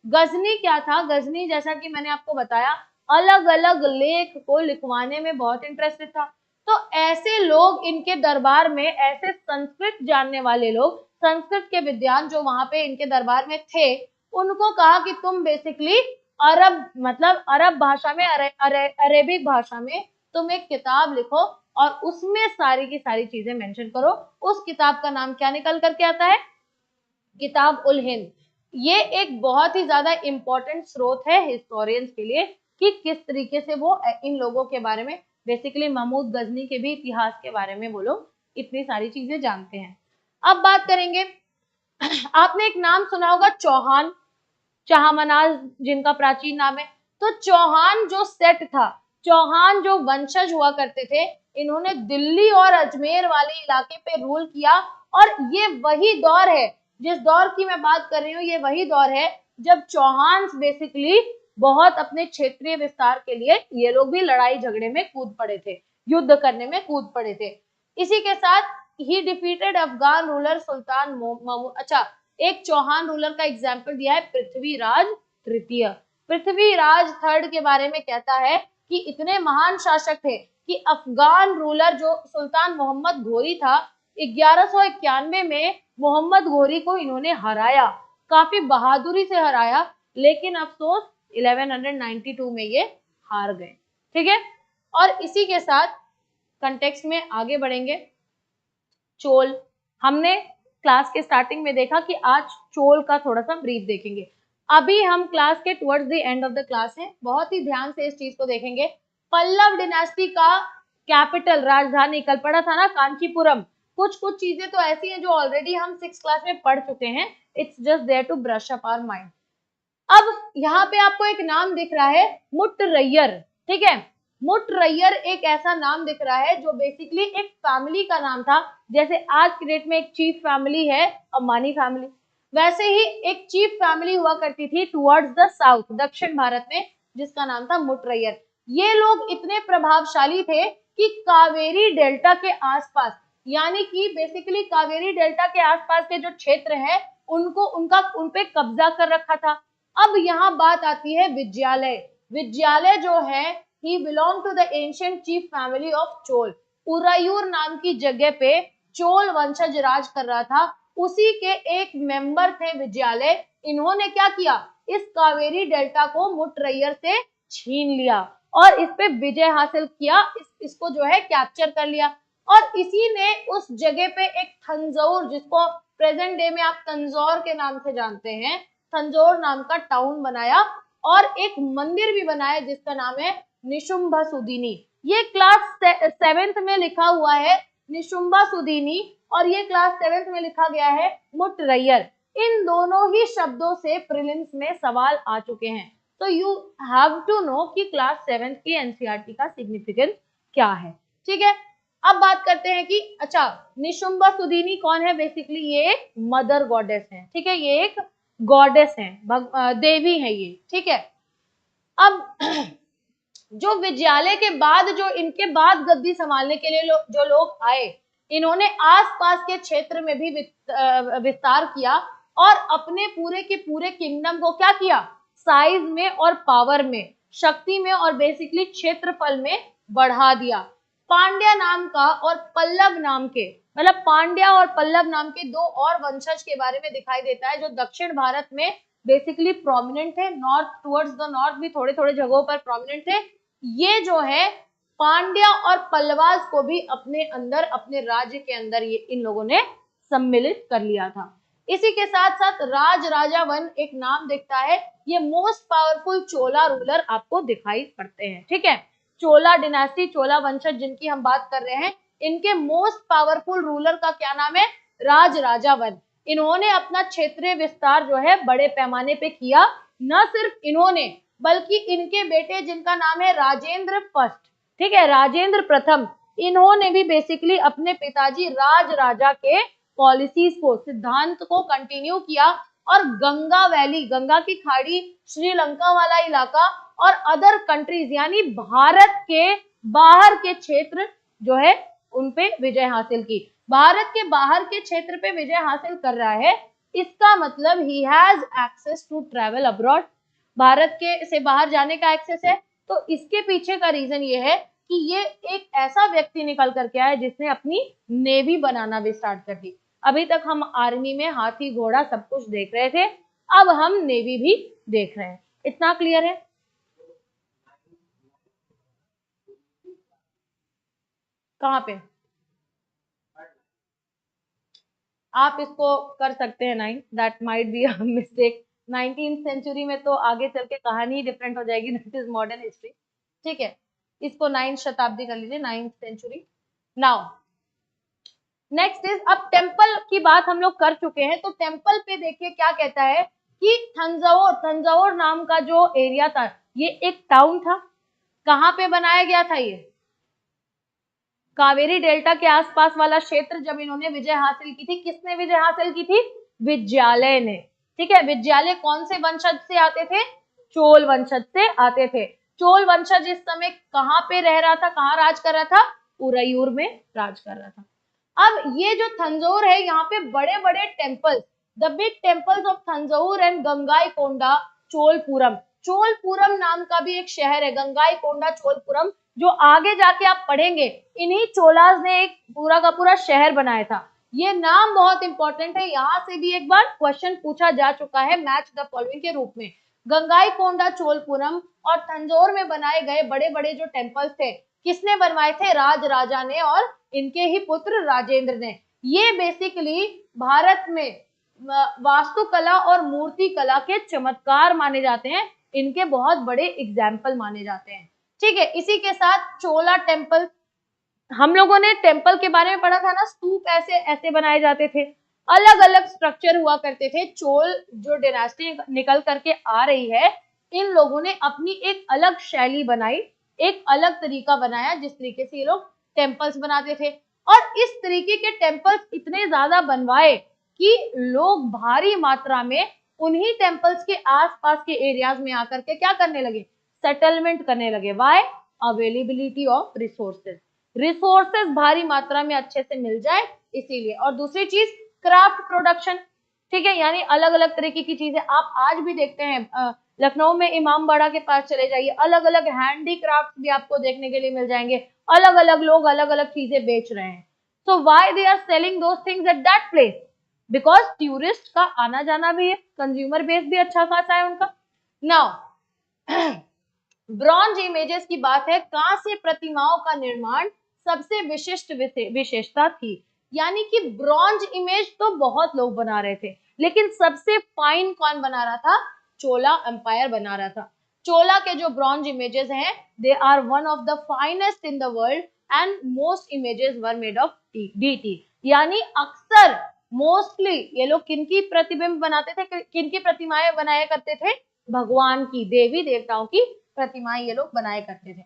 गजनी क्या था, गजनी जैसा कि मैंने आपको बताया अलग अलग लेख को लिखवाने में बहुत इंटरेस्टेड था। तो ऐसे लोग इनके दरबार में, ऐसे संस्कृत जानने वाले लोग, संस्कृत के विद्वान जो वहां पे इनके दरबार में थे, उनको कहा कि तुम बेसिकली अरब मतलब अरब भाषा में, अरेबिक भाषा में तुम एक किताब लिखो और उसमें सारी की सारी चीजें मेंशन करो। उस किताब का नाम क्या निकल करके आता है? किताब उल हिंद। ये एक बहुत ही ज्यादा इंपॉर्टेंट स्रोत है हिस्टोरियंस के लिए कि किस तरीके से वो इन लोगों के बारे में, बेसिकली महमूद गजनी के भी इतिहास के बारे में वो लोग इतनी सारी चीजें जानते हैं। अब बात करेंगे, आपने एक नाम सुना होगा चौहान, चाहमनाज जिनका प्राचीन नाम है। तो चौहान जो सेट था, चौहान जो वंशज हुआ करते थे, इन्होंने दिल्ली और अजमेर वाले इलाके पे रूल किया और ये वही दौर है, जिस दौर की मैं बात कर रही हूँ, ये वही दौर है जब चौहान बेसिकली बहुत अपने क्षेत्रीय विस्तार के लिए ये लोग भी लड़ाई झगड़े में कूद पड़े थे, युद्ध करने में कूद पड़े थे। इसी के साथ ही डिफीटेड अफगान रूलर सुल्तान महमूद। अच्छा, एक चौहान रूलर का एग्जाम्पल दिया है पृथ्वीराज तृतीय। पृथ्वीराज थर्ड के बारे में कहता है कि इतने महान शासक थे कि अफगान रूलर जो सुल्तान मोहम्मद घोरी था, 1191 में मोहम्मद घोरी को इन्होंने हराया, काफी बहादुरी से हराया, लेकिन अफसोस 1192 में ये हार गए। ठीक है, और इसी के साथ कंटेक्स्ट में आगे बढ़ेंगे। चोल, हमने क्लास के स्टार्टिंग में देखा कि आज चोल का थोड़ा सा ब्रीफ देखेंगे। अभी हम क्लास के towards the end of the class हैं, बहुत ही ध्यान से इस चीज को देखेंगे। पल्लव डिनेस्टी का कैपिटल, राजधानी, कल पढ़ा था ना कांचीपुरम। कुछ कुछ चीजें तो ऐसी हैं जो ऑलरेडी हम 6th क्लास में पढ़ चुके हैं, it's just there to brush up our mind. अब यहाँ पे आपको एक नाम दिख रहा है मुट्टरैयर। ठीक है, मुट्टरैयर एक ऐसा नाम दिख रहा है जो बेसिकली एक फैमिली का नाम था। जैसे आज की डेट में एक चीफ फैमिली है अंबानी फैमिली, वैसे ही एक चीफ फैमिली हुआ करती थी टुवर्ड्स द साउथ, दक्षिण भारत में, जिसका नाम था मुट्टरैयर। ये लोग इतने प्रभावशाली थे कि कावेरी डेल्टा के आसपास, यानी कि बेसिकली कावेरी डेल्टा के आसपास के जो क्षेत्र है उनको उन पे कब्जा कर रखा था। अब यहाँ बात आती है विजयालय। विजयालय जो है, he belonged to the ancient chief family of Chola. उरायूर नाम की जगह पे चोल वंशज राज कर रहा था, उसी के एक मेंबर थे विजयालय। इन्होंने क्या किया, इस कावेरी डेल्टा को मुट्टरैयर से छीन लिया और इस पे विजय हासिल किया, इसको जो है कैप्चर कर लिया। और इसी ने उस जगह पे एक थंजौर, जिसको प्रेजेंट डे में आप तंजौर के नाम से जानते हैं, तंजौर नाम का टाउन बनाया और एक मंदिर भी बनाया जिसका नाम है निशुंभसुदिनी। ये क्लास 7th में लिखा हुआ है निशुंभसुदिनी और ये क्लास 7th में लिखा गया है मुट्टरैयर। इन दोनों ही शब्दों से प्रीलिम्स में सवाल आ चुके हैं, तो यू हैव टू नो कि क्लास 7th की एनसीईआरटी का सिग्निफिकेंस क्या है। ठीक है, अब बात करते हैं कि अच्छा निशुंभसुदिनी कौन है। बेसिकली ये एक मदर गॉडेस है। ठीक है, ये एक गॉडेस है, देवी है ये। ठीक है, अब जो विजयालय के बाद, जो इनके बाद गद्दी संभालने के लिए जो लोग आए, इन्होंने आसपास के क्षेत्र में भी विस्तार किया और अपने पूरे के पूरे किंगडम को क्या किया, साइज में और पावर में, शक्ति में और बेसिकली क्षेत्रफल में बढ़ा दिया। पांड्या नाम का और पल्लव नाम के, मतलब पांड्या और पल्लव नाम के दो और वंशज के बारे में दिखाई देता है जो दक्षिण भारत में बेसिकली प्रोमिनेंट थे, नॉर्थ टुवर्ड्स द नॉर्थ भी थोड़े थोड़े जगहों पर प्रोमिनेंट थे। ये जो है पांड्या और पल्लवास को भी अपने अंदर, अपने राज्य के अंदर ये इन लोगों ने सम्मिलित कर लिया था। इसी के साथ साथ राज राजा वन एक नाम दिखता है, ये मोस्ट पावरफुल चोला रूलर आपको दिखाई पड़ते हैं। ठीक है, चोला डिनेस्टी, चोला वंशज जिनकी हम बात कर रहे हैं, इनके मोस्ट पावरफुल रूलर का क्या नाम है, राज राजा वन। इन्होंने अपना क्षेत्रीय विस्तार जो है बड़े पैमाने पे किया। न सिर्फ इन्होंने बल्कि इनके बेटे जिनका नाम है राजेंद्र फर्स्ट, ठीक है, राजेंद्र प्रथम, इन्होंने भी बेसिकली अपने पिताजी राज राजा के पॉलिसीज को, सिद्धांत को कंटिन्यू किया और गंगा वैली, गंगा की खाड़ी, श्रीलंका वाला इलाका और अदर कंट्रीज यानी भारत के बाहर के क्षेत्र जो है उन पे विजय हासिल की। भारत के बाहर के क्षेत्र पे विजय हासिल कर रहा है, इसका मतलब he has access to travel abroad, Bharat के से बाहर जाने का एक्सेस है। तो इसके पीछे का रीजन ये है कि ये एक ऐसा व्यक्ति निकल करके आया जिसने अपनी नेवी बनाना भी स्टार्ट कर दी। अभी तक हम आर्मी में हाथी घोड़ा सब कुछ देख रहे थे, अब हम नेवी भी देख रहे हैं। इतना क्लियर है? कहाँ पे आप इसको कर सकते हैं 9, that might be a mistake. 19th century में तो आगे चल के कहानी ही डिफरेंट हो जाएगी, दैट इज मॉडर्न हिस्ट्री। ठीक है, इसको 9th शताब्दी कर लीजिए, 9th century. Now next is, अब टेम्पल की बात हम लोग कर चुके हैं, तो टेम्पल पे देखिए क्या कहता है कि थंजावुर नाम का जो एरिया था ये एक टाउन था। कहाँ पे बनाया गया था? ये कावेरी डेल्टा के आसपास वाला क्षेत्र। जब इन्होंने विजय हासिल की थी, किसने विजय हासिल की थी? विद्यालय ने। ठीक है, विद्यालय कौन से वंशज से आते थे? चोल वंशज से आते थे। चोल वंशज इस समय कहाँ पे रह रहा था, कहाँ राज कर रहा था? उरयूर में राज कर रहा था। अब ये जो थंजौर है, यहाँ पे बड़े बड़े temples, the big temples of Tanjore and Gangaikonda Cholapuram. Cholapuram नाम का भी एक शहर है, गंगाईकोंडा चोलपुरम, जो आगे जाके आप पढ़ेंगे इन्हीं चोलाज ने एक पूरा का पूरा शहर बनाया था। ये नाम बहुत इंपॉर्टेंट है, यहाँ से भी एक बार क्वेश्चन पूछा जा चुका है मैच द फॉलोइंग के रूप में। गंगाईकोंडा चोलपुरम और तंजौर में बनाए गए बड़े बड़े जो टेम्पल्स थे, किसने बनवाए थे? राज राजा ने और इनके ही पुत्र राजेंद्र ने। ये बेसिकली भारत में वास्तुकला और मूर्ति कला के चमत्कार माने जाते हैं, इनके बहुत बड़े एग्जाम्पल माने जाते हैं। ठीक है, इसी के साथ चोला टेम्पल, हम लोगों ने टेम्पल के बारे में पढ़ा था ना, स्तूप ऐसे ऐसे बनाए जाते थे, अलग अलग स्ट्रक्चर हुआ करते थे। चोल जो डायनेस्टी निकल करके आ रही है, इन लोगों ने अपनी एक अलग शैली बनाई, एक अलग तरीका बनाया जिस तरीके से ये लोग टेम्पल्स बनाते थे। और इस तरीके के टेम्पल्स इतने ज्यादा बनवाए कि लोग भारी मात्रा में उन्हीं टेम्पल्स के आसपास के एरियाज में आकर के क्या करने लगे? सेटलमेंट करने लगे। Why? Availability of resources, resources भारी मात्रा में अच्छे से मिल जाए इसीलिए। और दूसरी चीज क्राफ्ट प्रोडक्शन, ठीक है, यानी अलग अलग तरीके की चीजें आप आज भी देखते हैं। लखनऊ में इमामबाड़ा के पास चले जाइए, अलग अलग हैंडीक्राफ्ट भी आपको देखने के लिए मिल जाएंगे, अलग अलग लोग अलग अलग चीजें बेच रहे हैं। So why they are selling those things at that place? Because tourist का आना जाना भी है, कंज्यूमर बेस भी अच्छा खासा है उनका। नाउ ब्रॉन्ज इमेजेस की बात है, कांस्य प्रतिमाओं का निर्माण सबसे विशिष्ट विशेषता थी। यानी कि ब्रॉन्ज इमेज तो बहुत लोग बना रहे थे, लेकिन सबसे फाइन कौन बना रहा था? चोला एम्पायर बना रहा था। चोला के जो ब्रॉन्ज इमेजेस हैं, they are one of the finest in the world and most images were made of deity. यानी अक्सर मोस्टली ये लोग किनकी प्रतिबिंब बनाते थे, किनकी प्रतिमाएं बनाया करते थे? भगवान की, देवी देवताओं की प्रतिमाएं ये लोग बनाया करते थे।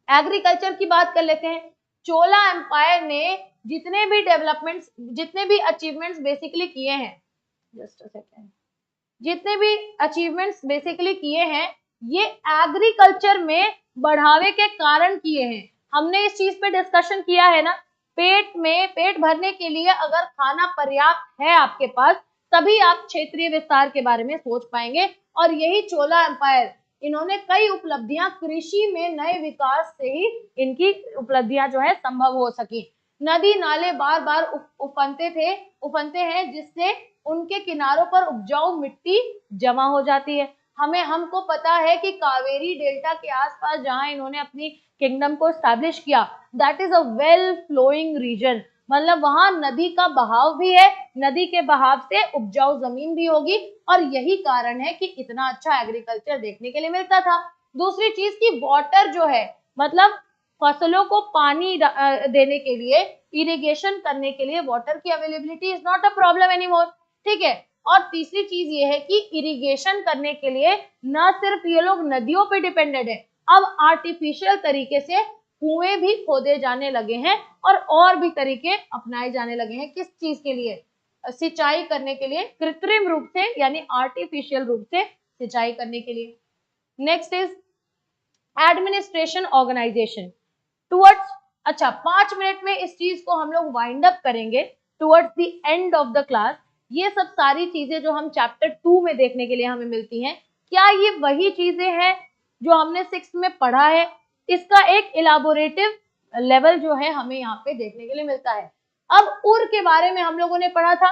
एग्रीकल्चर की बात कर लेते हैं। चोला एम्पायर ने जितने भी डेवलपमेंट्स, जितने भी अचीवमेंट्स बेसिकली किए हैं, जस्ट अ सेकेंड, जितने भी अचीवमेंट्स बेसिकली किए हैं, ये एग्रीकल्चर में बढ़ावे के कारण किए हैं। हमने इस चीज पे डिस्कशन किया है ना, पेट भरने के लिए अगर खाना पर्याप्त है आपके पास, तभी आप क्षेत्रीय विस्तार के बारे में सोच पाएंगे। और यही चोला एम्पायर, इन्होंने कई उपलब्धियां, कृषि में नए विकास से ही इनकी उपलब्धियां जो है संभव हो सकी। नदी नाले बार बार उफनते हैं, जिससे उनके किनारों पर उपजाऊ मिट्टी जमा हो जाती है। हमको पता है कि कावेरी डेल्टा के आसपास जहां इन्होंने अपनी किंगडम को एस्टैब्लिश किया, that is a well flowing region, मतलब वहां नदी का बहाव भी है, नदी के बहाव से उपजाऊ जमीन भी होगी, और यही कारण है कि इतना अच्छा एग्रीकल्चर देखने के लिए मिलता था। दूसरी चीज की वाटर जो है, मतलब फसलों को पानी देने के लिए इरिगेशन करने के लिए वाटर की availability is not a problem anymore, ठीक है। और तीसरी चीज ये है कि इरिगेशन करने के लिए न सिर्फ ये लोग नदियों पे डिपेंडेड है, अब आर्टिफिशियल तरीके से कुएं भी खोदे जाने लगे हैं और भी तरीके अपनाए जाने लगे हैं। किस चीज के लिए? सिंचाई करने के लिए, कृत्रिम रूप से यानी आर्टिफिशियल रूप से सिंचाई करने के लिए। Next is administration organisation towards, अच्छा 5 मिनट में इस चीज को हम लोग वाइंड अप करेंगे towards the end of the class. ये सब सारी चीजें जो हम चैप्टर 2 में देखने के लिए हमें मिलती हैं, क्या ये वही चीजें हैं जो हमने 6th में पढ़ा है? इसका एक इलाबोरेटिव लेवल जो है हमें यहाँ पे देखने के लिए मिलता है। अब उर के बारे में हम लोगों ने पढ़ा था,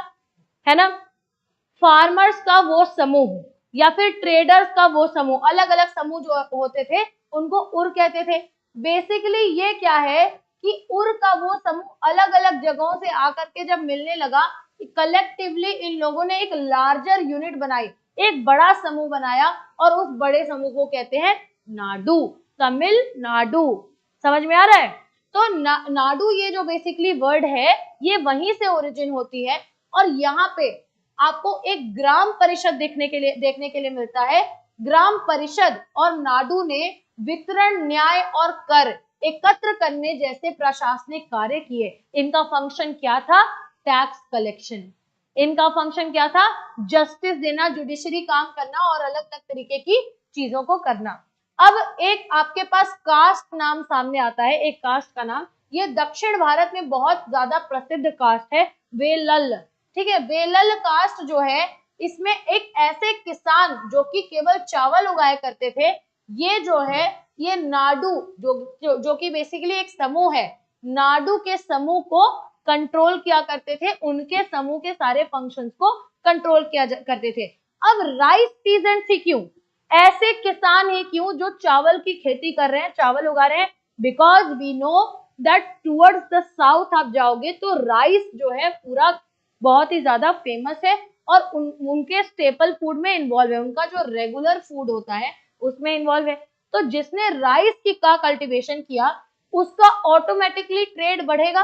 है ना, फार्मर्स का वो समूह या फिर ट्रेडर्स का वो समूह, अलग अलग समूह जो होते थे उनको उर कहते थे। बेसिकली ये क्या है कि उर का वो समूह अलग अलग जगहों से आकर के जब मिलने लगा, कलेक्टिवली इन लोगों ने एक लार्जर यूनिट बनाई, एक बड़ा समूह बनाया और उस बड़े समूह को कहते हैं नाडु, तमिलनाडु। समझ में आ रहा है? तो नाडु ये जो बेसिकली वर्ड है ये वहीं से ओरिजिन होती है। और यहाँ पे आपको एक ग्राम परिषद देखने के लिए मिलता है। ग्राम परिषद और नाडु ने वितरण, न्याय और कर एकत्र करने जैसे प्रशासनिक कार्य किए। इनका फंक्शन क्या था? Tax collection. इनका फंक्शन क्या था? जस्टिस देना, जुडिशरी काम करना और अलग अलग तरीके की चीजों को करना। अब एक आपके पास कास्ट नाम सामने आता है, एक कास्ट का नाम, ये दक्षिण भारत में बहुत ज्यादा प्रसिद्ध कास्ट है, वेलल, ठीक है। वेलल कास्ट जो है, इसमें एक ऐसे किसान जो कि केवल चावल उगाया करते थे, ये जो है ये नाडु जो कि बेसिकली एक समूह है, नाडु के समूह को कंट्रोल किया करते थे, उनके समूह के सारे फंक्शंस को कंट्रोल किया करते थे। अब राइस पीजेंट्स क्यों? ऐसे किसान ही क्यों जो चावल की खेती कर रहे हैं, चावल उगा रहे हैं? Because we know that towards the south आप जाओगे तो राइस जो है पूरा बहुत ही ज्यादा फेमस है और उनके स्टेपल फूड में इन्वॉल्व है, उनका जो रेगुलर फूड होता है उसमें इन्वॉल्व है। तो जिसने राइस की का कल्टीवेशन किया उसका ऑटोमेटिकली ट्रेड बढ़ेगा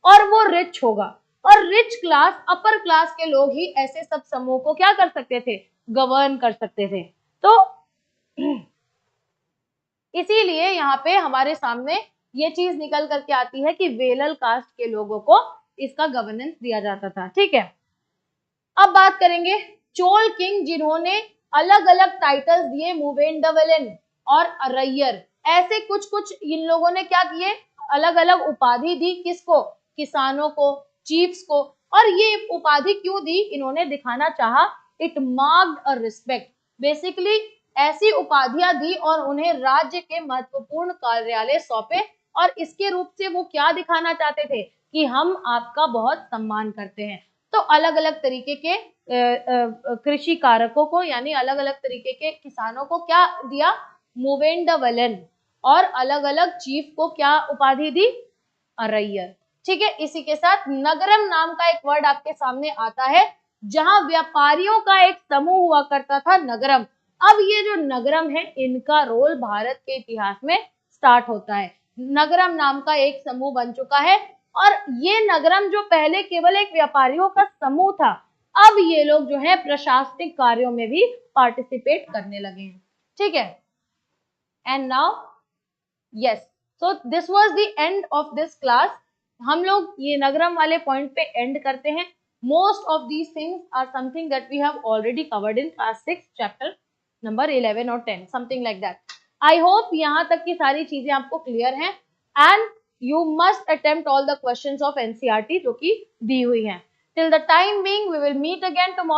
और वो रिच होगा, और रिच क्लास, अपर क्लास के लोग ही ऐसे सब समूह को क्या कर सकते थे? गवर्न कर सकते थे। तो इसीलिए यहाँ पे हमारे सामने ये चीज निकल करके आती है कि वेलल कास्ट के लोगों को इसका गवर्नेंस दिया जाता था, ठीक है। अब बात करेंगे चोल किंग जिन्होंने अलग अलग टाइटल्स दिए, मूवेंडवलन और अरैयर, ऐसे कुछ कुछ इन लोगों ने क्या किए? अलग अलग उपाधि दी। किसको? किसानों को, चीफ्स को। और ये उपाधि क्यों दी? इन्होंने दिखाना चाहा it marked a respect. Basically ऐसी उपाधियां दी और उन्हें राज्य के महत्वपूर्ण कार्यालय सौंपे, और इसके रूप से वो क्या दिखाना चाहते थे? कि हम आपका बहुत सम्मान करते हैं। तो अलग अलग तरीके के कृषि कारकों को यानी अलग अलग तरीके के किसानों को क्या दिया? मूवेंडवलन। और अलग अलग चीफ को क्या उपाधि दी? अरैयर, ठीक है। इसी के साथ नगरम नाम का एक वर्ड आपके सामने आता है, जहां व्यापारियों का एक समूह हुआ करता था, नगरम। अब ये जो नगरम है इनका रोल भारत के इतिहास में स्टार्ट होता है। नगरम नाम का एक समूह बन चुका है और ये नगरम जो पहले केवल एक व्यापारियों का समूह था, अब ये लोग जो है प्रशासनिक कार्यों में भी पार्टिसिपेट करने लगे हैं, ठीक है। And now yes, so this was the end of this class. हम लोग ये नगरम वाले पॉइंट पे एंड करते हैं। Most of these things are something that we have already covered in class 6 chapter number 11 और 10, something like that. I hope यहाँ तक की सारी चीजें आपको क्लियर हैं and you must attempt all the questions of NCERT जो कि दी हुई हैं। Till the time being, we will meet again tomorrow.